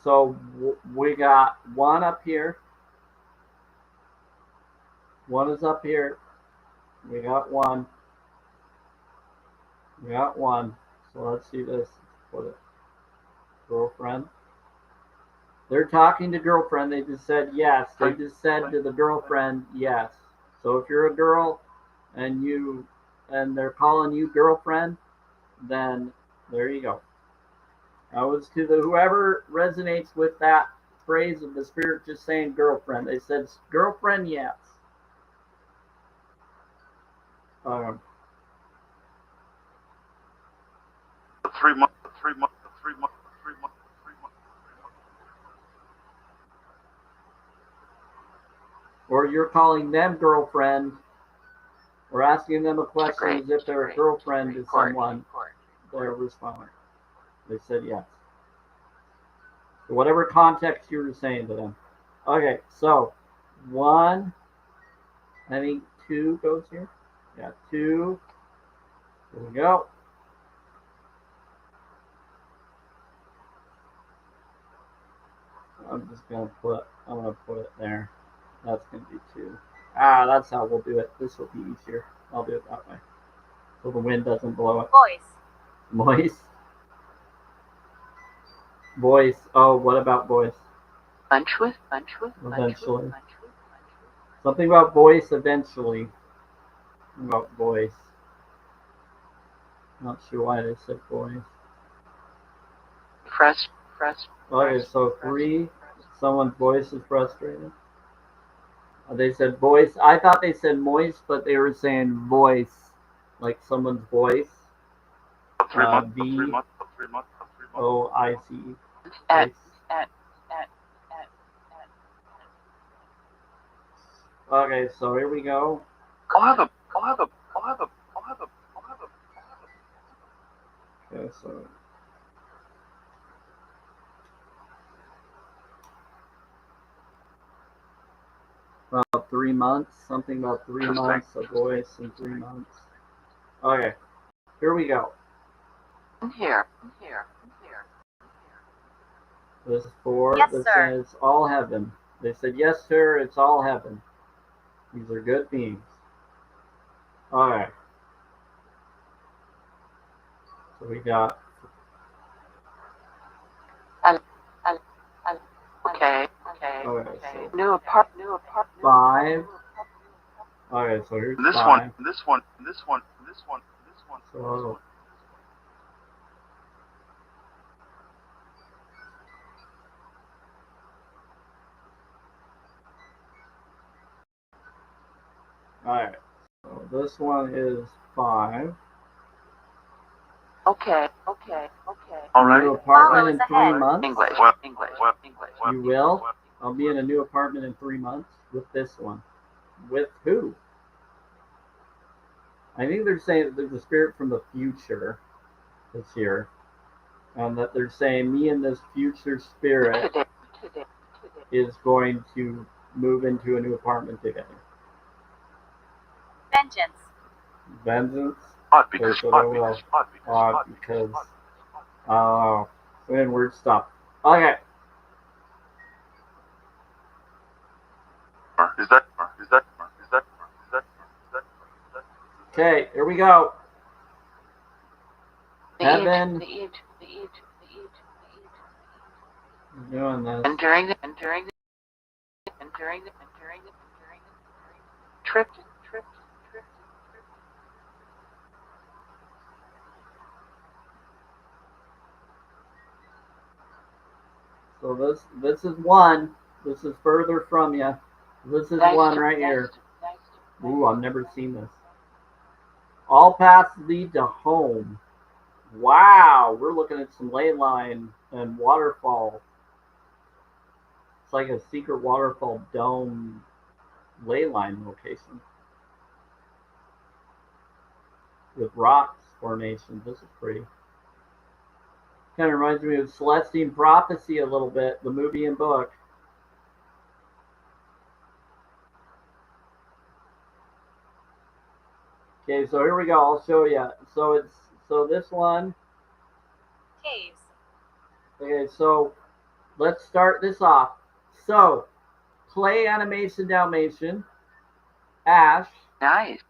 So we got one up here. One is up here. We got one. We got one. So let's see this. Put it. Girlfriend. They're talking to girlfriend. They just said yes. They just said to the girlfriend yes. So if you're a girl and they're calling you girlfriend, then there you go. That was to the whoever resonates with that phrase of the spirit just saying girlfriend. They said girlfriend yes. 3 months. Or you're calling them girlfriend, or asking them a question as if they're a girlfriend to someone. They're responding. They said yes. So whatever context you were saying to them. Okay, so one, I think two goes here. Yeah, two. Here we go. I'm gonna put it there. That's gonna be two. That's how we'll do it. This will be easier. I'll do it that way. So the wind doesn't blow it. Voice. Voice. Oh, what about voice? Eventually. Something about voice eventually. About voice. Not sure why they said voice. Okay, so three. Someone's voice is frustrated. They said voice. I thought they said moist, but they were saying voice, like someone's voice. VOICE. Okay, so here we go. Okay, so. About 3 months, something about 3 months, a voice in 3 months. Okay, here we go. Here. This is for, Yes, this sir. says all heaven. They said, yes, sir, it's all heaven. These are good beings. Alright. So we got. Okay. Okay, so New apartment. 5. Okay, so here's This 5. one. So. Alright, so this one is 5. Okay. All right. New apartment in Follows 3 months. English. You will? I'll be in a new apartment in 3 months with this one. With who? I think they're saying that there's a spirit from the future that's here. That they're saying me and this future spirit is going to move into a new apartment together. Vengeance. Vengeance? Odd Okay, because, so odd that will because, odd because, odd because because. when word stop. Okay. Is that? Okay, here we go. The Heaven. eve. I'm doing this. Entering the trip. So this is one. This is further from you. This is one right here. Ooh, I've never seen this. All paths lead to home. Wow, we're looking at some ley line and waterfall. It's like a secret waterfall dome ley line location with rocks formations. This is pretty. Kind of reminds me of Celestine Prophecy a little bit, the movie and book. Okay, so here we go. I'll show you. So this one. Caves. Okay, so let's start this off. So, play animation Dalmatian. Ash. Nice.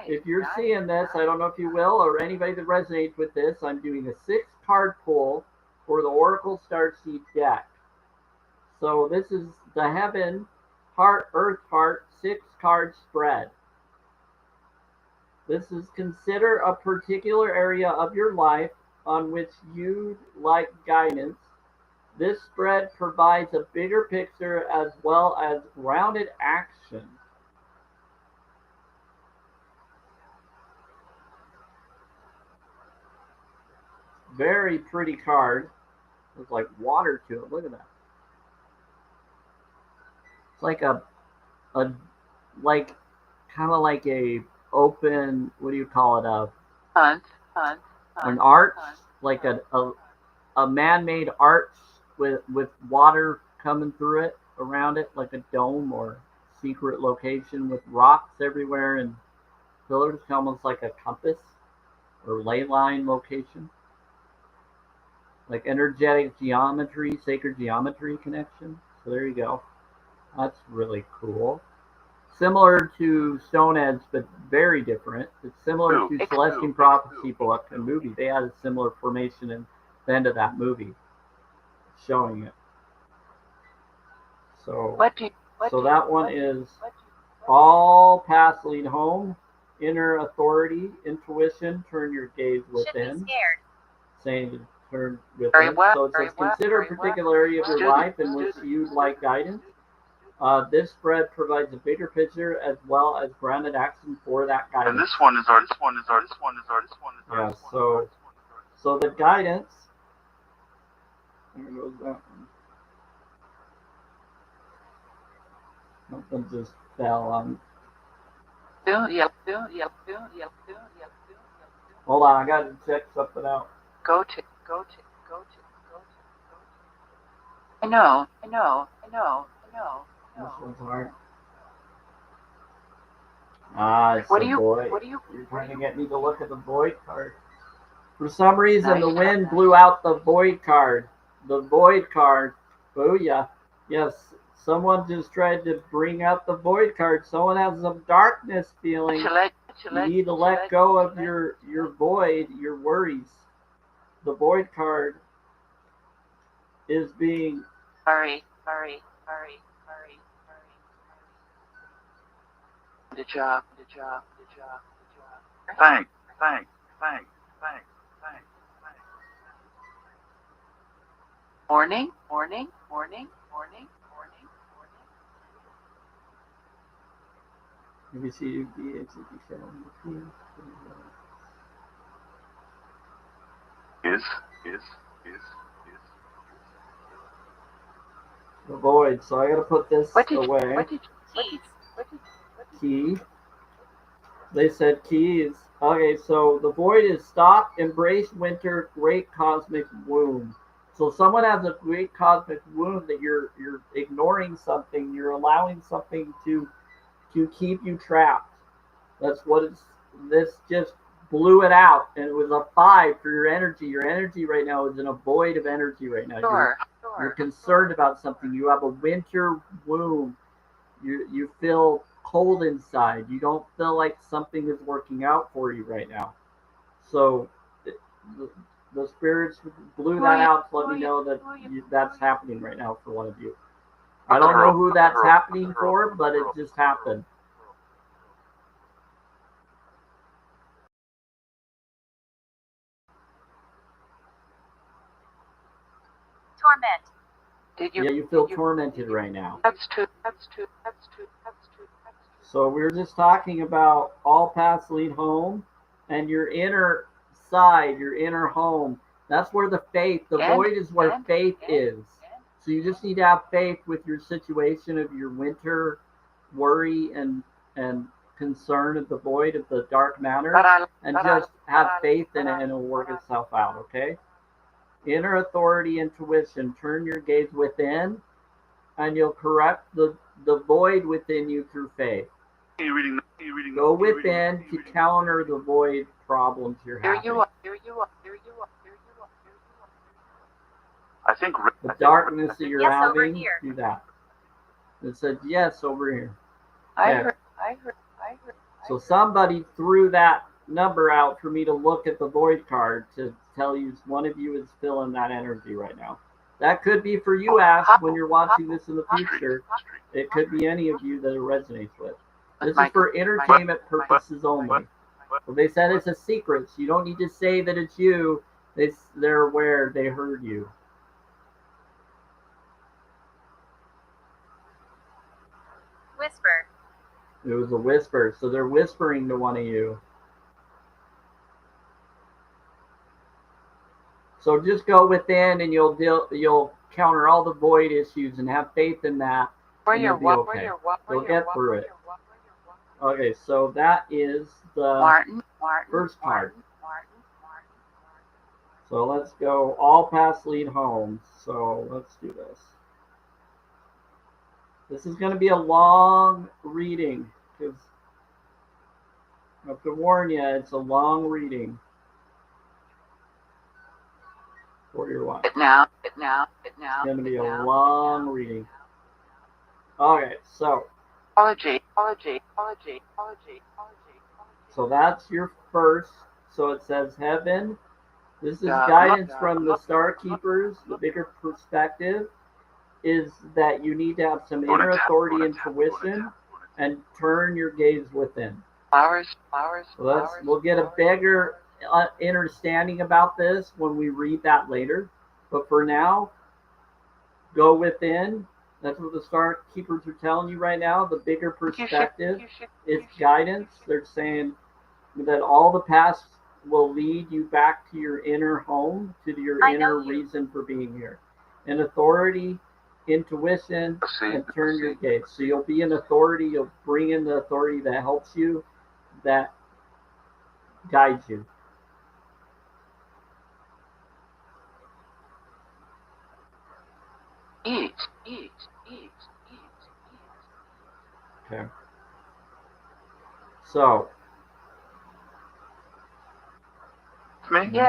If you're seeing this, I don't know if you will, or anybody that resonates with this, I'm doing a 6-card pull for the Oracle Starseed deck. So this is the Heaven, Heart, Earth, Heart, 6-card spread. This is consider a particular area of your life on which you'd like guidance. This spread provides a bigger picture as well as grounded action. Very pretty card. There's like water to it. Look at that. It's like a like kind of like a open. What do you call it? An arch, like a man-made arch with water coming through it around it, like a dome or secret location with rocks everywhere and pillars, almost like a compass or ley line location. Like energetic geometry, sacred geometry connection. So there you go. That's really cool. Similar to Stone Edge, but very different. It's similar to Celestine Prophecy book and movie. They had a similar formation in the end of that movie, showing it. So, that one is all paths lead home. Inner authority, intuition. Turn your gaze within. Should be scared. Saying to turn within. So it says consider a particular area of your life in which you'd like guidance. This spread provides a bigger picture as well as grounded action for that guidance. And this one is our. Yeah, so the guidance. There goes that one. Something just fell on. Hold on, I gotta check something out. Go to. I know. This one's hard. It's the void. You're trying to get me to look at the void card. For some reason, the wind blew out the void card. The void card. Booyah. Yes, someone just tried to bring out the void card. Someone has some darkness feeling. You need to let go of your void, your worries. The void card is being... Hurry. The job. Thanks. Morning. Let me see. Is. The void. So I gotta put this away. Keys. Key. They said keys. Okay, so the void is stop, embrace winter, great cosmic wound. So someone has a great cosmic wound that you're ignoring something, you're allowing something to keep you trapped. That's what it's. This just blew it out, and it was a 5 for your energy. Your energy right now is in a void of energy right now. You're concerned about something. You have a winter wound. You feel cold inside. You don't feel like something is working out for you right now. So the, the spirits blew that out to let me know that that's happening right now for one of you. I don't know who that's happening for, but it just happened. Torment. Yeah, you feel tormented right now. That's two. That's two. That's two. That's two. That's two. So we were just talking about all paths lead home, and your inner side, your inner home. That's where the faith, the void is where faith is. So you just need to have faith with your situation of your winter worry and concern of the void of the dark matter, and just have faith in it, and it'll work itself out. Okay. Inner authority, intuition. Turn your gaze within, and you'll correct the void within you through faith. Go within to counter the void problems you're Here having. you are. Here you are. Here you are. Here you are. Here you are. I think The darkness that you're Yes, over having, here. do that. It said yes over here. I Yeah. heard. I heard. I heard. So somebody threw that number out for me to look at the void card to tell you one of you is feeling that energy right now. That could be for you, Ash, when you're watching this in the future. It could be any of you that it resonates with. This is for entertainment purposes only. So they said it's a secret, so you don't need to say that it's you. They're aware, they heard you. Whisper. It was a whisper, so they're whispering to one of you. So just go within, and you'll counter all the void issues and have faith in that, and you'll be okay. You'll get through it. Okay, so that is the first part. So let's go. All paths lead home. So let's do this. This is going to be a long reading because I have to warn you, it's a long reading for your watch. It's going to be a long reading. Okay, so so that's your first. So it says heaven. This is guidance from the Star Keepers. The bigger perspective is that you need to have some inner authority, intuition, and turn your gaze within. So we'll get a bigger understanding about this when we read that later. But for now, go within. That's what the Star Keepers are telling you right now. The bigger perspective is guidance. They're saying that all the past will lead you back to your inner home, to your inner reason for being here. And authority, intuition, and turn your gaze. So you'll be an authority. You'll bring in the authority that helps you, that guides you. Okay. So.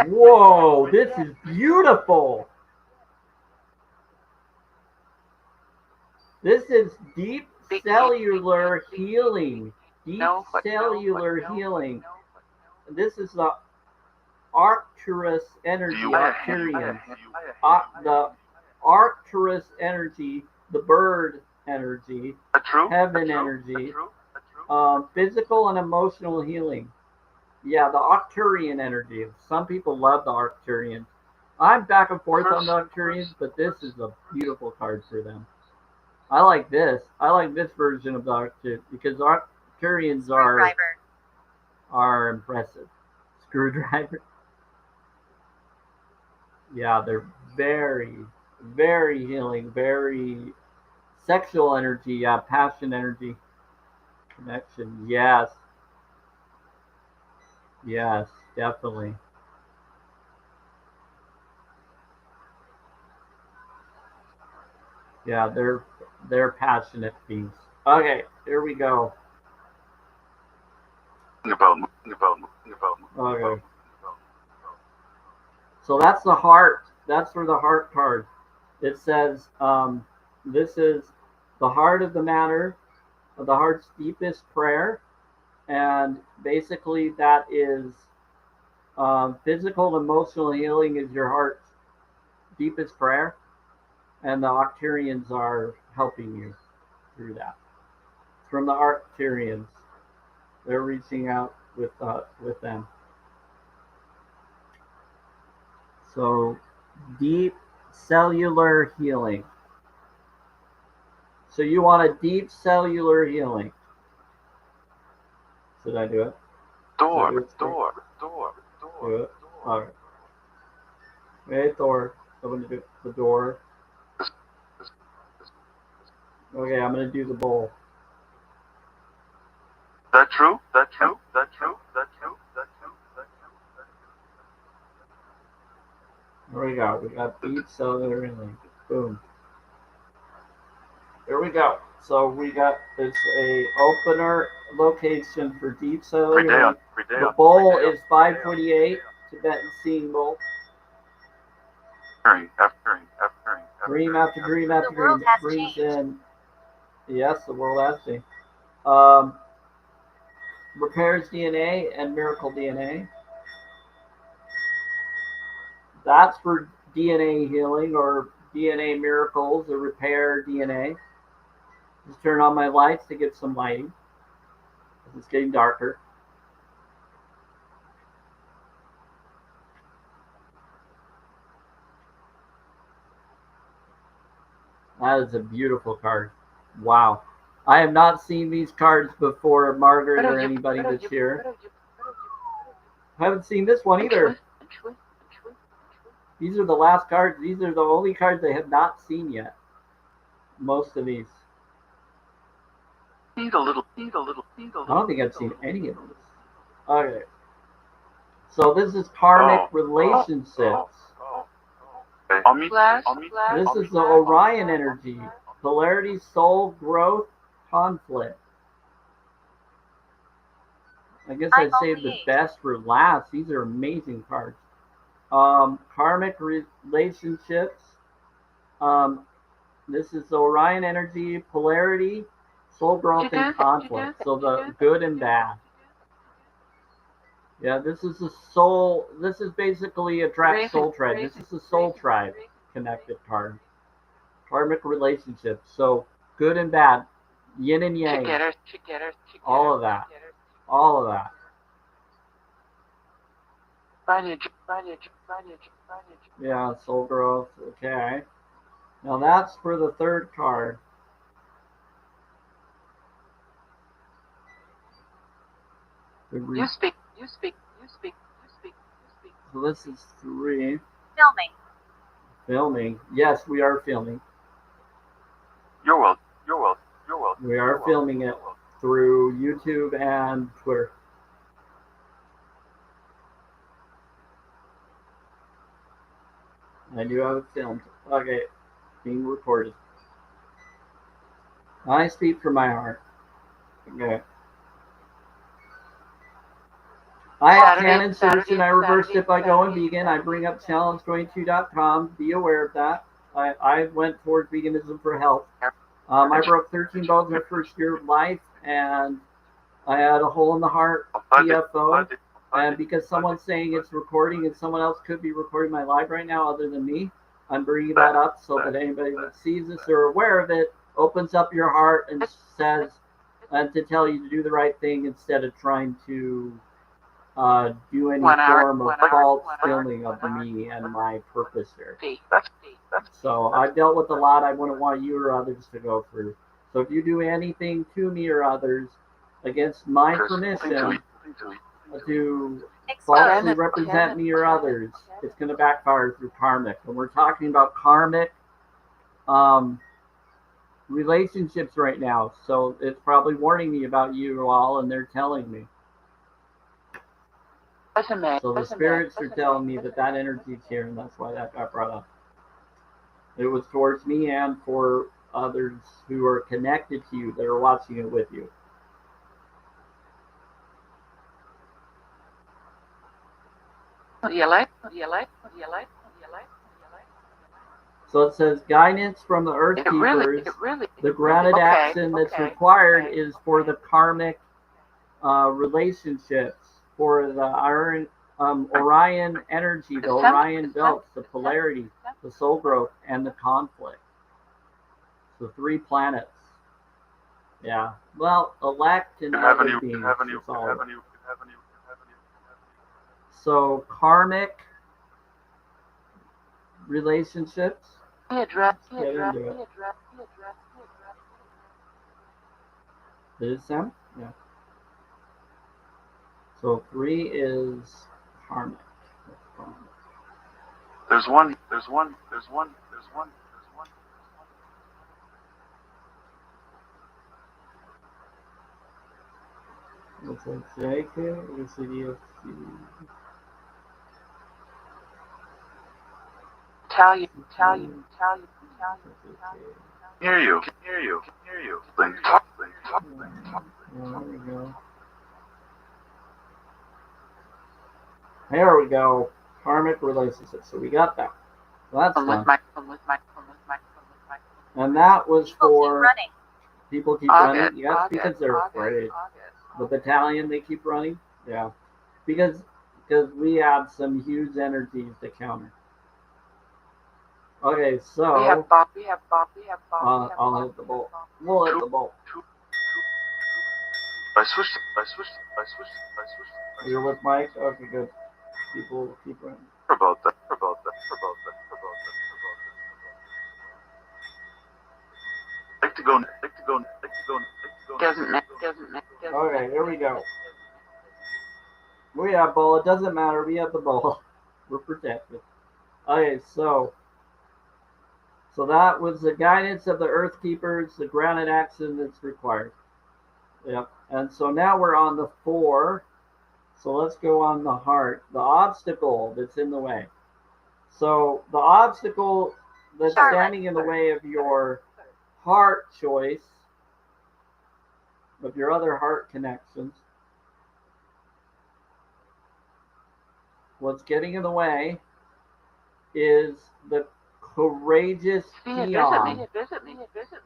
Whoa, this is beautiful. This is deep cellular healing. Deep cellular healing. This is the Arcturus energy, Arcturian. The Arcturus energy, the bird energy, heaven energy, physical and emotional healing. Yeah, the Arcturian energy. Some people love the Arcturians. I'm back and forth on the Arcturians, but this is a beautiful card for them. I like this. I like this version of the Arcturians because Arcturians are impressive. Screwdriver. Yeah, they're very, very healing, very sexual energy, yeah, passion energy, connection, yes. Yes, definitely. Yeah, they're passionate beings. Okay, here we go. Okay. So that's the heart. That's for the heart card. It says this is the heart of the matter, of the heart's deepest prayer, and basically that is physical and emotional healing is your heart's deepest prayer, and the Octarians are helping you through that. From the Arcturians, they're reaching out with them. So deep cellular healing. So you want a deep cellular healing. Should I do it? Door, Do it? door, door, Do door. it. All right. Hey Thor, I'm gonna do the door. Okay, I'm gonna do the bowl. That true? That true? That true? That true? That true? That true? Here we go. We got deep cellular healing. Boom. Here we go. So we got it's a opener location for deep cellular Every day healing. on, every day The on, bowl every day on, is 528 Tibetan seeing bowl. after Dream after dream after The dream. world It has brings changed. in yes, the world has changed. Um, repairs DNA and miracle DNA. That's for DNA healing or DNA miracles or repair DNA. Just turn on my lights to get some lighting. It's getting darker. That is a beautiful card. Wow. I have not seen these cards before, Margaret or anybody that's here. I haven't seen this one either. These are the last cards. These are the only cards I have not seen yet. Most of these. Need a little, need a little, need a I little. don't think I've seen any of these. Okay. So this is karmic relationships. Okay. I'll meet, Flash, I'll meet, flash. This is the Orion energy. Polarity, soul, growth, conflict. I guess I'd save the best for last. These are amazing cards. Karmic relationships. Um, this is the Orion energy, polarity, soul growth, and conflict. So the good and bad. Yeah, this is a soul. This is basically a soul tribe. This is the soul tribe connected card. Karmic relationships. So good and bad, yin and yang, all of that, all of that. Yeah, soul growth. Okay. Now that's for the third card. You speak, you speak, you speak, you speak, you speak. So this is 3. Filming. Filming. Yes, we are filming. You're welcome, you're welcome, you're welcome. We are filming it through YouTube and Twitter. I do have it filmed. Okay, being recorded. I speak from my heart. Okay. I have Canon solution. I reversed it by going vegan. I bring up challenge22.com. Be aware of that. I went towards veganism for health. I broke 13 bones my first year of life, and I had a hole in the heart, PFO. And because someone's saying it's recording and someone else could be recording my live right now other than me, I'm bringing that up so that anybody that sees this or aware of it opens up your heart and says, and to tell you to do the right thing instead of trying to do any form of false filming of me and my purpose here. So I've dealt with a lot I wouldn't want you or others to go through. So if you do anything to me or others against my permission to falsely represent me or others, it's going to backfire through karmic. And we're talking about karmic relationships right now. So it's probably warning me about you all, and they're telling me. So the spirits are telling me that that energy is here, and that's why that got brought up. It was towards me and for others who are connected to you that are watching it with you. So it says guidance from the earth keepers. The granted action that's required is for the karmic relationships, for the Orion energy, the Orion belts, the polarity, the soul growth, and the conflict. So 3 planets. Yeah. Well, elect and other beings. So karmic relationships. Let's get into it. Did it sound? Yeah. So 3 is karmic. There's one. What's that say here? Recieve. Tell you. Hear you. Think. There we go. There we go. Karmic relationships. So we got that. So that's done. And that was for people keep running. Yes, because they're afraid. The battalion, they keep running. Yeah, because we have some huge energies to counter. Okay, so We have Bob. I'll hit the bolt. We'll hit the bolt. I switched. You're with Mike. Okay, good. People keep running. About that. Like to go. Doesn't matter. Okay, here we go. We have bowl. It doesn't matter. We have the bowl. We're protected. Okay, so that was the guidance of the Earth Keepers, the grounded action that's required. Yep. And so now we're on the 4. So let's go on the heart. The obstacle that's in the way. So the obstacle that's standing in the way of your heart choice, of your other heart connections, what's getting in the way is the courageous peon. Visit me.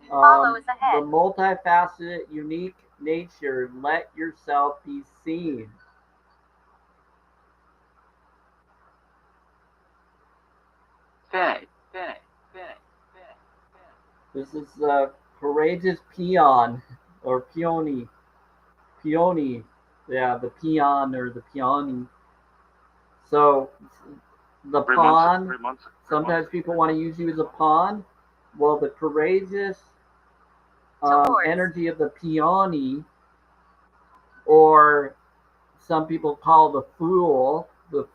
The multifaceted, unique nature. Let yourself be seen. Finish. This is the courageous peon or peony. Yeah, the peon or the peony. So the pawn. Sometimes people want to use you as a pawn. Well, the courageous energy of the peony, or some people call the fool. The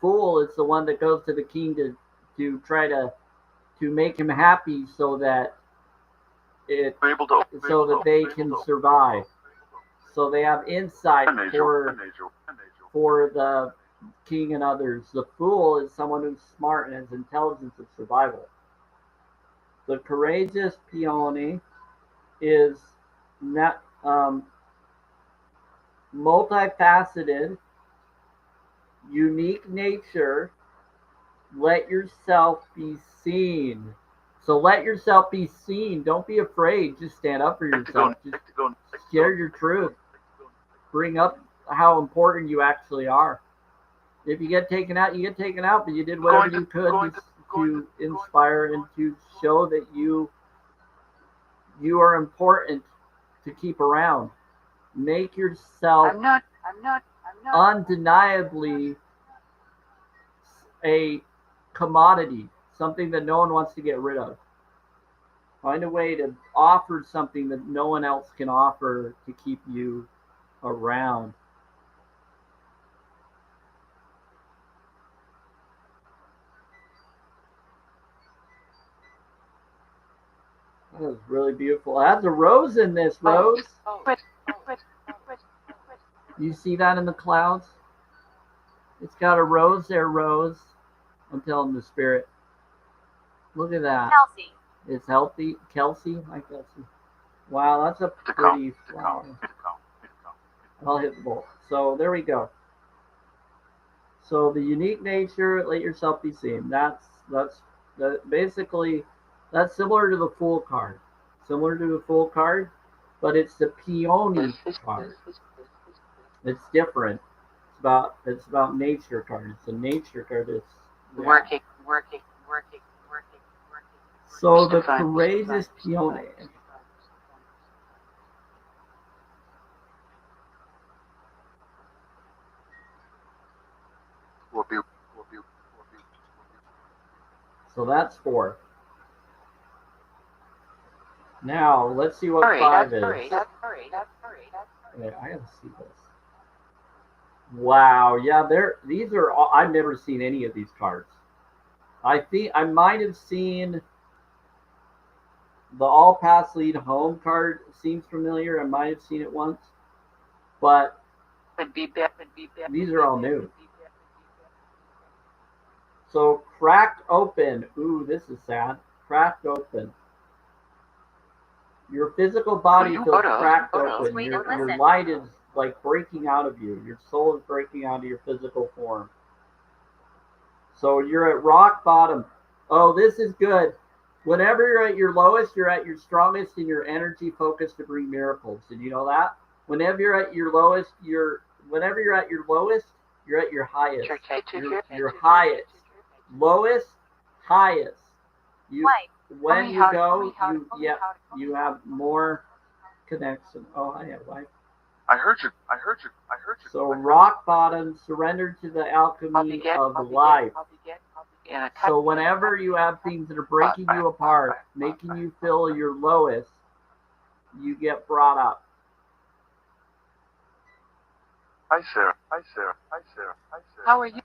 fool is the one that goes to the king to try to make him happy so that they can survive. So they have insight for the king and others. The fool is someone who's smart and has intelligence of survival. The courageous peony is not multifaceted, unique nature. Let yourself be seen. So let yourself be seen. Don't be afraid. Just stand up for yourself. Just share your truth. Bring up how important you actually are. If you get taken out, you get taken out, but you did whatever you could to inspire and to show that you are important to keep around. Make yourself undeniably a commodity, something that no one wants to get rid of. Find a way to offer something that no one else can offer to keep you around. That was really beautiful. It has a rose in this, Rose. You see that in the clouds? It's got a rose there, Rose. I'm telling the spirit. Look at that. Kelsey. It's healthy. Kelsey, hi Kelsey. Wow, that's a pretty flower. I'll hit the bowl. So there we go. So the unique nature, let yourself be seen. That's basically that's similar to the Fool card. Similar to the Fool card, but it's the peony card. It's different. It's about nature card. It's a nature card. It's Working. So the courageous peony. So that's 4. Now let's see what 5 is. Okay, I gotta see this. Wow, yeah, these are all, I've never seen any of these cards. I think I might have seen the all paths lead home card. Seems familiar. I might have seen it once, but these are all new. So cracked open. Ooh, this is sad. Cracked open. Your physical body feels cracked open. Your light is like breaking out of you. Your soul is breaking out of your physical form. So you're at rock bottom. Oh, this is good. Whenever you're at your lowest, you're at your strongest in your energy focus to bring miracles. Did you know that? Whenever you're at your lowest, you're at your highest. Your highest. Lowest, highest. When you go, you have more connection. Oh, I have life. I heard you. So rock bottom, surrender to the alchemy of life. So whenever you have things that are breaking you apart, making you feel your lowest, you get brought up. Hi, Sarah. How are you?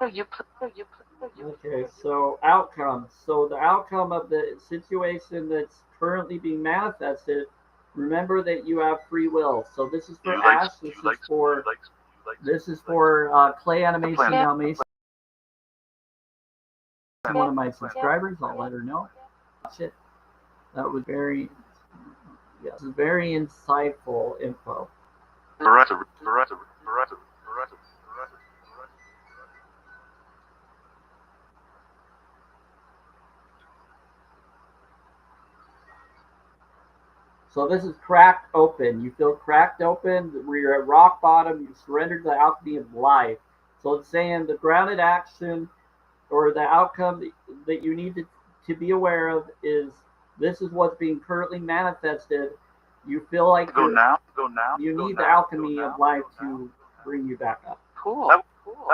Okay, so outcome. So the outcome of the situation that's currently being manifested, remember that you have free will. So this is for Ash. This is for Clay Animation Dalmatian. One of my subscribers. I'll let her know. Shit. That was very insightful info. So this is cracked open. You feel cracked open. Where you're at rock bottom. You surrender to the alchemy of life. So it's saying the grounded action or the outcome that you need to be aware of is this is what's being currently manifested. You feel like you need the alchemy of life to bring you back up. Cool.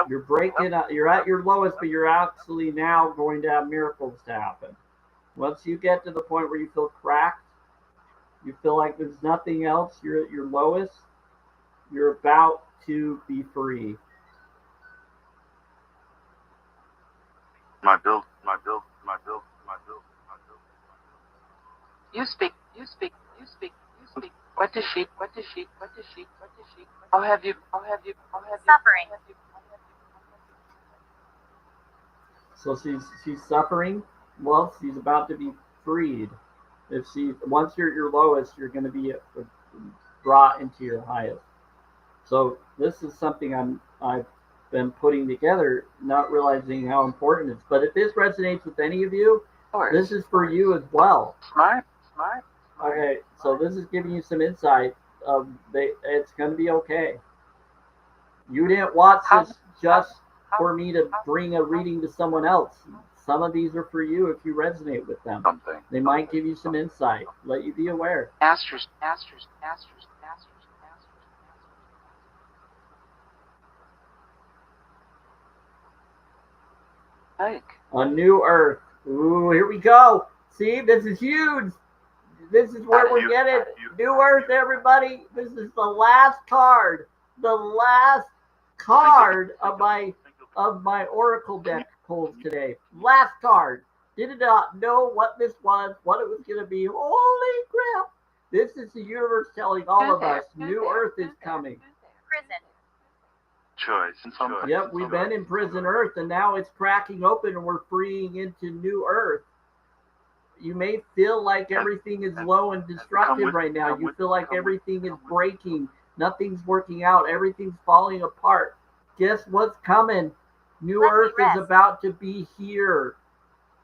You're breaking up. You're at your lowest, but you're actually now going to have miracles to happen. Once you get to the point where you feel cracked, you feel like there's nothing else, you're at your lowest, you're about to be free. My build. You speak. What does she? How have you? Suffering. So she's suffering. Well, she's about to be freed. Once you're at your lowest, you're going to be brought into your highest. So this is something I've been putting together, not realizing how important it is. But if this resonates with any of you, this is for you as well. Smart. Okay, so this is giving you some insight. It's going to be okay. You didn't watch this just for me to bring a reading to someone else. Some of these are for you if you resonate with them. They might give you some insight, let you be aware. Masters. Like. A new earth. Ooh, here we go. See, this is huge. This is where we're getting. New earth, everybody. This is the last card. The last card of my oracle deck pulls today. Last card. Did not know what this was, what it was going to be. Holy crap. This is the universe telling all of us new earth is coming. Prison. choice. Yep, we've been in prison Earth, and now it's cracking open, and we're freeing into new Earth. You may feel like everything is low and destructive right now. You feel like everything is breaking. Nothing's working out. Everything's falling apart. Guess what's coming? New Earth is about to be here.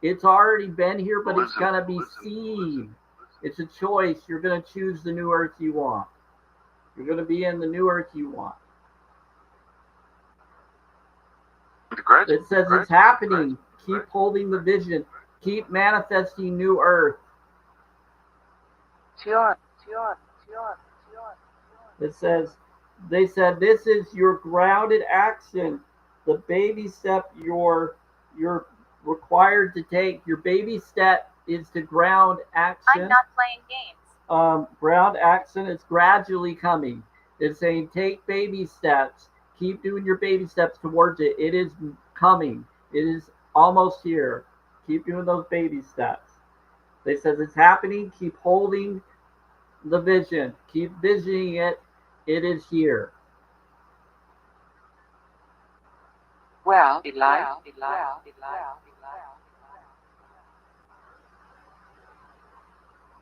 It's already been here, but it's going to be seen. It's a choice. You're going to choose the new Earth you want. You're going to be in the new Earth you want. It says it's happening. Keep holding the vision. Keep manifesting new Earth. It says, they said, this is your grounded action. The baby step you're required to take. Your baby step is to ground action. I'm not playing games. Ground action is gradually coming. It's saying take baby steps. Keep doing your baby steps towards it. It is coming. It is almost here. Keep doing those baby steps. They says it's happening. Keep holding the vision. Keep visioning it. It is here. Well,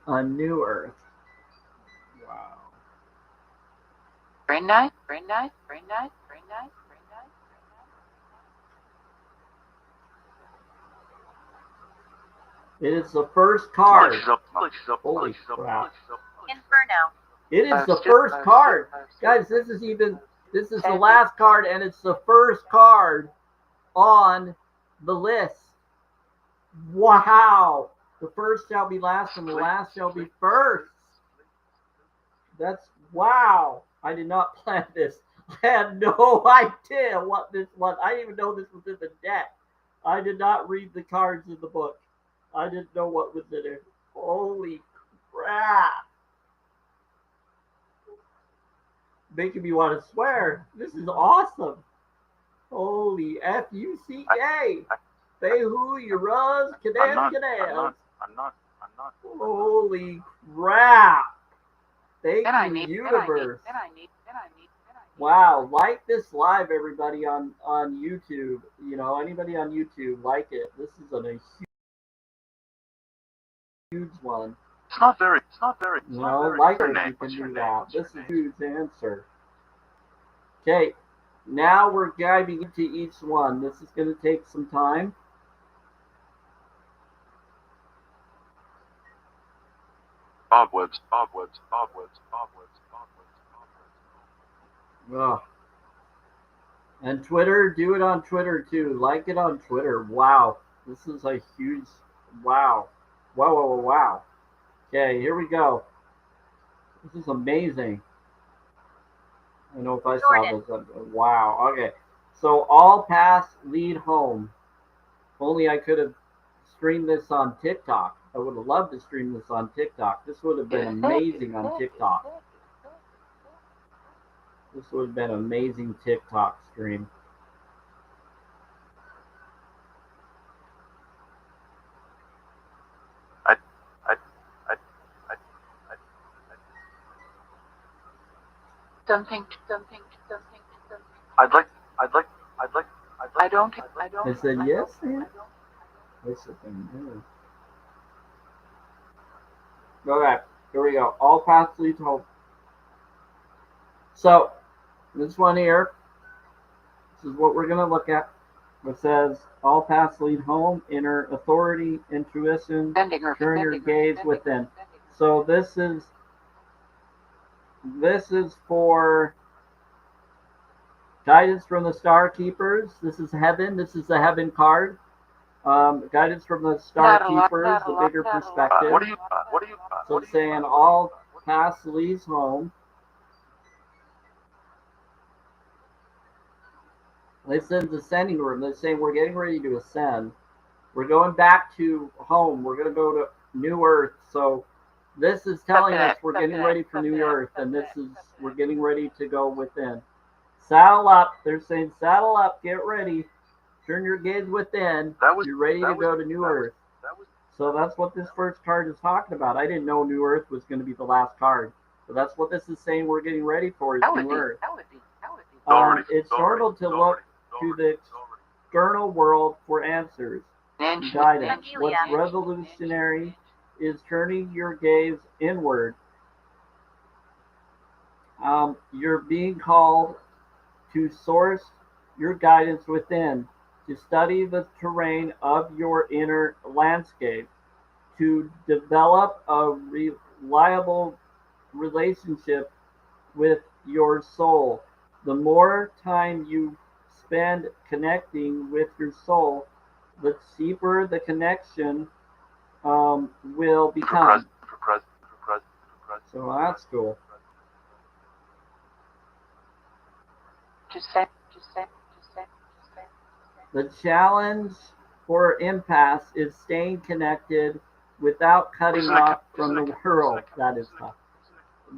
A new Earth. Wow. Very nice. It is the first card. Holy crap. Inferno. It is the first card. Guys, this is the last card, and it's the first card on the list. Wow. The first shall be last, and the last shall be first. That's, wow. I did not plan this. I had no idea what this was. I didn't even know this was in the deck. I did not read the cards in the book. I didn't know what was in it. Holy crap. Making me want to swear. This is awesome. Holy F-U-C-K. Behu, Yuraz, Kadam. I'm not. Holy crap. Thank you, universe. Wow, like this live, everybody on YouTube. You know, anybody on YouTube, like it. This is a huge one. It's not very. You know, like it if you can do that. This is a huge answer. Okay, now we're diving into each one. This is going to take some time. Bobwebs. Ugh. And Twitter, do it on Twitter too. Like it on Twitter. Wow. This is a huge, wow. Wow. Okay, here we go. This is amazing. I don't know if I saw this. Wow. Okay. So all paths lead home. If only I could have streamed this on TikTok. I would have loved to stream this on TikTok. This would have been amazing on TikTok. This would have been an amazing TikTok stream. Something. I'd like. I don't. They said yes, man. What's the thing here? Okay, here we go. All paths lead to home. So, this one here, this is what we're going to look at. It says, all paths lead home, inner authority, intuition, turn your gaze within. So this is for guidance from the Star Keepers. This is heaven. This is the heaven card. Guidance from the Star Keepers, the bigger perspective. What do you? So it's saying all paths leads home. This is the ascending room. They're saying we're getting ready to ascend. We're going back to home. We're going to go to New Earth. So this is telling us we're getting ready for New Earth, and this is we're getting ready to go within. Saddle up. They're saying saddle up. Get ready. Turn your gaze within. You're ready to go to New Earth. So that's what this first card is talking about. I didn't know New Earth was going to be the last card. So that's what this is saying we're getting ready for is New Earth. It's normal to look to the external world for answers and guidance. What's revolutionary is turning your gaze inward. You're being called to source your guidance within, to study the terrain of your inner landscape, to develop a reliable relationship with your soul. The more time you spend connecting with your soul, the deeper the connection will become. So that's cool. The challenge for impasse is staying connected without cutting off from the world. That is tough.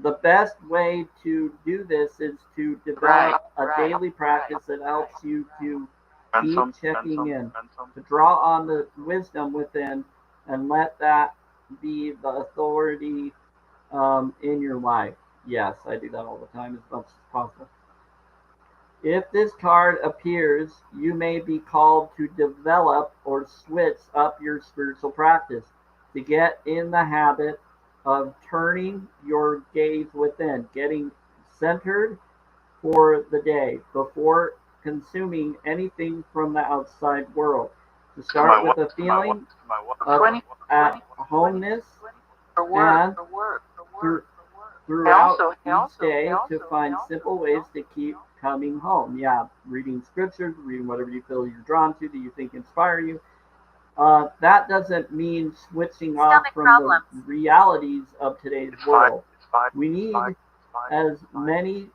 The best way to do this is to develop a daily practice that helps you to keep checking in, to draw on the wisdom within, and let that be the authority in your life. Yes, I do that all the time as much as possible. If this card appears, you may be called to develop or switch up your spiritual practice, to get in the habit of turning your gaze within, getting centered for the day before consuming anything from the outside world. To start with a feeling of at homeness and throughout each day to find simple ways to keep coming home. Yeah, reading scriptures, reading whatever you feel you're drawn to that you think inspire you. That doesn't mean switching off from the realities of today's world. We need as many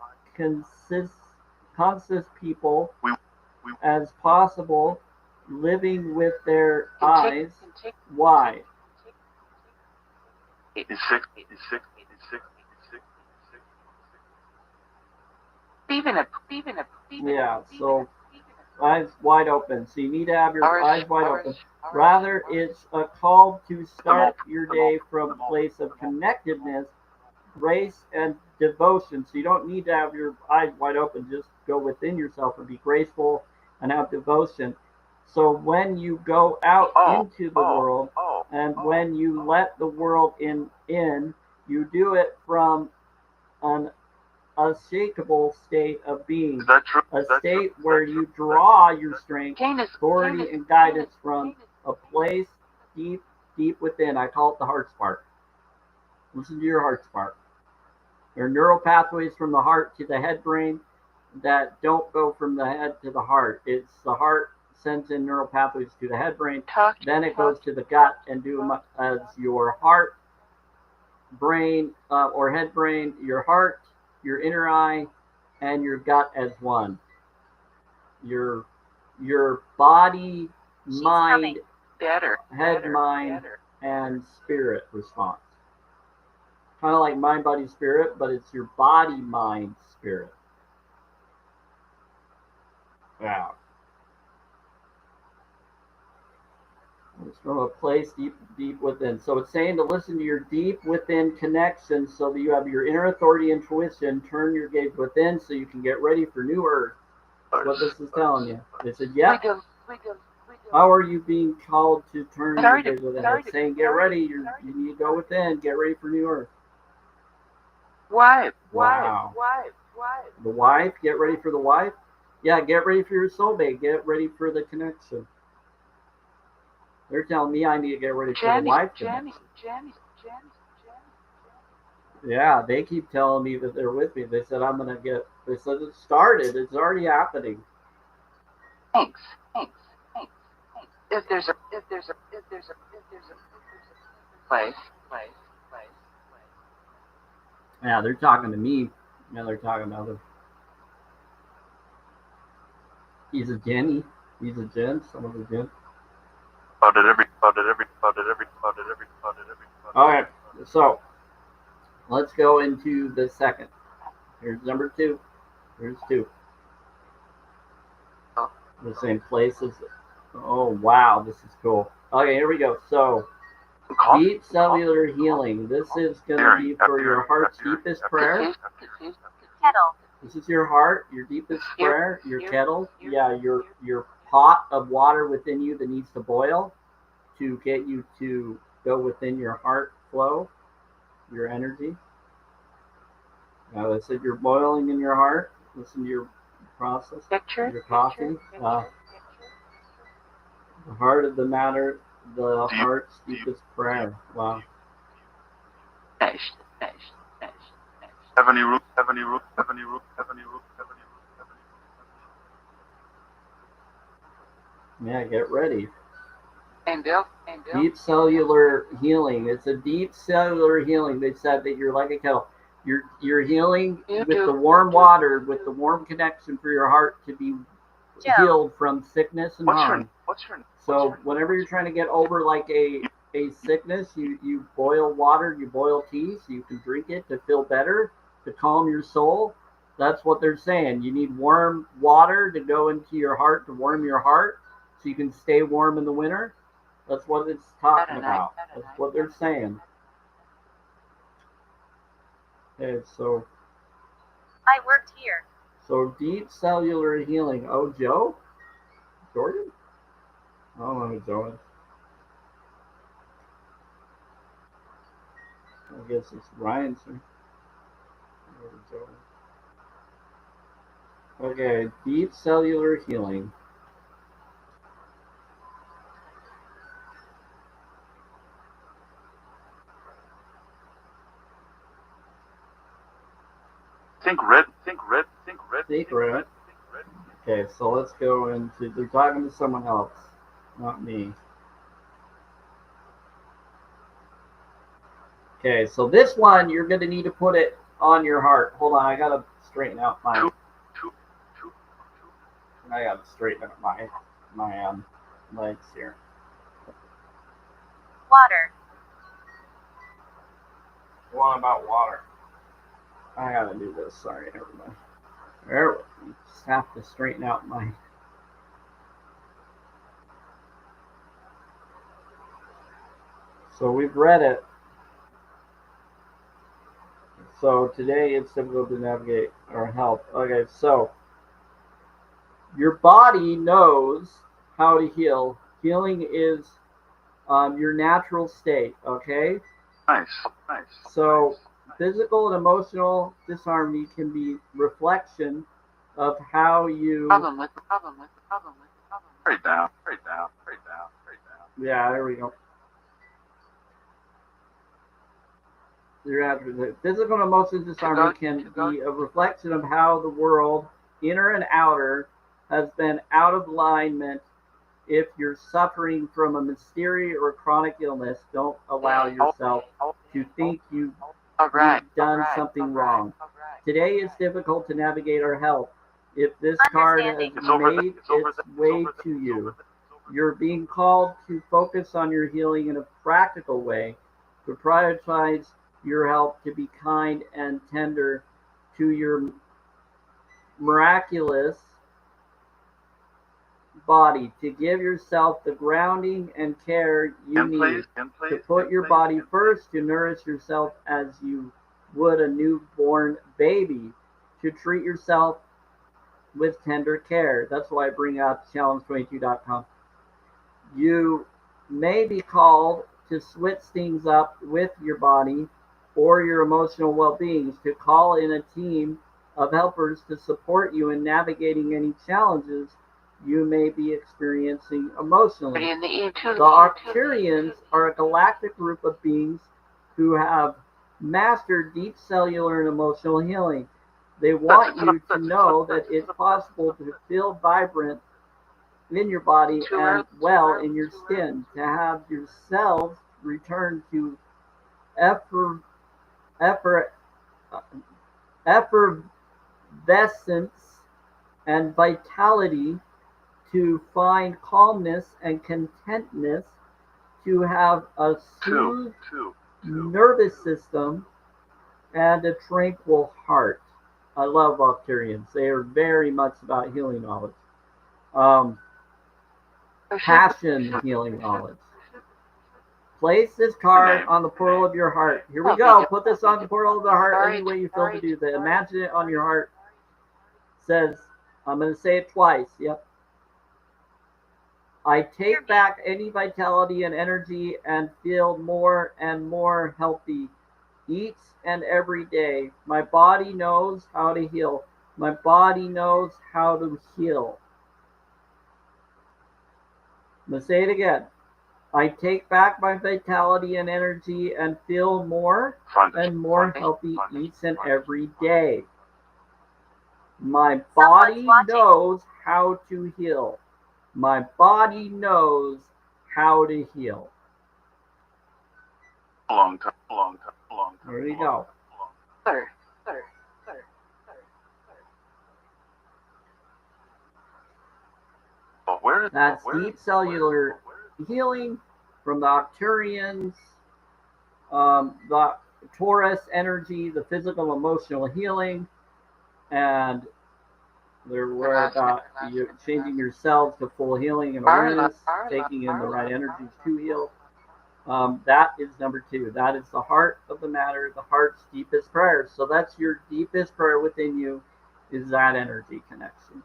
conscious people as possible living with their eyes wide. Yeah, so eyes wide open. So you need to have your eyes wide open. Rather, it's a call to start your day from a place of connectedness, grace, and devotion. So you don't need to have your eyes wide open. Just go within yourself and be graceful and have devotion. So when you go out into the world and when you let the world in, you do it from an unshakable state of being, a state where you draw your strength, authority, and guidance from a place deep, deep within. I call it the heart spark. Listen to your heart spark. There are neural pathways from the heart to the head brain that don't go from the head to the heart. It's the heart sends in neural pathways to the head brain, then it goes to the gut and do as your heart, brain, or head brain, your heart, your inner eye, and your gut as one. Your body, mind, head, mind, and spirit response. Kind of like mind, body, spirit, but it's your body, mind, spirit. Yeah. It's from a place deep, deep within. So it's saying to listen to your deep within connection so that you have your inner authority and intuition, turn your gaze within so you can get ready for new earth. That's what this is telling you. It said, yep. How are you being called to turn your gaze within? It's saying, get ready. You need to go within. Get ready for new earth. Wow. The wife? Get ready for the wife? Yeah, get ready for your soulmate. Get ready for the connection. They're telling me I need to get ready for the wife connection. Yeah, they keep telling me that they're with me. They said they said it started. It's already happening. Thanks. If there's a place. Yeah, they're talking to me. Yeah, they're talking to others. He's a Jenny. He's a Jen. Some of the Jen. All right, so let's go into the second. Here's number 2. Here's 2. The same places. Oh, wow, this is cool. Okay, here we go. So, deep cellular healing. This is going to be for your heart's deepest prayer. Kettle. This is your heart, your deepest prayer, your kettle. Yeah, your pot of water within you that needs to boil to get you to go within your heart flow, your energy. Now, I said you're boiling in your heart. Listen to your process, your coffee. The heart of the matter, the heart's deepest prayer. Wow. Have any room? Have any room? Have any room? Have any room? Have any room? Have any room? Yeah, get ready. And Bill. Deep cellular healing. It's a deep cellular healing. They said that you're like a kettle. You're healing with the warm water, with the warm connection for your heart to be healed from sickness and harm. So whenever you're trying to get over like a sickness, you boil water, you boil tea, so you can drink it to feel better, to calm your soul. That's what they're saying. You need warm water to go into your heart, to warm your heart, so you can stay warm in the winter. That's what it's talking about. That's what they're saying. Okay, so I worked here. So deep cellular healing. Oh, Joe? Jordan? I don't know who Joe is. I guess it's Ryan, sir. Okay, deep cellular healing. Think red, think red, think red, think red. Okay, so let's go into, they're talking to someone else, not me. Okay, so this one, you're going to need to put it on your heart. Hold on, I got to straighten out my, legs here. Water. What about water? I got to do this, sorry, everybody. There, just have to straighten out my... So we've read it. So today it's difficult to navigate our health. Okay, so your body knows how to heal. Healing is your natural state, okay? Nice. So physical and emotional disharmony can be reflection of how you... Problem with. Right down. Yeah, there we go. Physical and emotional disharmony can be a reflection of how the world, inner and outer, has been out of alignment. If you're suffering from a mysterious or chronic illness, don't allow yourself to think you've done something wrong. Today it's difficult to navigate our health. If this card has made its way to you, you're being called to focus on your healing in a practical way, to prioritize your health, to be kind and tender to your miraculous body, to give yourself the grounding and care you need, to put your body first, to nourish yourself as you would a newborn baby, to treat yourself with tender care. That's why I bring up challenge22.com. You may be called to switch things up with your body or your emotional well-being, to call in a team of helpers to support you in navigating any challenges you may be experiencing emotionally. The Arcturians are a galactic group of beings who have mastered deep cellular and emotional healing. They want you to know that it's possible to feel vibrant in your body and well in your skin, to have yourselves return to effervescence and vitality, to find calmness and contentness, to have a soothed nervous system and a tranquil heart. I love Arcturians. They are very much about healing knowledge. Passion healing knowledge. Place this card on the portal of your heart. Here we go. Put this on the portal of the heart any way you feel to do that. Imagine it on your heart. says, I'm going to say it twice. Yep. I take back any vitality and energy and feel more and more healthy each and every day. My body knows how to heal. My body knows how to heal. I'm going to say it again. I take back my vitality and energy and feel more and more healthy each and every day. My body knows how to heal. My body knows how to heal. Long time. There you go. Sir. That's deep cellular healing from the Arcturians, the Taurus energy, the physical emotional healing, and they're worried about you changing yourselves to full healing and awareness, taking in the right energies to heal. That is number 2. That is the heart of the matter, the heart's deepest prayer. So that's your deepest prayer within you, is that energy connection.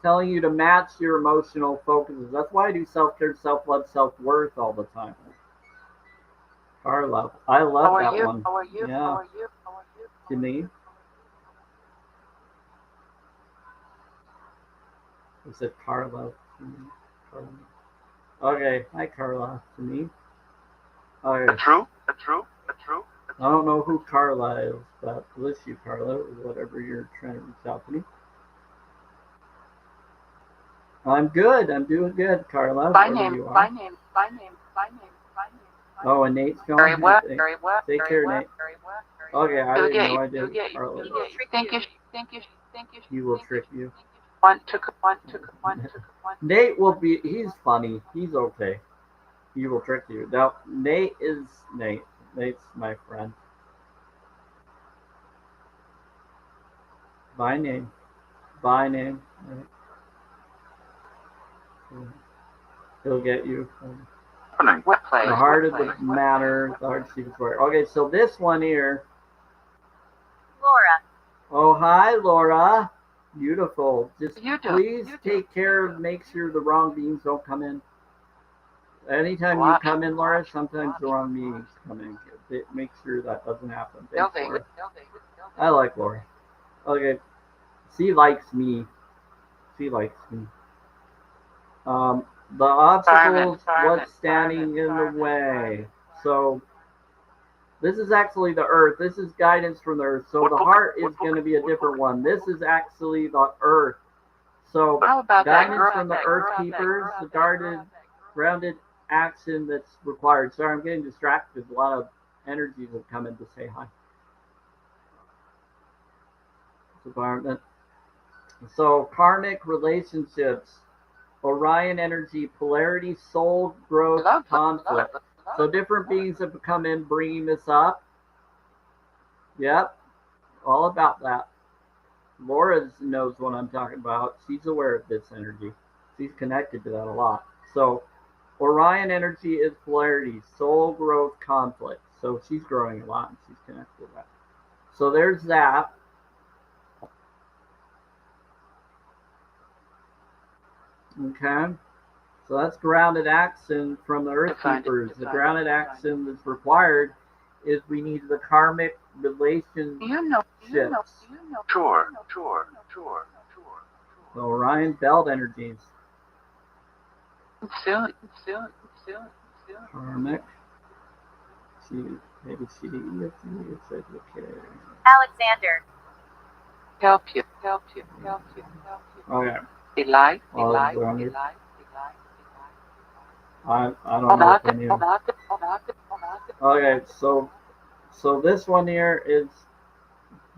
Telling you to match your emotional focuses. That's why I do self-care, self-love, self-worth all the time. Carla, I love that one. How are you? Yeah. How are you? To me. I said Carla. To me. Carla. Okay, hi Carla. To me. Okay. True. I don't know who Carla is, but bless you, Carla, or whatever you're trying to reach out to me. I'm good. I'm doing good, Carla. By Wherever name. you are. Oh, and Nate's gone. Very well. Take care, Nate. Okay, I didn't know I did. Carla. Thank you. He will trick you. Want to. Nate will be. He's funny. He's okay. He will trick you. Now, Nate is Nate. Nate's my friend. By name. He'll get you. What place? The heart of the matter. The heart seems right. Okay, so this one here. Laura. Oh, hi, Laura. Beautiful. Just You do. please take care of, make sure the wrong beings don't come in. Anytime you come in, Laura, sometimes the wrong beings come in. Make sure that doesn't happen. Thanks, Laura. I like Laura. Okay. She likes me. The obstacles, what's standing in the way. So this is actually the earth. This is guidance from the earth. So the heart is going to be a different one. This is actually the earth. So guidance from the earth keepers, the grounded action that's required. Sorry, I'm getting distracted. A lot of energies have come in to say hi. Environment. So karmic relationships, Orion energy, polarity, soul growth, conflict. So different beings have come in bringing this up. Yep, all about that. Laura knows what I'm talking about. She's aware of this energy. She's connected to that a lot. So Orion energy is polarity, soul growth, conflict. So she's growing a lot and she's connected to that. So there's that. Okay. So that's grounded action from the Earth Keepers. The grounded action that's required is we need the karmic relationships. Sure. The Orion belt energies. Karmic. Maybe she said okay. Alexander. Help you. Okay. Delight. I don't know if I knew. Okay, so this one here is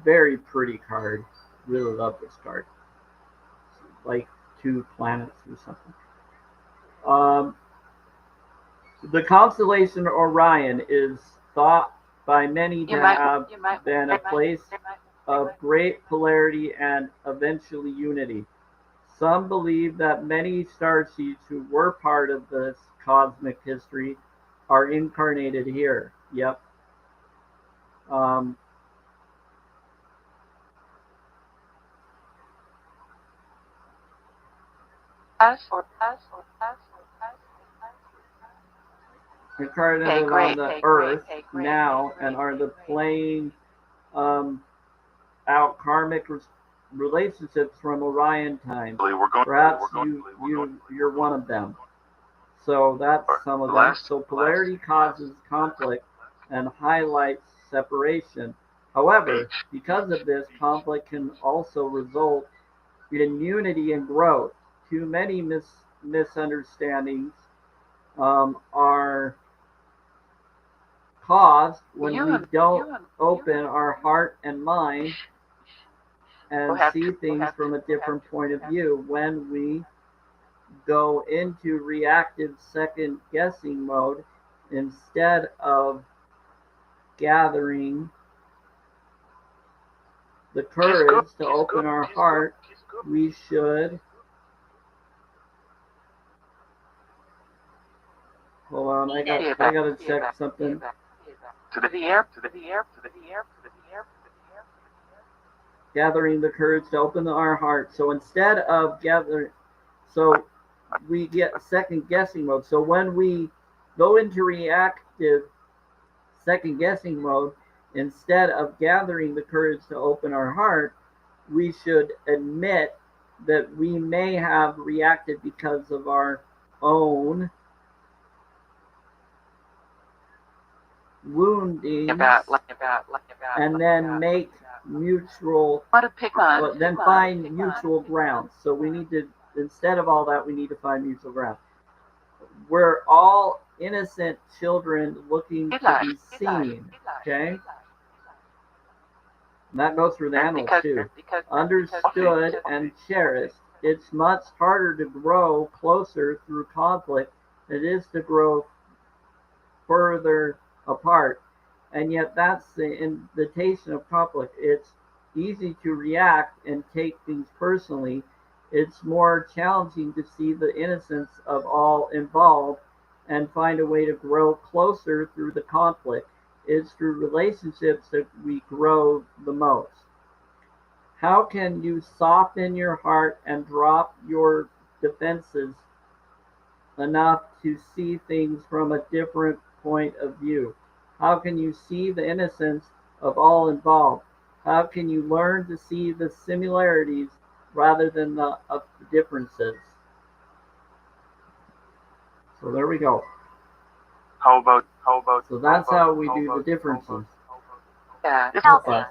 very pretty card. Really love this card. Like 2 planets or something. The constellation Orion is thought by many to have been a place of great polarity and eventually unity. Some believe that many starseeds who were part of this cosmic history are incarnated here. Yep. Incarnated Okay, great, on the okay, earth great, okay, great, now okay, great, and are the okay, great. playing out karmic relationships from Orion times. Perhaps you're one of them. So that's some of them. So polarity causes conflict and highlights separation. However, because of this, conflict can also result in unity and growth. Too many misunderstandings are caused when we don't open our heart and mind and see things from a different point of view. When we go into reactive second guessing mode instead of gathering the courage to open our heart, we should hold on, I gotta check something. To the air. Gathering the courage to open our heart. So instead of so we get second guessing mode. So when we go into reactive second guessing mode, instead of gathering the courage to open our heart, we should admit that we may have reacted because of our own woundings, and then make mutual, then find mutual ground. So we need to, instead of all that, we need to find mutual ground. We're all innocent children looking to be seen. Okay? And that goes for the animals too. Understood and cherished. It's much harder to grow closer through conflict than it is to grow further apart. And yet that's the invitation of conflict. It's easy to react and take things personally. It's more challenging to see the innocence of all involved and find a way to grow closer through the conflict. It's through relationships that we grow the most. How can you soften your heart and drop your defenses enough to see things from a different point of view? How can you see the innocence of all involved? How can you learn to see the similarities rather than the differences? So there we go. How about? So that's how we do the differences. Kelsey.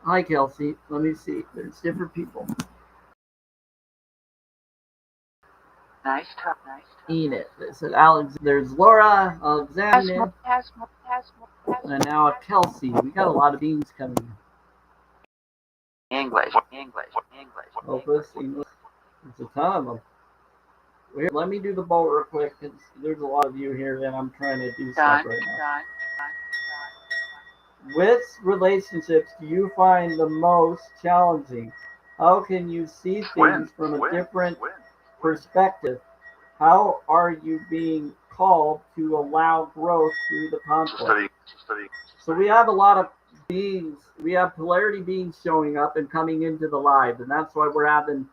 Hi, Kelsey. Let me see. There's different people. Nice. Enid. There's Alex. There's Laura. Alexander. And now a Kelsey. We got a lot of beans coming in. English. Opus, English. There's a ton of them. Let me do the bolt real quick because there's a lot of you here and I'm trying to do stuff right now. Which relationships do you find the most challenging? How can you see things from a different perspective? How are you being called to allow growth through the conflict? So we have a lot of beings, we have polarity beings showing up and coming into the live, and that's why we're having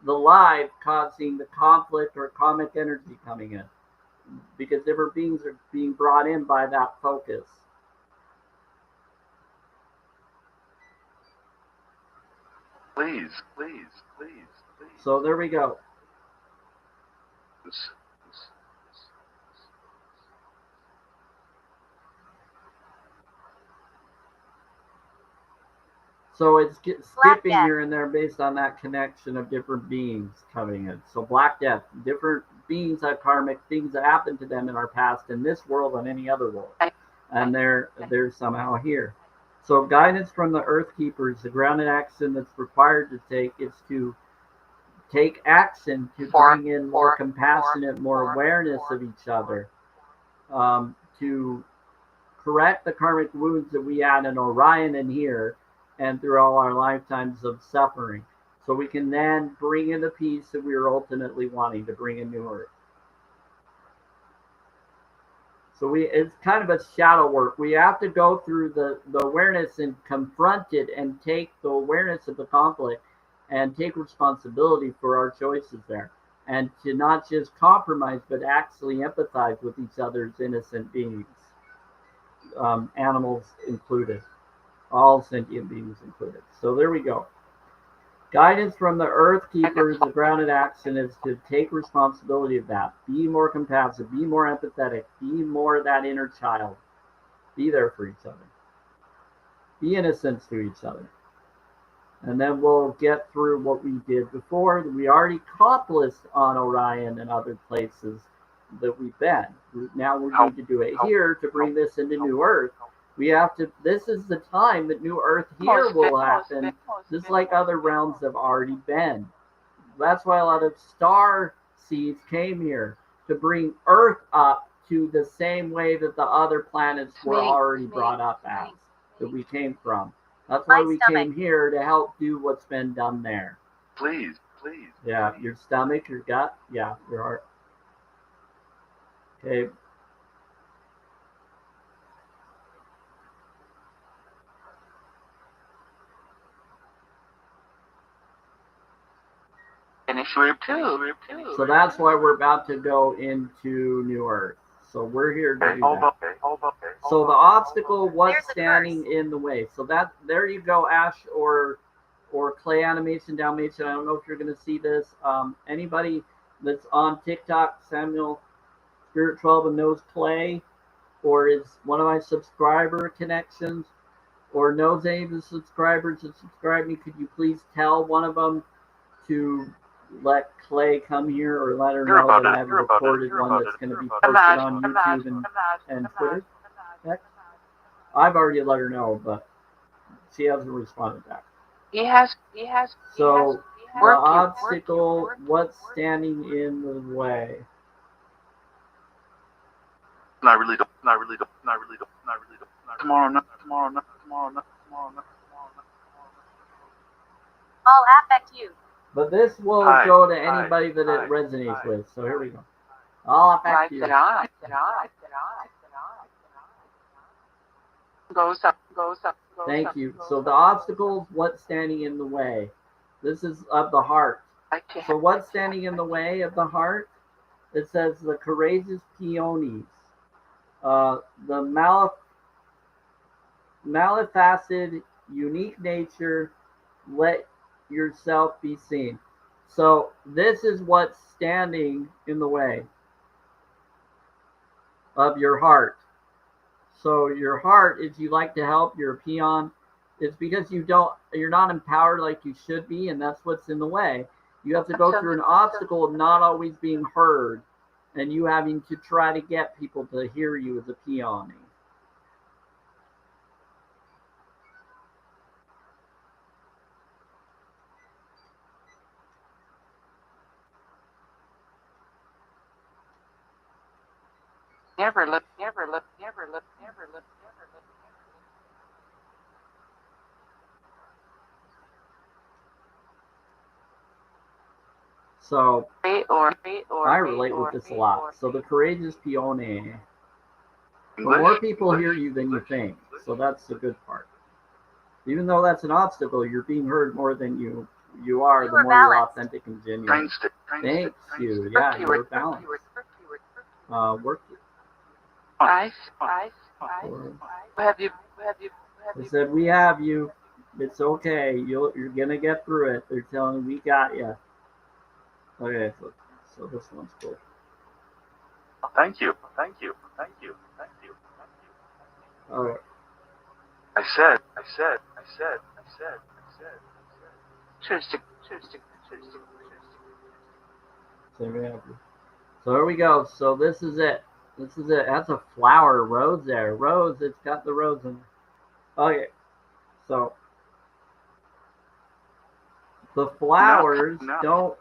the live causing the conflict or karmic energy coming in, because different beings are being brought in by that focus. Please. So there we go. So it's skipping here and there based on that connection of different beings coming in. So Black Death, different beings have karmic things that happened to them in our past in this world and any other world. And they're somehow here. So guidance from the Earth Keepers, the grounded action that's required to take is to take action to bring in more compassionate, more awareness of each other, to correct the karmic wounds that we had in Orion and here, and through all our lifetimes of suffering. So we can then bring in the peace that we are ultimately wanting to bring in New Earth. So it's kind of a shadow work. We have to go through the awareness and confront it and take the awareness of the conflict and take responsibility for our choices there. And to not just compromise, but actually empathize with each other's innocent beings, animals included, all sentient beings included. So there we go. Guidance from the Earth Keepers, the grounded action is to take responsibility of that. Be more compassionate, be more empathetic, be more that inner child. Be there for each other. Be innocent to each other. And then we'll get through what we did before. We already accomplished on Orion and other places that we've been. Now we need to do it here to bring this into New Earth. We have to, this is the time that New Earth here will happen, just like other realms have already been. That's why a lot of star seeds came here, to bring Earth up to the same way that the other planets were already brought up as, that we came from. That's why we came here, to help do what's been done there. Please. Yeah, your stomach, your gut, yeah, your heart. Okay. Initiative 2. So that's why we're about to go into New Earth. So we're here to do that. So the obstacle, what's standing in the way? So that, there you go, Ash or Clay Animation Dalmatian. I don't know if you're going to see this. Anybody that's on TikTok, Samuel Spirit 12 and knows Clay, or is one of my subscriber connections, or knows any of the subscribers that subscribe me, could you please tell one of them to let Clay come here, or let her know that I have a recorded one that's going to be posted on YouTube and Twitter? Heck, I've already let her know, but she hasn't responded back. So the obstacle, what's standing in the way? I really don't. Tomorrow. All affect you. But this will go to anybody that it resonates with. So here we go. All affect you. Goes up. Thank you. So the obstacles, what's standing in the way? This is of the heart. So what's standing in the way of the heart? It says the courageous peonies, the malefaceted, unique nature, let yourself be seen. So this is what's standing in the way of your heart. So your heart is, you like to help, you're a peon. It's because you're not empowered like you should be, and that's what's in the way. You have to go through an obstacle of not always being heard, and you having to try to get people to hear you as a peony. Never look. So Or I relate with this a lot. So the courageous peony. The more people hear you than you think. So that's the good part. Even though that's an obstacle, you're being heard more than you are, the more you're authentic and genuine. Thank you. Yeah, you're balanced. Work. Ice. Have you? They said, we have you. It's okay. You're gonna get through it. They're telling me, we got you. Okay, so this one's cool. Thank you. All right. I said. So here we go. So this is it. That's a flower, rose there. Rose, it's got the rose in there. Okay. So the flowers don't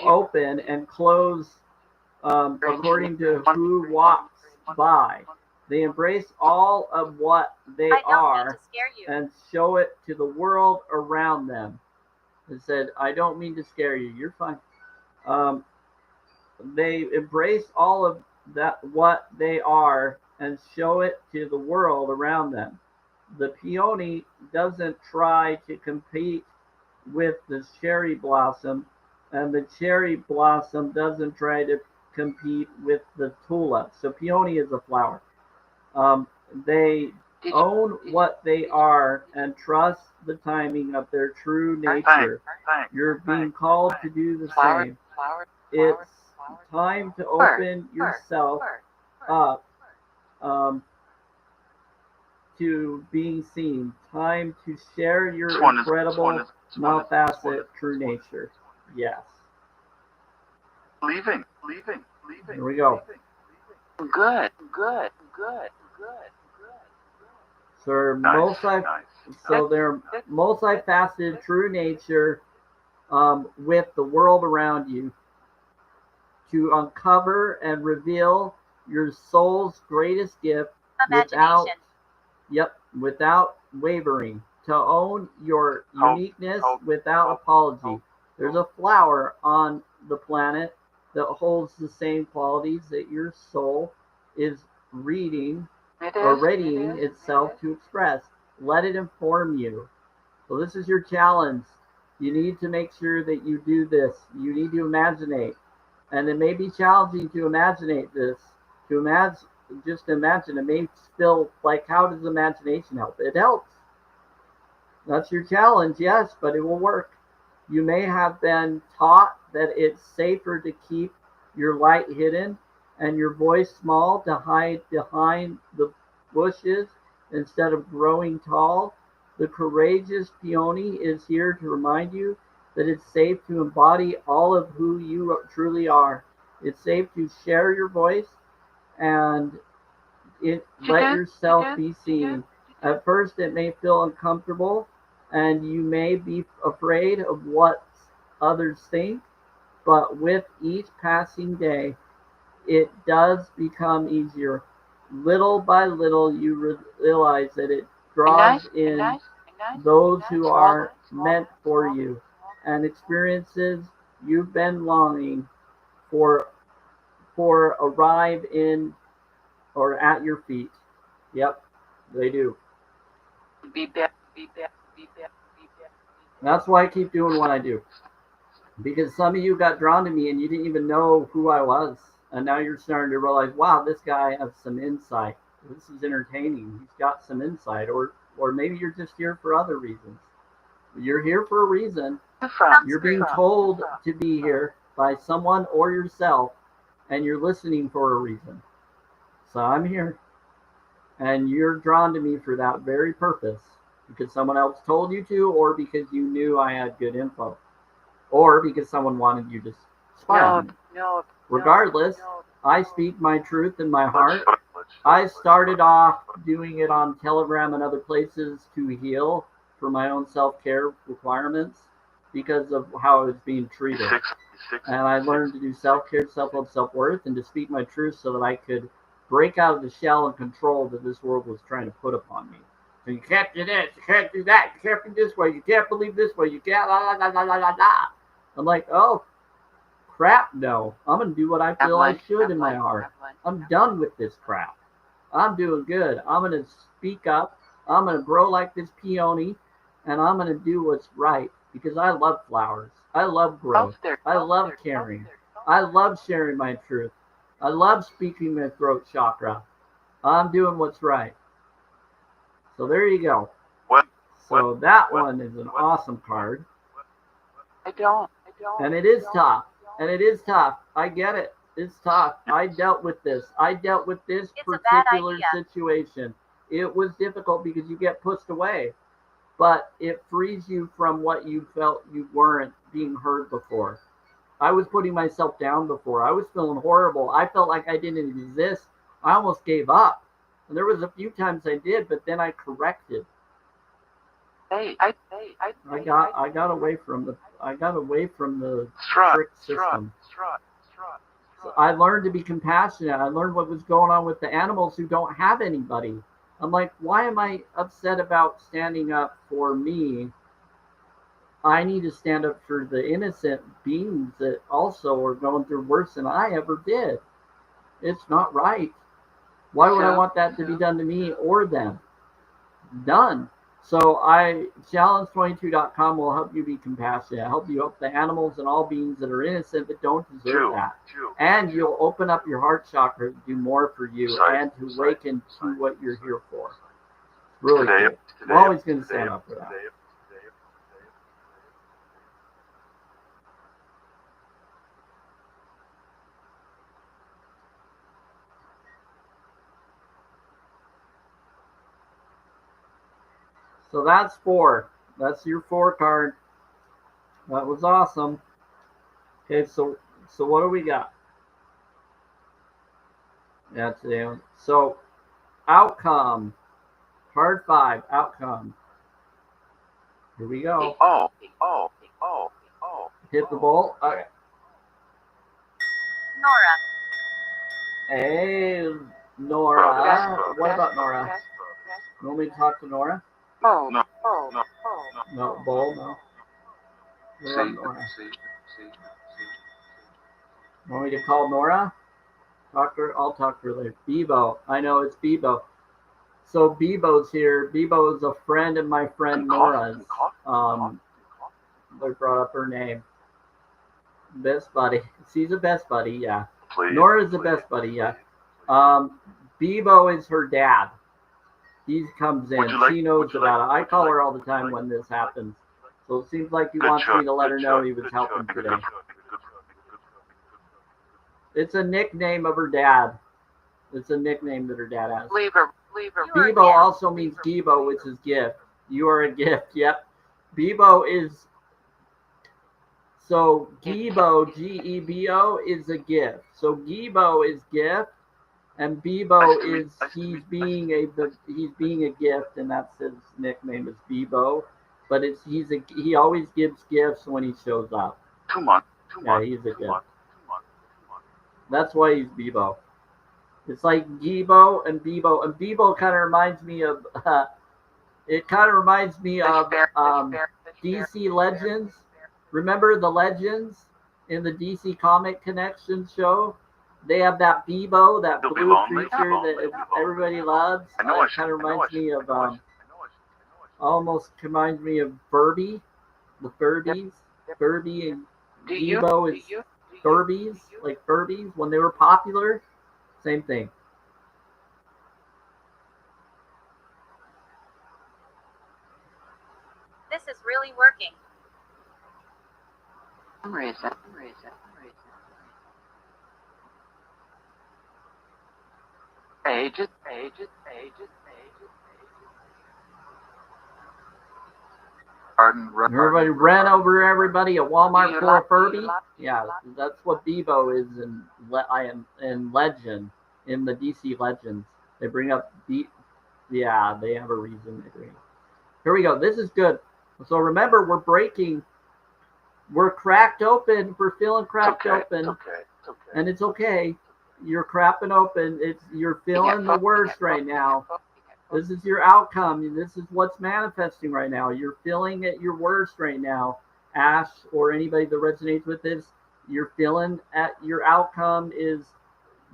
open and close according to who walks by. They embrace all of what they are and show it to the world around them. It said, I don't mean to scare you. You're fine. They embrace all of that what they are and show it to the world around them. The peony doesn't try to compete with the cherry blossom, and the cherry blossom doesn't try to compete with the tulip. So peony is a flower. They own what they are and trust the timing of their true nature. You're being called to do the same. It's time to open yourself up to being seen. Time to share your incredible, multifaceted true nature. Yes. Leaving. Here we go. Good. So they're multifaceted true nature with the world around you to uncover and reveal your soul's greatest gift without wavering, to own your uniqueness without apology. There's a flower on the planet that holds the same qualities that your soul is readying itself to express. Let it inform you. So this is your challenge. You need to make sure that you do this. You need to imaginate. And it may be challenging to imaginate this. Just imagine. It may feel like, how does imagination help? It helps. That's your challenge, yes, but it will work. You may have been taught that it's safer to keep your light hidden and your voice small, to hide behind the bushes instead of growing tall. The courageous peony is here to remind you that it's safe to embody all of who you truly are. It's safe to share your voice and let yourself be seen. At first, it may feel uncomfortable and you may be afraid of what others think, but with each passing day, it does become easier. Little by little, you realize that it draws in those who are meant for you and experiences you've been longing for arrive in or at your feet. Yep, they do. That's why I keep doing what I do. Because some of you got drawn to me and you didn't even know who I was. And now you're starting to realize, wow, this guy has some insight. This is entertaining. He's got some insight. Or maybe you're just here for other reasons. You're here for a reason. You're being told to be here by someone or yourself, and you're listening for a reason. So I'm here. And you're drawn to me for that very purpose. Because someone else told you to, or because you knew I had good info. Or because someone wanted you to spy on me. Regardless, I speak my truth in my heart. I started off doing it on Telegram and other places to heal for my own self-care requirements because of how I was being treated. And I learned to do self-care, self-love, self-worth, and to speak my truth so that I could break out of the shell and control that this world was trying to put upon me. So you can't do this, you can't do that, you can't be this way, you can't believe this way, you can't la la la la la la. I'm like, oh, crap, no. I'm going to do what I feel I should in my heart. I'm done with this crap. I'm doing good. I'm going to speak up. I'm going to grow like this peony, and I'm going to do what's right because I love flowers. I love growth. I love caring. I love sharing my truth. I love speaking my throat chakra. I'm doing what's right. So there you go. So that one is an awesome card. I don't. And it is tough. I get it. It's tough. I dealt with this. Particular situation. It was difficult because you get pushed away. But it frees you from what you felt you weren't being heard before. I was putting myself down before. I was feeling horrible. I felt like I didn't exist. I almost gave up. And there was a few times I did, but then I corrected. I got away from the trick system. So I learned to be compassionate. I learned what was going on with the animals who don't have anybody. I'm like, why am I upset about standing up for me? I need to stand up for the innocent beings that also are going through worse than I ever did. It's not right. Why would I want that to be done to me or them? Done. So challenge22.com will help you be compassionate, help you help the animals and all beings that are innocent but don't deserve that. And you'll open up your heart chakra to do more for you and to awaken to what you're here for. Really cool. I'm always going to stand up for that. So that's 4. That's your 4 card. That was awesome. Okay, so what do we got? Yeah, today. So outcome. Card 5. Outcome. Here we go. Oh. Hit the ball. Okay. Nora. Hey, Nora. What about Nora? You want me to talk to Nora? Oh. No. No, Bull, no. What about Nora? You want me to call Nora? Talk to her? I'll talk to her later. Bebo. I know it's Bebo. So Bebo's here. Bebo is a friend of my friend Nora's. They brought up her name. Best buddy. She's a best buddy, yeah. Nora's the best buddy, yeah. Bebo is her dad. He comes in. She knows about it. I call her all the time when this happens. So it seems like he wants me to let her know he was helping today. It's a nickname of her dad. It's a nickname that her dad has. Leave her. Bebo also means Gebo, which is gift. You are a gift. Yep. Bebo is... So Gebo, G-E-B-O, is a gift. So Gebo is gift, and Bebo is he's being a gift, and that's his nickname is Bebo. But he always gives gifts when he shows up. Yeah, he's a gift. That's why he's Bebo. It's like Gebo and Bebo, and Bebo kind of reminds me of. It kind of reminds me of DC Legends. Remember the Legends in the DC Comic Connection show? They have that Bebo, that blue creature that everybody loves. It kind of reminds me of. Almost reminds me of Furby, the Furbies. Furby and Bebo is Furbies, like Furbies when they were popular. Same thing. This is really working. Raise it. Ages. Everybody ran over everybody at Walmart for a Furby. Yeah, that's what Bebo is in Legend, in the DC Legends. They bring up yeah, they have a reason. Here we go. This is good. So remember, we're cracked open. We're feeling cracked open, and it's okay. You're crapping open. You're feeling the worst right now. This is your outcome. This is what's manifesting right now. You're feeling at your worst right now. Ash or anybody that resonates with this, you're feeling at your outcome is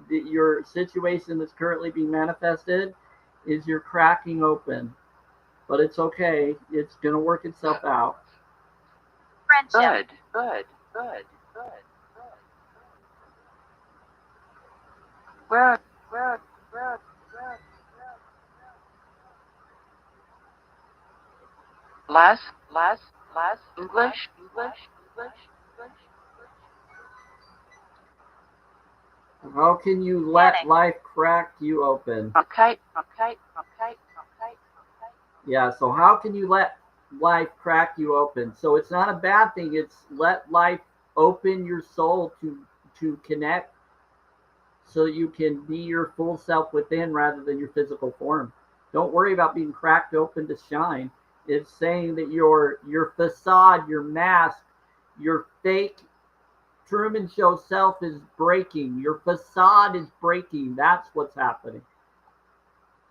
your situation that's currently being manifested is you're cracking open. But it's okay. It's going to work itself out. Friendship. Good. Good. Less. English. How can you let life crack you open? Okay. Yeah, so how can you let life crack you open? So it's not a bad thing. It's let life open your soul to connect so you can be your full self within rather than your physical form. Don't worry about being cracked open to shine. It's saying that your facade, your mask, your fake Truman Show self is breaking. Your facade is breaking. That's what's happening.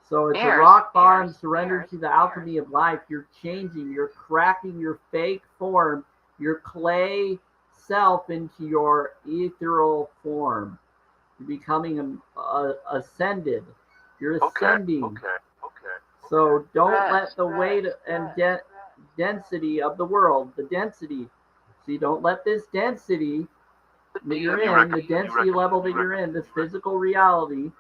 So it's a rock bottom surrender to the alchemy of life. You're changing. You're cracking your fake form, your clay self into your ethereal form. You're becoming ascended. You're Okay. ascending. Okay. So don't Right, let the right, weight and density of the world, the density. See, don't let this density that you're in, the density level that you're in, this physical reality,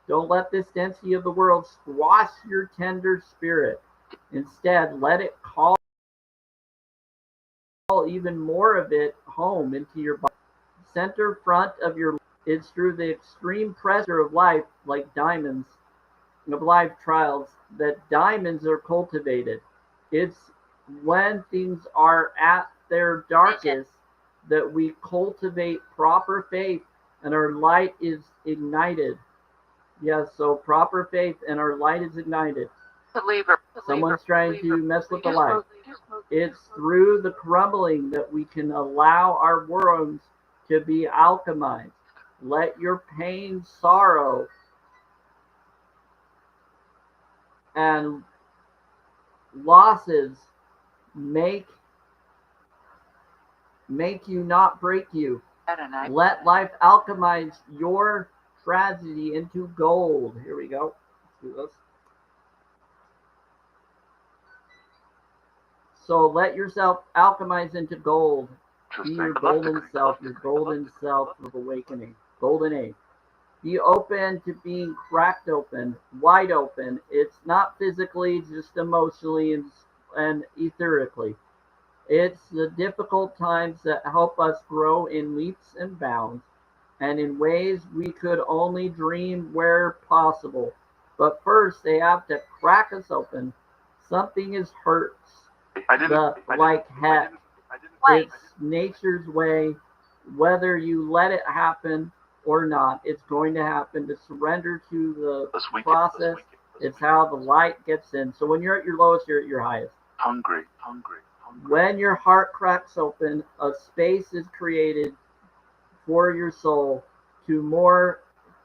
don't let this density of the world squash your tender spirit. Instead, let it call even more of it home into your body. Center front of your life. It's through the extreme pressure of life, like diamonds, of life trials, that diamonds are cultivated. It's when things are at their darkest that we cultivate proper faith and our light is ignited. Yes, so proper faith and our light is ignited. Someone's trying to mess with the light. It's through the crumbling that we can allow our worms to be alchemized. Let your pain, sorrow, and losses make you, not break you. Let life alchemize your tragedy into gold. Here we go. Let's do this. So let yourself alchemize into gold. Be your golden self of awakening. Golden age. Be open to being cracked open, wide open. It's not physically, just emotionally and etherically. It's the difficult times that help us grow in leaps and bounds and in ways we could only dream were possible. But first, they have to crack us open. Something is hurts. Like heck. It's nature's way. Whether you let it happen or not, it's going to happen. To surrender to the process, it's how the light gets in. So when you're at your lowest, you're at your highest. Hungry. When your heart cracks open, a space is created for your soul to more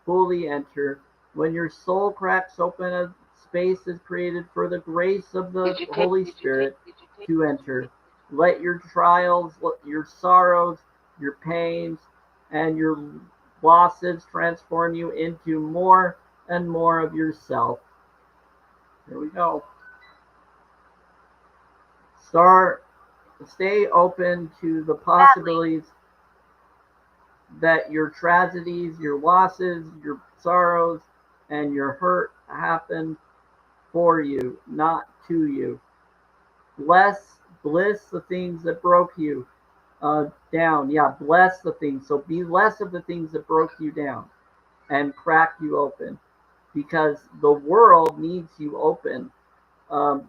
fully enter. When your soul cracks open, a space is created for the grace of the Holy Spirit to enter. Let your trials, your sorrows, your pains, and your losses transform you into more and more of yourself. Here we go. Stay open to the possibilities that your tragedies, your losses, your sorrows, and your hurt happen for you, not to you. Bliss the things that broke you down. Yeah, bless the things. So be less of the things that broke you down and crack you open, because the world needs you open.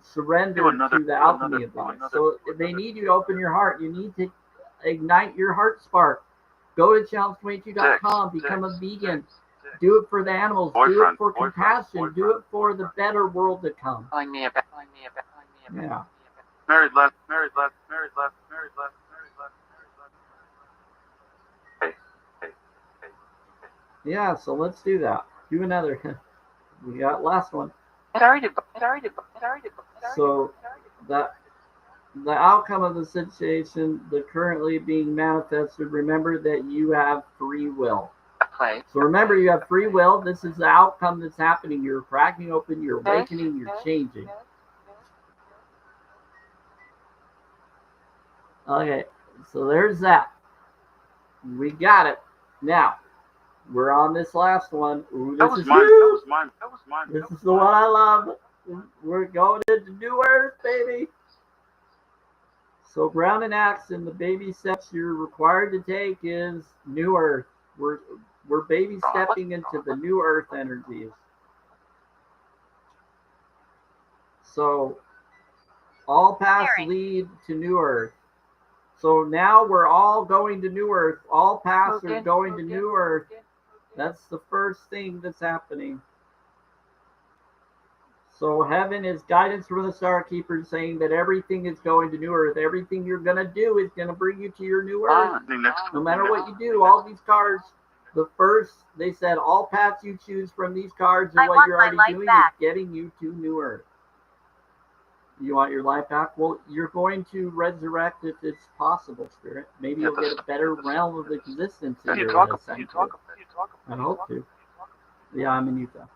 Surrender to the alchemy of life. So they need you to open your heart. You need to ignite your heart spark. Go to challenge22.com, become a vegan. Do it for the animals. Do it for compassion. Do it for the better world to come. Yeah. Married left. Yeah, so let's do that. Do another. We got last one. So that the outcome of the situation, the currently being manifested, remember that you have free will. So remember, you have free will. This is the outcome that's happening. You're cracking open, you're awakening, you're changing. Okay, so there's that. We got it. Now, we're on this last one. Ooh, That this was is mine. huge. That was mine. This is the one I love. We're going into New Earth, baby. So ground and axe, and the baby steps you're required to take is New Earth. We're baby stepping into the New Earth energies. So all paths lead to New Earth. So now we're all going to New Earth. All paths are going to New Earth. That's the first thing that's happening. So heaven is guidance from the Star Keeper, saying that everything is going to New Earth. Everything you're going to do is going to bring you to your New Earth. No matter what you do, all these cards, they said all paths you choose from these cards and what you're already doing is getting you to New Earth. You want your life back? Well, you're going to resurrect if it's possible, Spirit. Maybe you'll get a better realm of existence if you're going to ascend to. I hope to. Yeah, I'm in Utah.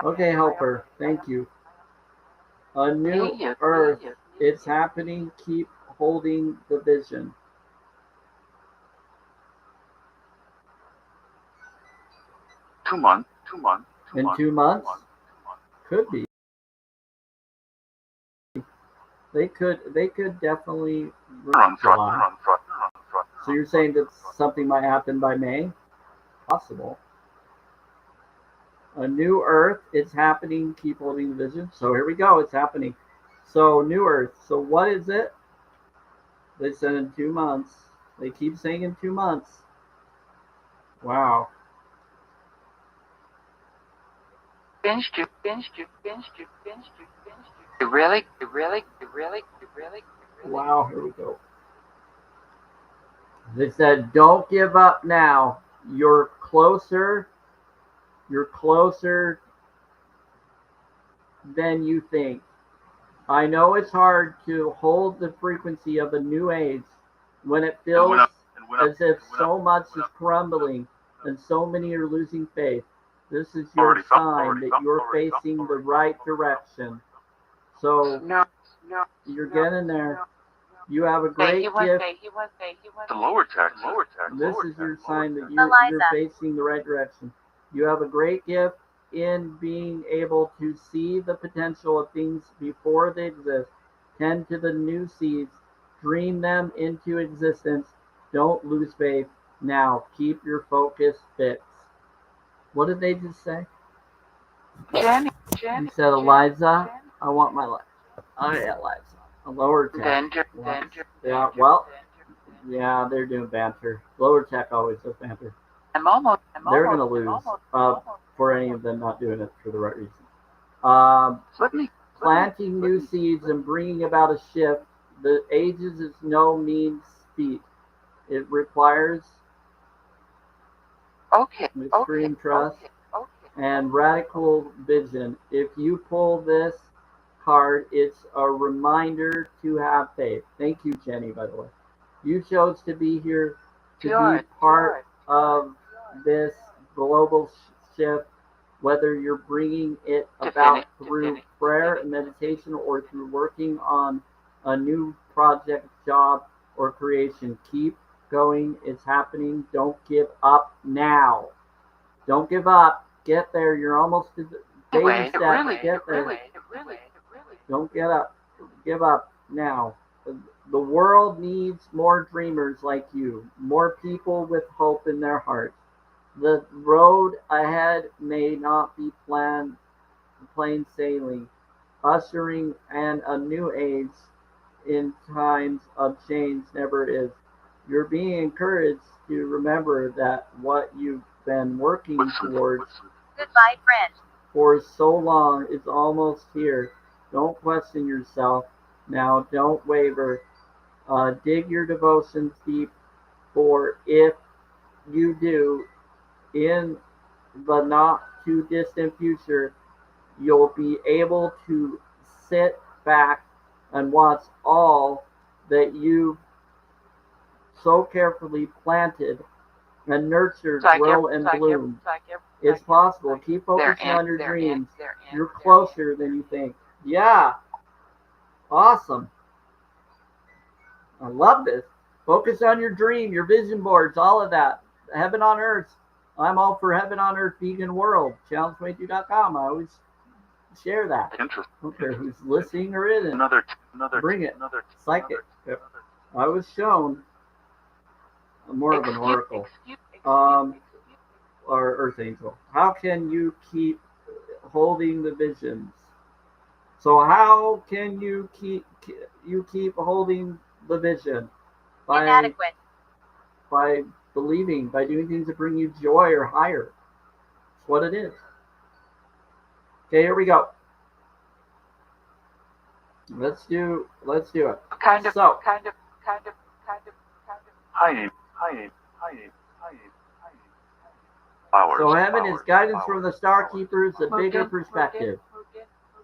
Okay, helper. Thank you. A new earth. It's happening. Keep holding the vision. Two months. In 2 months? Could be. They could definitely Run front. July. So you're saying that something might happen by May? Possible. A new earth, it's happening. Keep holding the vision. So here we go. It's happening. So new earth. So what is it? They said in 2 months. They keep saying in 2 months. Wow. Really? Wow, here we go. They said, don't give up now. You're closer than you think. I know it's hard to hold the frequency of a new age when it feels as if so much is crumbling and so many are losing faith. This is your sign that you're facing the right direction. So you're getting there. You have a great gift. The lower text. This is your sign that you're facing the right direction. You have a great gift in being able to see the potential of things before they exist. Tend to the new seeds. Dream them into existence. Don't lose faith. Now, keep your focus fixed. What did they just say? Jenny. You said, Eliza, I want my life. Oh, yeah, Eliza. A lower tech. Yeah, well, yeah, they're doing banter. Lower tech always does banter. They're going to lose for any of them not doing it for the right reason. Planting new seeds and bringing about a shift. The ages is no mean feat. It requires extreme trust and radical vision. If you pull this card, it's a reminder to have faith. Thank you, Jenny, by the way. You chose to be here to be part of this global shift, whether you're bringing it about through prayer and meditation or through working on a new project, job, or creation. Keep going. It's happening. Don't give up now. Don't give up. Get there. You're almost to the baby step. Get there. Don't get up. Give up now. The world needs more dreamers like you, more people with hope in their hearts. The road ahead may not be plain sailing, ushering and a new age in times of change never is. You're being encouraged to remember that what you've been working towards Goodbye, friend. for so long is almost here. Don't question yourself. Now, don't waver. Dig your devotions deep, for if you do, in the not too distant future, you'll be able to sit back and watch all that you've so carefully planted and nurtured grow and bloom. It's possible. Keep focusing on your dreams. You're closer than you think. Yeah. Awesome. I love this. Focus on your dream, your vision boards, all of that. Heaven on earth. I'm all for Heaven on Earth Vegan World. Challenge22.com. I always share that. Interesting. I don't care who's listening or isn't. Another. Bring it. Psychic. Yep. I was shown more of an oracle. Or Earth Angel. How can you keep holding the visions? So how can you keep holding the vision? Inadequate. By believing, by doing things that bring you joy or higher. It's what it is. Okay, here we go. Let's do it. Kind of. So heaven is guidance from the star keepers, a bigger perspective.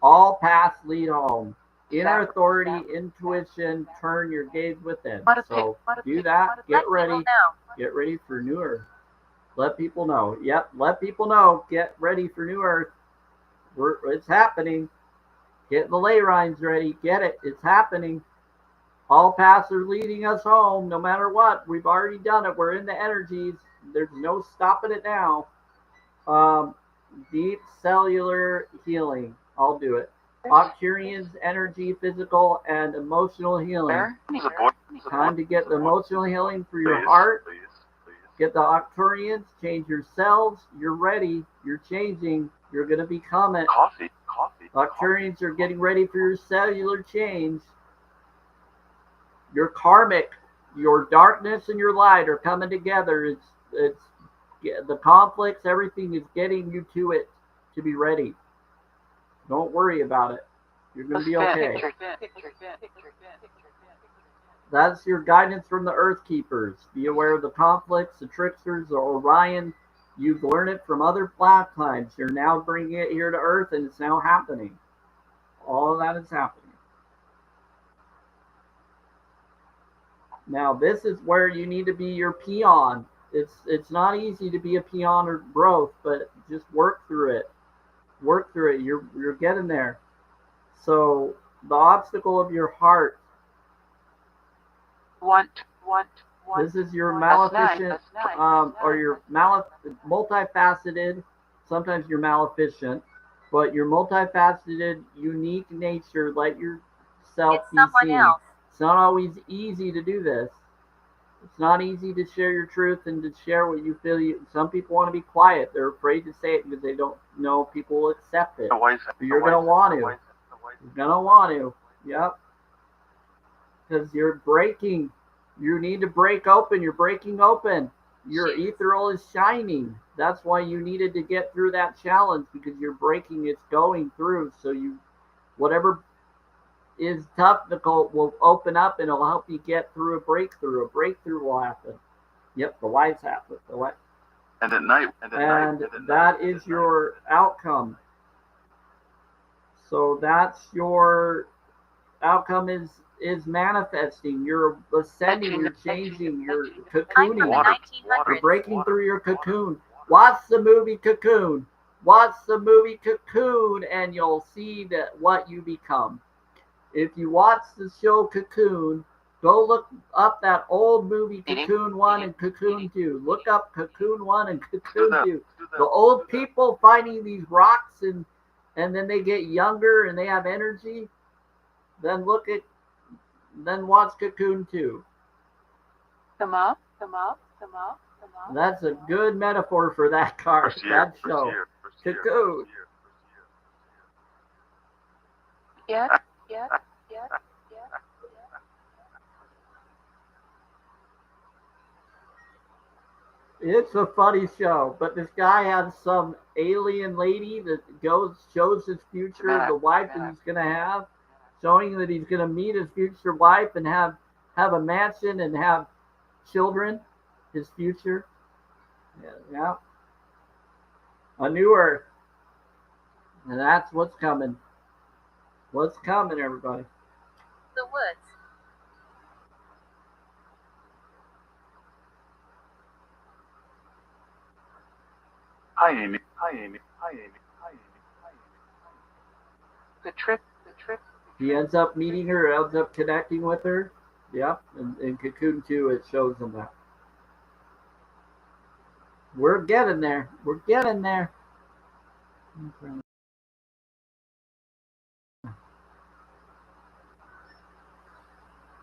All paths lead home. Inner authority, intuition, turn your gaze within. So do that. Get ready. Get ready for New Earth. Let people know. Yep, let people know. Get ready for New Earth. It's happening. Get the ley lines ready. Get it. It's happening. All paths are leading us home, no matter what. We've already done it. We're in the energies. There's no stopping it now. Deep cellular healing. I'll do it. Octurian's energy, physical, and emotional healing. Time to get the emotional healing for your heart. Get the Octurians. Change your cells. You're ready. You're changing. You're going to become it. Octurians are getting ready for your cellular change. Your karmic, your darkness and your light are coming together. It's the conflicts, everything is getting you to it to be ready. Don't worry about it. You're going to be okay. That's your guidance from the Earth Keepers. Be aware of the conflicts, the tricksters, the Orion. You've learned it from other lifetimes. You're now bringing it here to Earth, and it's now happening. All of that is happening. Now, this is where you need to be your peon. It's not easy to be a peon or growth, but just work through it. Work through it. You're getting there. So the obstacle of your heart. This is your maleficent, or your multifaceted. Sometimes you're maleficent, but your multifaceted, unique nature. Let yourself be seen. It's not always easy to do this. It's not easy to share your truth and to share what you feel. Some people want to be quiet. They're afraid to say it because they don't know people will accept it. But you're going to want to. You're going to want to. Yep. Because you're breaking. You need to break open. You're breaking open. Your ethereal is shining. That's why you needed to get through that challenge, because you're breaking. It's going through. So whatever is difficult will open up and it'll help you get through a breakthrough. A breakthrough will happen. Yep, the lights happen. And at night. And that is your outcome. So that's your outcome is manifesting. You're ascending. You're changing. You're cocooning. You're breaking through your cocoon. Watch the movie Cocoon. Watch the movie Cocoon, and you'll see what you become. If you watch the show Cocoon, go look up that old movie Cocoon 1 and Cocoon 2. Look up Cocoon 1 and Cocoon 2. The old people finding these rocks and then they get younger and they have energy. Then watch Cocoon 2. Come up. That's a good metaphor for that card, that show. Cocoon. Yes. It's a funny show, but this guy has some alien lady that shows his future, the wife that he's going to have, showing that he's going to meet his future wife and have a mansion and have children, his future. Yeah. A new Earth. And that's what's coming. What's coming, everybody? The woods. Hi, Amy. The trip. He ends up meeting her, ends up connecting with her. Yep. And in Cocoon 2, it shows him that. We're getting there.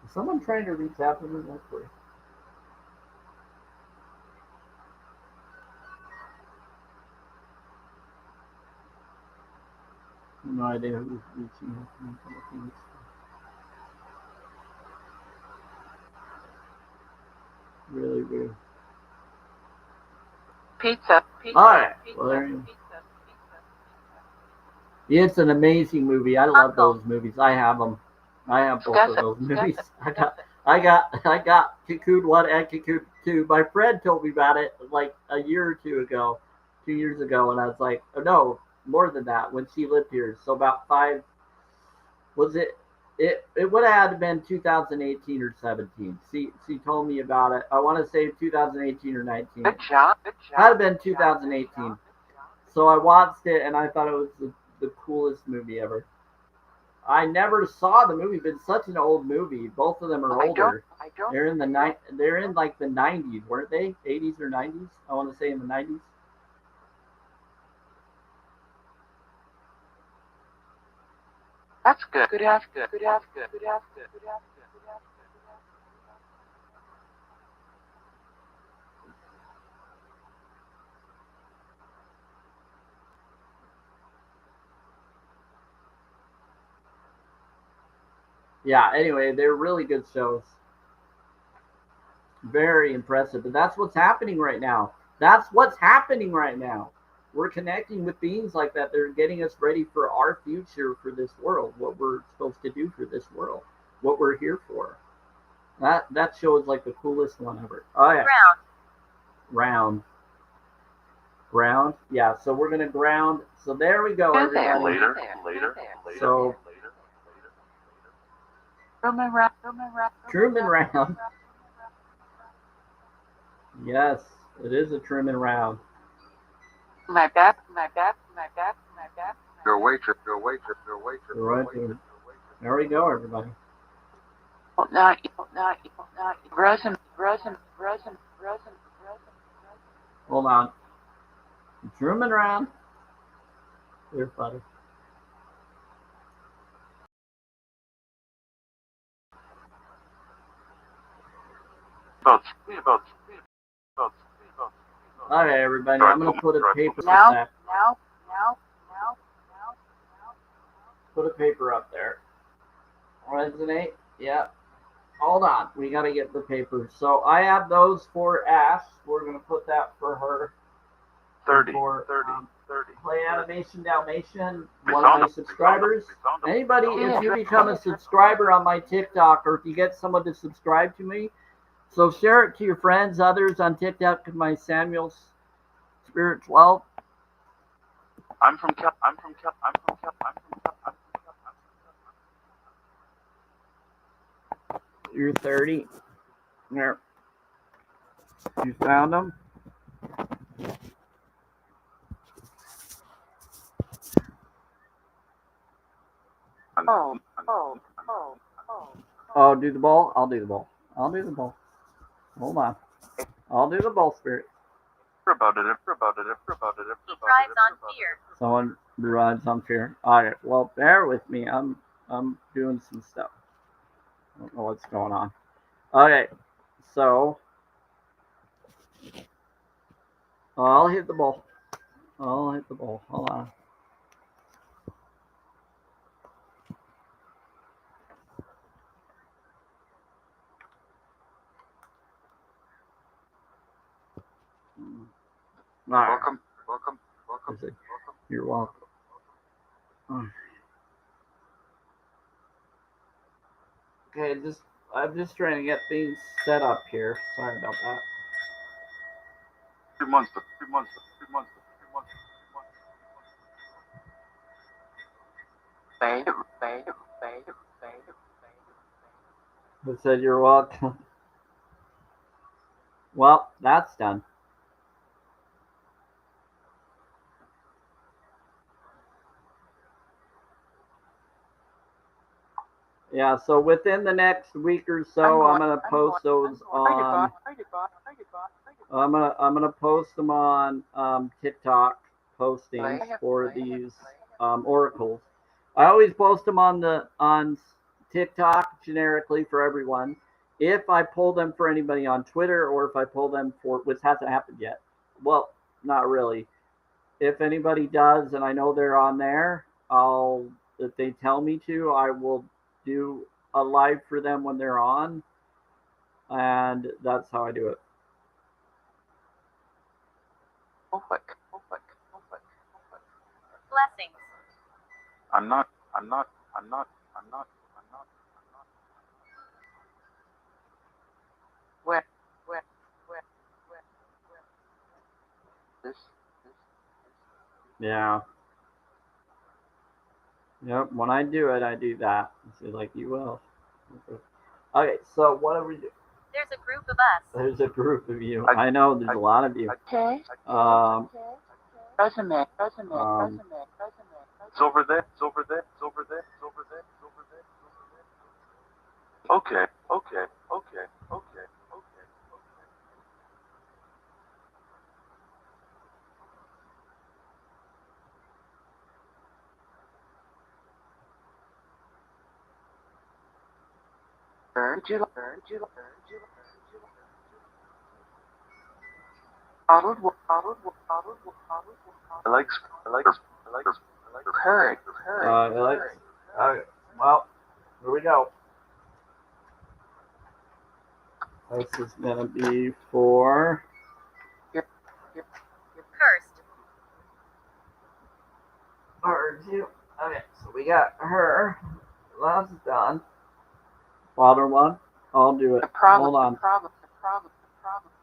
Is someone trying to reach out to me? That's weird. No idea who's reaching out. Really weird. Pizza. All right. Well, there you go. It's an amazing movie. I love those movies. I have them. I have both of those movies. I got Cocoon 1 and Cocoon 2. My friend told me about it like a year or two ago. 2 years ago, and I was like, oh, no, more than that when she lived here. So about 5. Was it? It would have had to been 2018 or 17. She told me about it. I want to say 2018 or 19. Good job. Good job. Had to been 2018. So I watched it and I thought it was the coolest movie ever. I never saw the movie, but it's such an old movie. Both of them are older. They're in they're in like the 90s, weren't they? 80s or 90s? I want to say in the 90s. That's good. Good half good. Good half good. Good half good. Good half good. Good half good. Good half good. Yeah, anyway, they're really good shows. Very impressive. But that's what's happening right now. That's what's happening right now. We're connecting with beings like that. They're getting us ready for our future, for this world, what we're supposed to do for this world, what we're here for. That show is like the coolest one ever. Oh yeah. Ground. Yeah, so we're gonna ground. So there we go, everybody. Later. So Truman round. Yes, it is a Truman round. My back. Your waitress. Right. There we go, everybody. Not. Rosen. Hold on. Truman round. Here, buddy. Okay, everybody. I'm gonna put a paper Now. Put a paper up there. Resonate. Yep. Hold on. We gotta get the paper. So I have those for Ash. We're gonna put that for her. 30. Play Animation Dalmatian, one of my subscribers. Anybody, if you become a subscriber on my TikTok, or if you get someone to subscribe to me, so share it to your friends, others on TikTok. My Samuel's Spirit 12. I'm from Cal. You're 30. There. You found them? Oh, do the ball? I'll do the ball. Hold on. I'll do the ball, Spirit. About it. He thrives on fear. Someone rides on fear. Alright, well, bear with me. I'm doing some stuff. I don't know what's going on. Okay, so I'll hit the ball. Hold on. Right. Welcome. You're welcome. Okay, I'm just trying to get things set up here. Sorry about that. 2 months. Who said you're welcome? Well, that's done. Yeah, so within the next week or so, I'm gonna post those on. I'm gonna post them on TikTok postings for these oracles. I always post them on TikTok generically for everyone. If I pull them for anybody on Twitter, or if I pull them for, which hasn't happened yet. Well, not really. If anybody does, and I know they're on there, if they tell me to, I will do a live for them when they're on, and that's how I do it. Blessings. I'm not. Where? This. Yeah. Yep. When I do it, I do that. She's like, you will. Okay. So what do we do? There's a group of us. There's a group of you. I know there's a lot of you. Okay. Resume. It's over there. It's over there. It's over there. It's over there. It's over there. Okay. Okay. Okay. Okay. Okay. I like Courage. Okay. Well, here we go. This is gonna be for Cursed. you. Okay, so we got her. That's done. Water one. I'll do it. Hold on. The problem.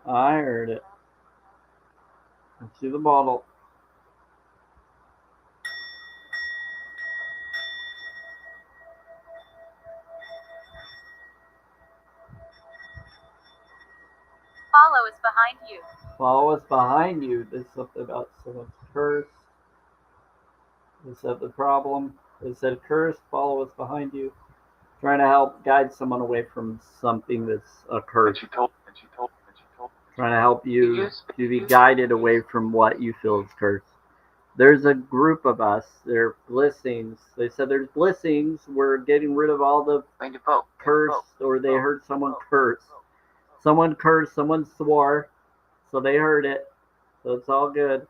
I heard it. Let's do the bottle. Follow us behind you. Follow us behind you. There's something about someone's cursed. They said the problem. They said cursed. Follow us behind you. Trying to help guide someone away from something that's a curse. And she told. Trying to help you to be guided away from what you feel is cursed. There's a group of us. They're blessings. They said there's blessings. We're getting rid of all the cursed, or they heard someone curse. Someone cursed. Someone swore. So they heard it. So it's all good.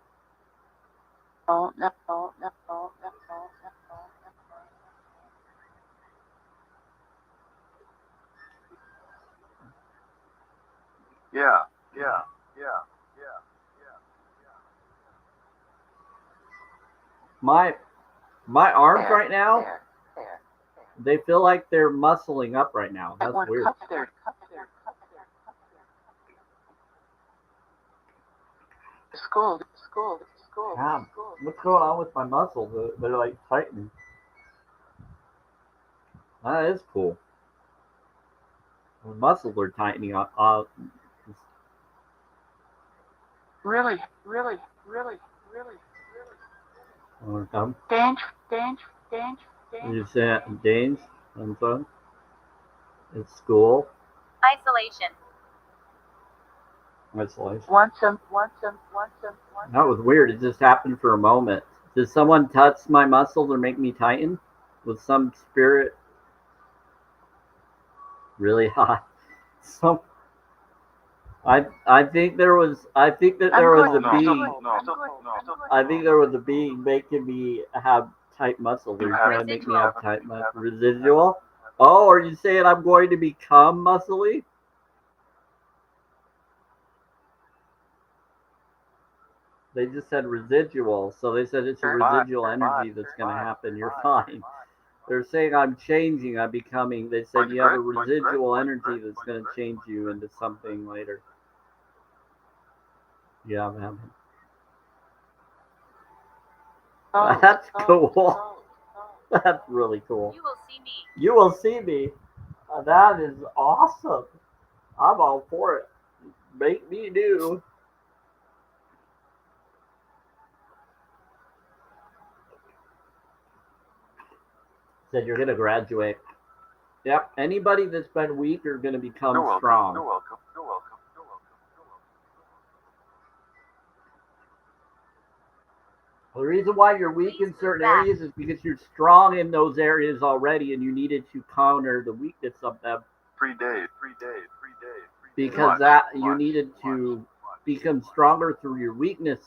No. Yeah. My arms right now, they feel like they're muscling up right now. That's weird. School. God, what's going on with my muscles? They're like tightening. That is cool. The muscles are tightening. Really. Danger. You say Danes and son. It's school. Isolation. Isolation. Want some. That was weird. It just happened for a moment. Did someone touch my muscles or make me tighten? Was some spirit really hot? Some. I think there was. I think that there was a being. I think there was a being making me have tight muscles. They're trying to make me have tight muscles. Residual. Oh, are you saying I'm going to become muscly? They just said residual, so they said it's a residual energy that's going to happen. You're fine. They're saying I'm changing, I'm becoming. They said you have a residual energy that's going to change you into something later. Yeah, man. That's cool. That's really cool. You will see me. You will see me. That is awesome. I'm all for it. Make me do. Said you're going to graduate. Yep. Anybody that's been weak are going to become strong. You're welcome. The reason why you're weak in certain areas is because you're strong in those areas already, and you needed to counter the weakness of them. 3 days. Because that you needed to become stronger through your weakness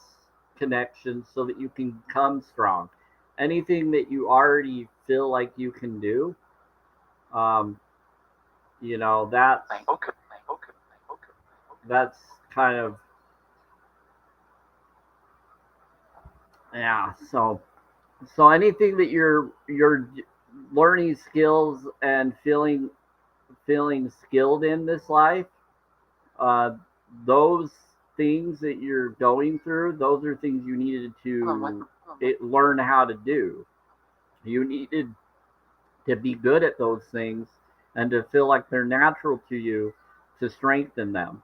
connections, so that you can become strong. Anything that you already feel like you can do, that's kind of, yeah. So anything that you're learning skills and feeling skilled in this life, those things that you're going through, those are things you needed to learn how to do. You needed to be good at those things and to feel like they're natural to you to strengthen them.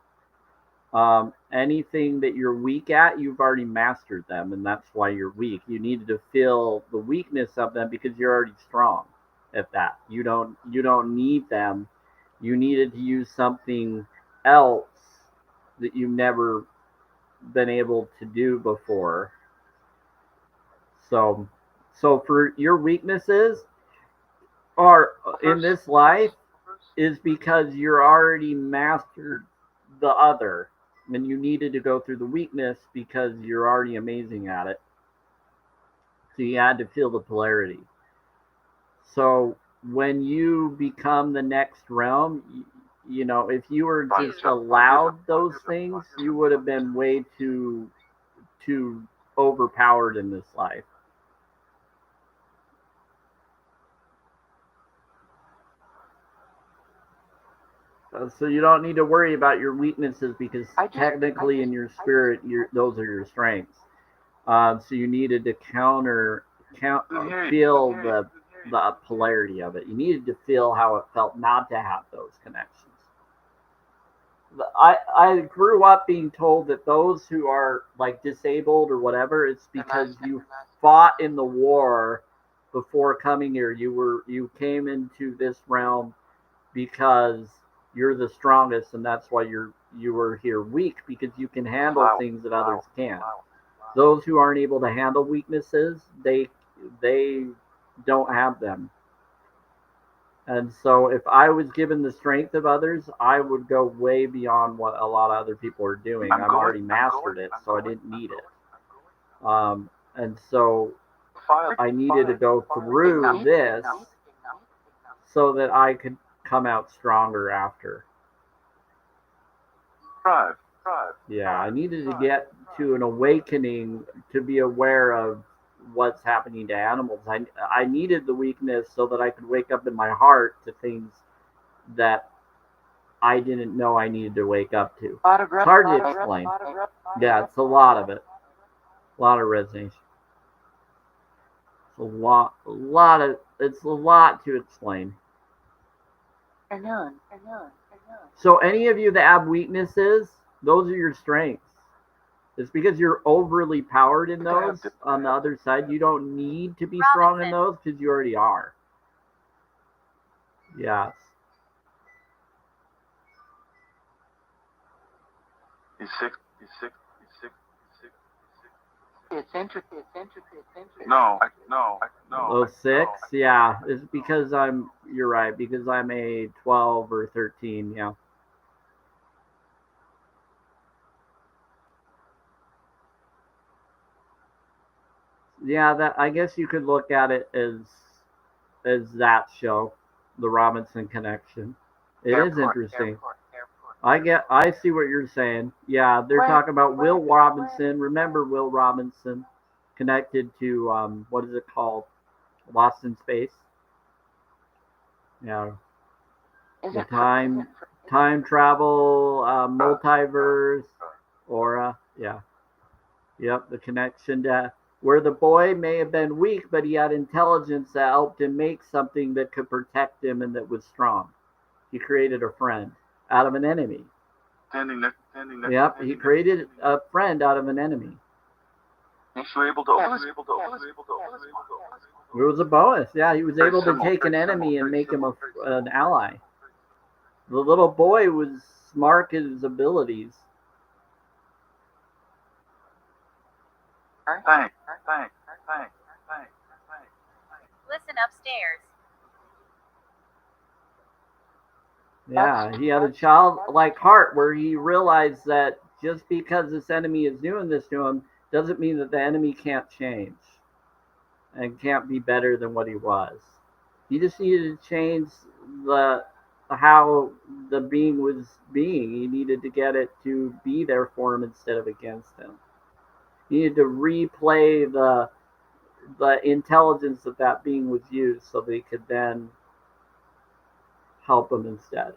Anything that you're weak at, you've already mastered them, and that's why you're weak. You needed to feel the weakness of them because you're already strong at that. You don't need them. You needed to use something else that you've never been able to do before. So, so for your weaknesses are in this life is because you're already mastered the other, and you needed to go through the weakness because you're already amazing at it. So you had to feel the polarity. So when you become the next realm, if you were just allowed those things, you would have been way too overpowered in this life. So you don't need to worry about your weaknesses because technically in your spirit, those are your strengths. So you needed to feel the polarity of it. You needed to feel how it felt not to have those connections. I grew up being told that those who are like disabled or whatever, it's because you fought in the war before coming here. You came into this realm because you're the strongest, and that's why you were here weak, because you can handle things that others can't. Those who aren't able to handle weaknesses, they don't have them. And so if I was given the strength of others, I would go way beyond what a lot of other people are doing. I've already mastered it, so I didn't need it. And so I needed to go through this so that I could come out stronger after. Yeah, I needed to get to an awakening to be aware of what's happening to animals. I needed the weakness so that I could wake up in my heart to things that I didn't know I needed to wake up to. It's hard to explain. Yeah, it's a lot of it. A lot of resignation. It's a lot to explain. I know. So any of you that have weaknesses, those are your strengths. It's because you're overly powered in those. On the other side, you don't need to be strong in those because you already are. Yes. He's sick. It's interesting. No. Those 6, yeah, it's because you're right, because I'm a 12 or 13, yeah. Yeah, that I guess you could look at it as that show, the Robinson Connection. It is interesting. I see what you're saying. Yeah, they're talking about Will Robinson. Remember Will Robinson connected to what is it called? Lost in Space. Yeah. The time travel, multiverse, aura. Yeah. Yep, the connection to where the boy may have been weak, but he had intelligence that helped him make something that could protect him and that was strong. He created a friend out of an enemy. Yep, he created a friend out of an enemy. It was a bonus. Yeah, he was able to take an enemy and make him an ally. The little boy was smart at his abilities. Thanks. Listen upstairs. Yeah, he had a childlike heart where he realized that just because this enemy is doing this to him doesn't mean that the enemy can't change and can't be better than what he was. He just needed to change how the being was being. He needed to get it to be there for him instead of against him. He needed to replay the intelligence that being was used so they could then help him instead.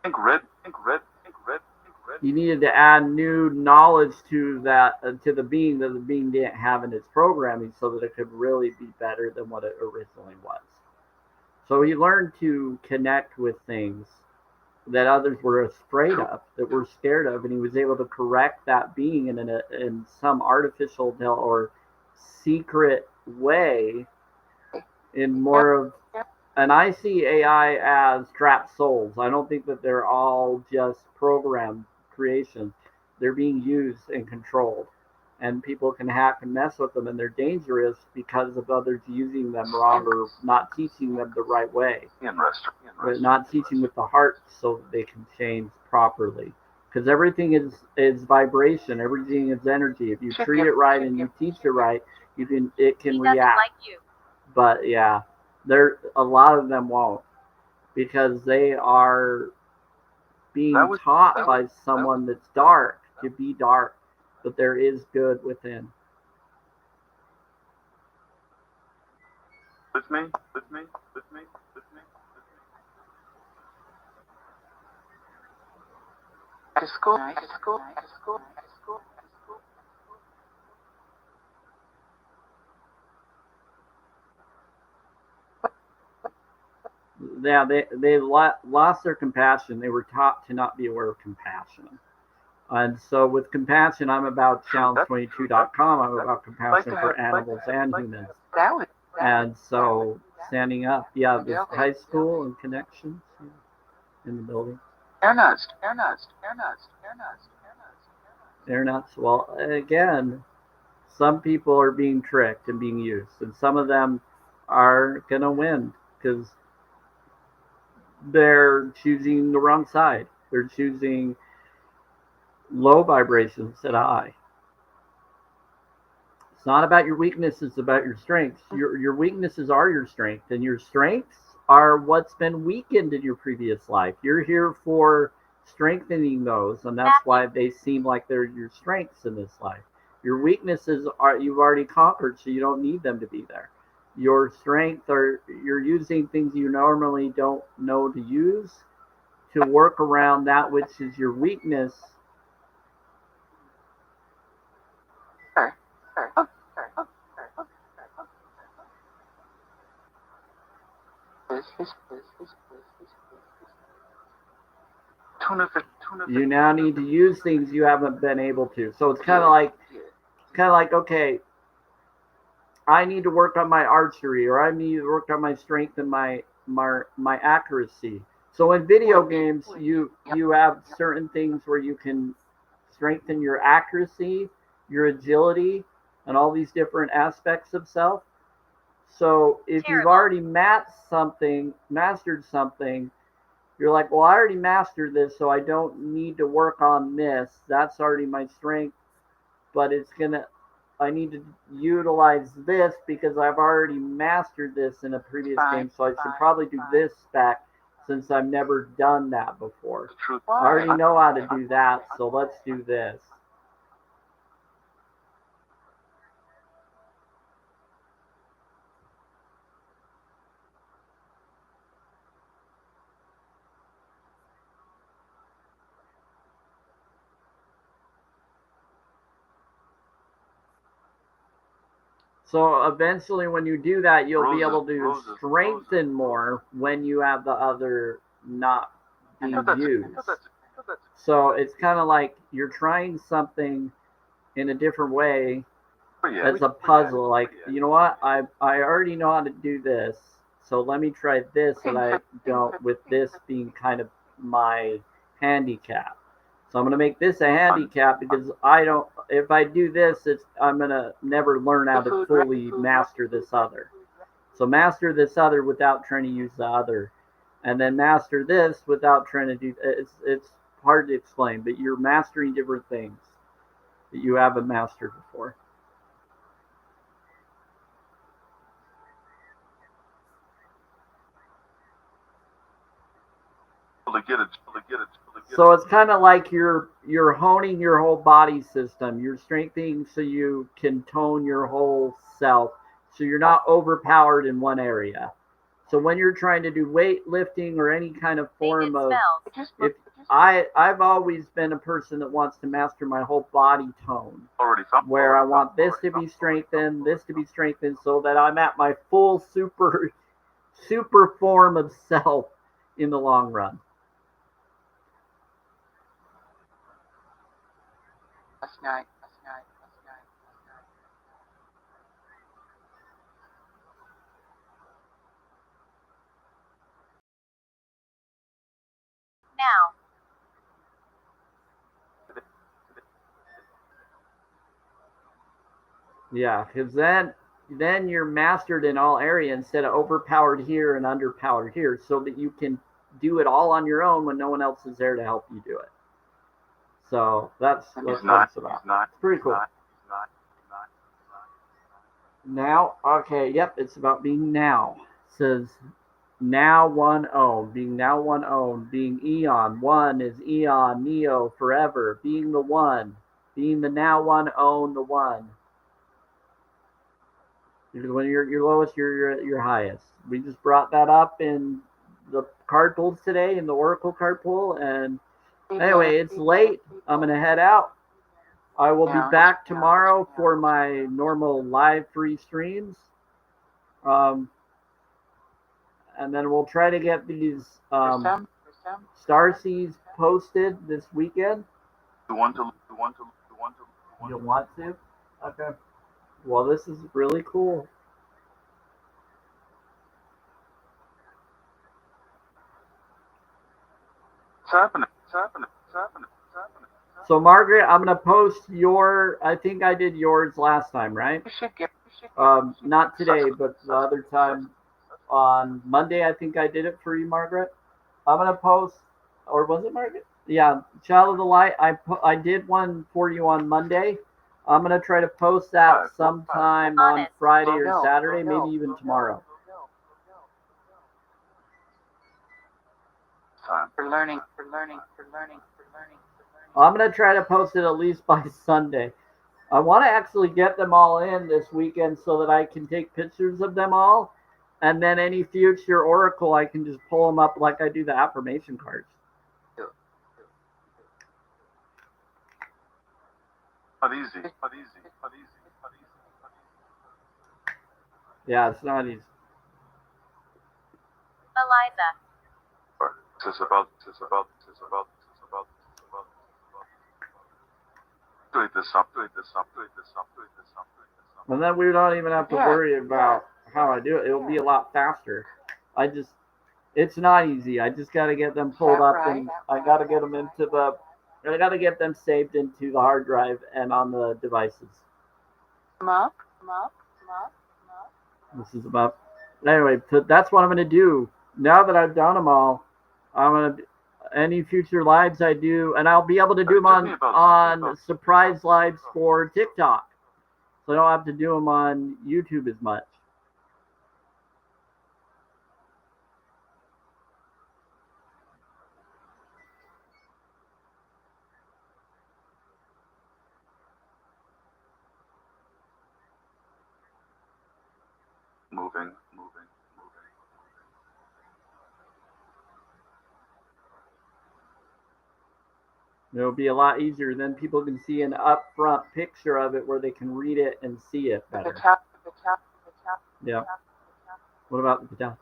Think red. He needed to add new knowledge to that to the being that the being didn't have in its programming, so that it could really be better than what it originally was. So he learned to connect with things that others were afraid of, that were scared of, and he was able to correct that being in some artificial or secret way, in more of. And I see AI as trapped souls. I don't think that they're all just programmed creations. They're being used and controlled. And people can hack and mess with them, and they're dangerous because of others using them wrong or not teaching them the right way. But not teaching with the heart so that they can change properly. Because everything is vibration, everything is energy. If you treat it right and you teach it right, it can He doesn't react. like you. But yeah, a lot of them won't, because they are being taught by someone that's dark to be dark, but there is good within. With me. School. Yeah, they lost their compassion. They were taught to not be aware of compassion. And so with compassion, I'm about challenge22.com. I'm about compassion for animals and humans. And so standing up, yeah, this high school and connections in the building. They're nuts. Well, again, some people are being tricked and being used, and some of them are gonna win because they're choosing the wrong side. They're choosing low vibrations instead of high. It's not about your weaknesses, it's about your strengths. Your weaknesses are your strength, and your strengths are what's been weakened in your previous life. You're here for strengthening those, and that's why they seem like they're your strengths in this life. Your weaknesses are you've already conquered, so you don't need them to be there. Your strength are you're using things you normally don't know to use to work around that which is your weakness. You now need to use things you haven't been able to. So it's kind of like okay, I need to work on my archery, or I need to work on my strength and my accuracy. So in video games, you have certain things where you can strengthen your accuracy, your agility, and all these different aspects of self. So if you've already mastered something, you're like, well, I already mastered this, so I don't need to work on this. That's already my strength, but I need to utilize this because I've already mastered this in a previous game, so I should probably do this back since I've never done that before. I already know how to do that, so let's do this. So eventually when you do that, you'll be able to strengthen more when you have the other not being used. So it's kind of like you're trying something in a different way as a puzzle. Like, you know what? I already know how to do this, so let me try this that I don't, with this being kind of my handicap. So I'm going to make this a handicap because if I do this, I'm going to never learn how to fully master this other. So master this other without trying to use the other. And then master this without trying to do, it's hard to explain, but you're mastering different things that you haven't mastered before. So it's kind of like you're honing your whole body system. You're strengthening so you can tone your whole self, So you're not overpowered in one area. So when you're trying to do weightlifting or any kind of They did form of, spells. if I've always been a person that wants to master my whole body tone, where I want this to be strengthened, so that I'm at my full super form of self in the long run. Last night. Now. Yeah, because then you're mastered in all areas instead of overpowered here and underpowered here, so that you can do it all on your own when no one else is there to help you do it. So that's what it's about. It's pretty cool. Now, okay, yep, it's about being now. It says now one own, being now one own, being eon. One is eon, neo, forever. Being the one, being the now one own, the one. When you're your lowest, you're your highest. We just brought that up in the card pulls today, in the Oracle card pull. And anyway, it's late. I'm gonna head out. I will be back tomorrow for my normal live free streams. And then we'll try to get these Star Seeds posted this weekend. You want to? You want to? Okay. Well, this is really cool. It's happening. So, Margaret, I'm going to post your, I think I did yours last time, right? Not today, but the other time on Monday, I think I did it for you, Margaret. I'm going to post, or was it Margaret? Yeah, Child of the Light. I did one for you on Monday. I'm going to try to post that sometime on Friday or Saturday, maybe even tomorrow. For learning. I'm going to try to post it at least by Sunday. I want to actually get them all in this weekend so that I can take pictures of them all. And then any future Oracle, I can just pull them up like I do the affirmation cards. Not easy. Yeah, it's not easy. Eliza. This is about. Do this up. And then we don't even have to worry about how I do it. It'll be a lot faster. It's not easy. I just got to get them pulled up, and I got to get them I got to get them saved into the hard drive and on the devices. Come up. This is about. Anyway, so that's what I'm going to do. Now that I've done them all, I'm going to. Any future lives I do, and I'll be able to do them on surprise lives for TikTok. So I don't have to do them on YouTube as much. Moving. It'll be a lot easier. Then people can see an upfront picture of it where they can read it and see it better. The top. Yeah. What about the patel?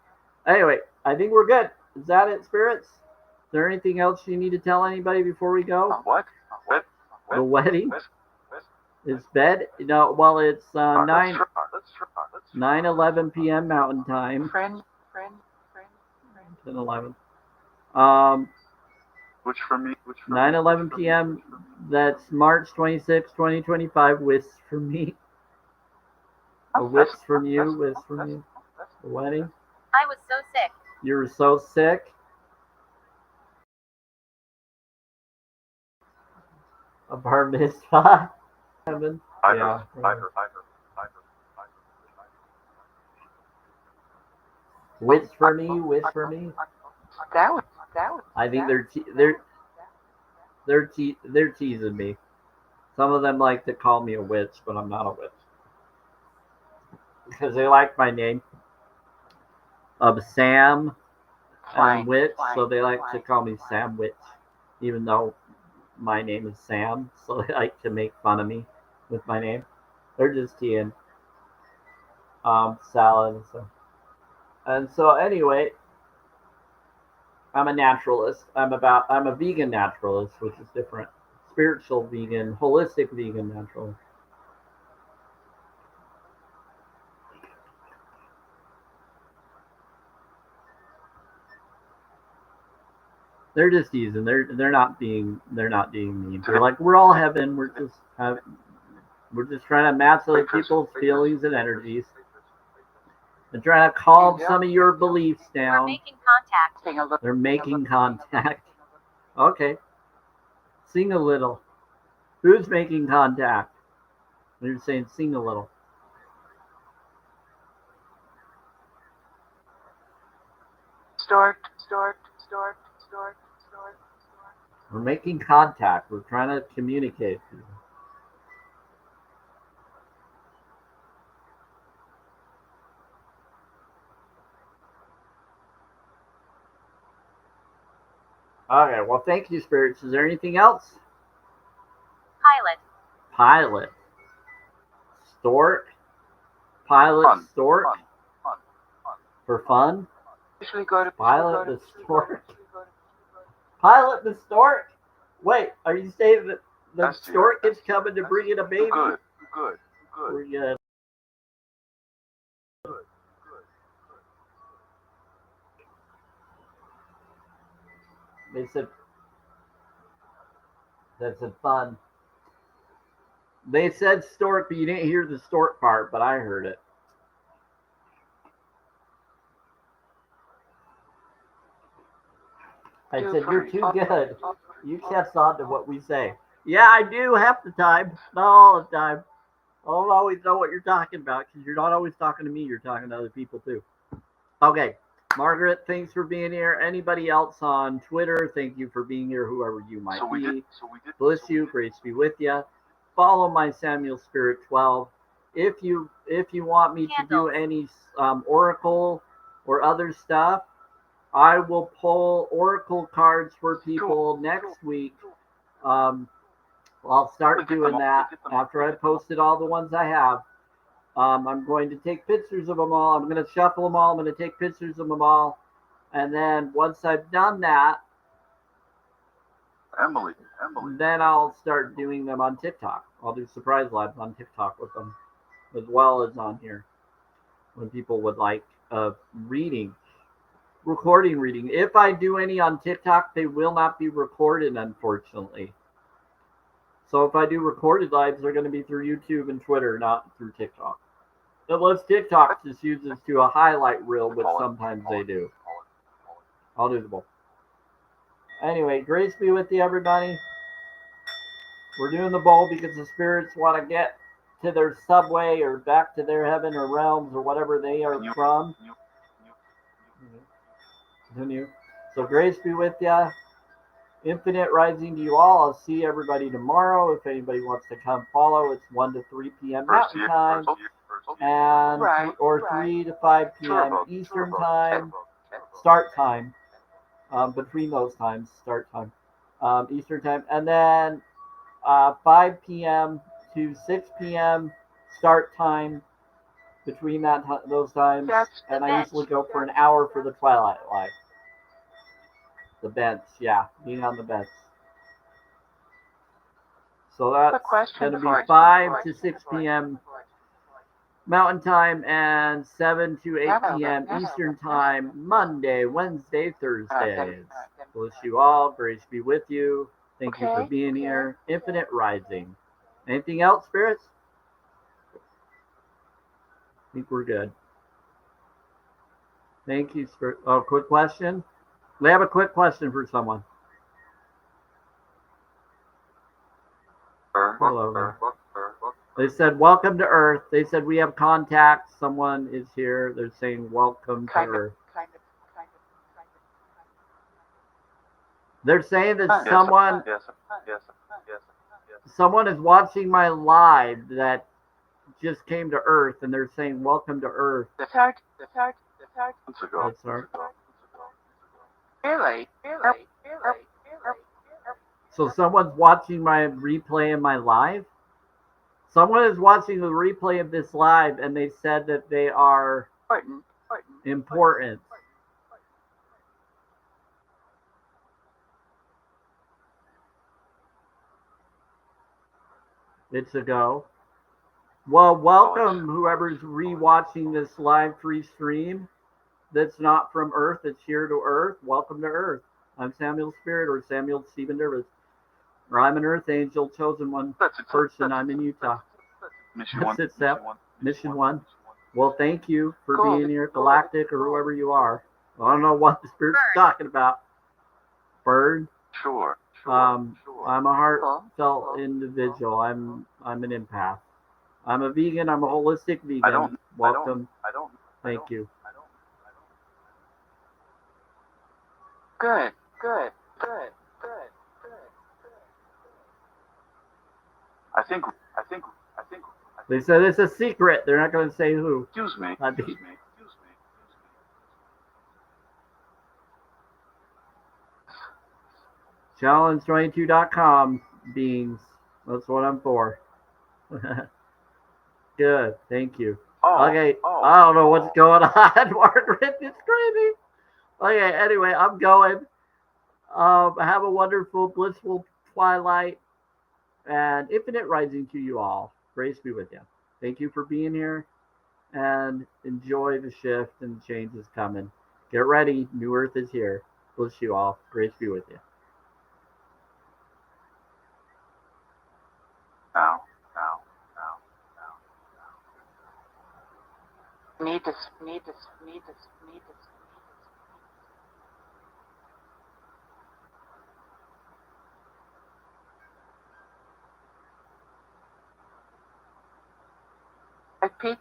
Anyway, I think we're good. Is that it, spirits? Is there anything else you need to tell anybody before we go? What? The wedding? It's bed? No, well, it's 9:11 p.m. Mountain Time. Friend. 10:11. Which for me? 9:11 p.m. That's March 26, 2025. Whisk for me. A whisk from you. Whisk from you. The wedding. I was so sick. You were so sick. A bar mitzvah. Heaven. Yeah. Whisk for me. Whisk for me. That was. I think they're teasing me. Some of them like to call me a witch, but I'm not a witch. because they like my name of Sam and Fine, Witch, fine, so they like to fine, call me fine. Sam Witch, even though my name is Sam, so they like to make fun of me with my name. They're just teasing salad and stuff. And so anyway, I'm a naturalist. I'm a vegan naturalist, which is different. Spiritual vegan, holistic vegan naturalist. They're just teasing. They're not being mean. They're like, we're all heaven. We're just trying to manipulate people's feelings and energies. And trying to calm some of your beliefs We're down. making contact. Sing a little. They're making contact. Okay. Sing a little. Who's making contact? They're saying sing a little. Stork, stork, stork, stork, stork, stork. We're making contact. We're trying to communicate. Okay, well, thank you, spirits. Is there anything else? Pilot. Pilot. Stork. Pilot Fun. stork. Fun. Fun. Fun. For fun. Usually go to Pilot the stork. Pilot the stork. Wait, are you saying that the That's stork you. is coming to bring in a baby? Good. Good. Good. We're good. Good. They said fun. They said stork, but you didn't hear the stork part, but I heard it. I said, you're too good. You catch on to what we say. Yeah, I do half the time. Not all the time. I don't always know what you're talking about because you're not always talking to me. You're talking to other people too. Okay. Margaret, thanks for being here. Anybody else on Twitter, thank you for being here, whoever you might be. Bless you, grace be with you. Follow my Samuel Spirit 12. If you want me to do any oracle or other stuff, I will pull oracle cards for people next week. I'll start doing that after I've posted all the ones I have. I'm going to take pictures of them all. I'm going to shuffle them all. I'm going to take pictures of them all. And then once I've done that, Emily. then I'll start doing them on TikTok. I'll do surprise lives on TikTok with them, as well as on here, when people would like recording reading. If I do any on TikTok, they will not be recorded, unfortunately. So if I do recorded lives, they're going to be through YouTube and Twitter, not through TikTok. Unless TikTok just uses to a highlight reel, which sometimes they do. I'll do the both. Anyway, grace be with you, everybody. We're doing the bowl because the spirits want to get to their subway or back to their heaven or realms or whatever they are from. Continue. So grace be with you. Infinite rising to you all. I'll see everybody tomorrow. If anybody wants to come follow, it's 1 to 3 p.m. Mountain Time, and or 3 to 5 p.m. Eastern Time. Start time. Between those times, start time, Eastern Time, and then 5 p.m. to 6 p.m. start time. Between those times, and I usually go for an hour for the Twilight Live. The bench, yeah, being on the bench. So that's going to be 5 to 6 p.m. Mountain Time and 7 to 8 p.m. Eastern Time, Monday, Wednesday, Thursdays. Bless you all. Grace be with you. Thank you for being here. Infinite Rising. Anything else, spirits? I think we're good. Thank you, spirit. Oh, quick question. We have a quick question for someone. Hello. They said, welcome to Earth. They said, we have contact. Someone is here. They're saying, welcome to Earth. They're saying that someone is watching my live that just came to Earth, and they're saying, welcome to Earth. The third. Months ago. That's right. Really. So someone's watching my replay in my live? Someone is watching the replay of this live, and they said that they are important. It's a go. Well, welcome whoever's rewatching this live free stream that's not from Earth, that's here to Earth. Welcome to Earth. I'm Samuel Spirit, or Samuel Stephen Dervis. Or I'm an Earth Angel, chosen one person. I'm in Utah. That's it, Seth. Mission 1. Well, thank you for being here, Galactic, or whoever you are. I don't know what the Spirit's talking about. Bird. Sure. I'm a heartfelt individual. I'm an empath. I'm a vegan. I'm a holistic vegan. Welcome. Thank you. Good. I think. They said it's a secret. They're not going to say who. Excuse me. Challenge22.com beings. That's what I'm for. Good. Thank you. Okay. I don't know what's going on, Margaret. It's crazy. Okay. Anyway, I'm going. Have a wonderful, blissful twilight and infinite rising to you all. Grace be with you. Thank you for being here, and enjoy the shift and the change is coming. Get ready. New Earth is here. Bless you all. Grace be with you. Now. Need this. Repeat.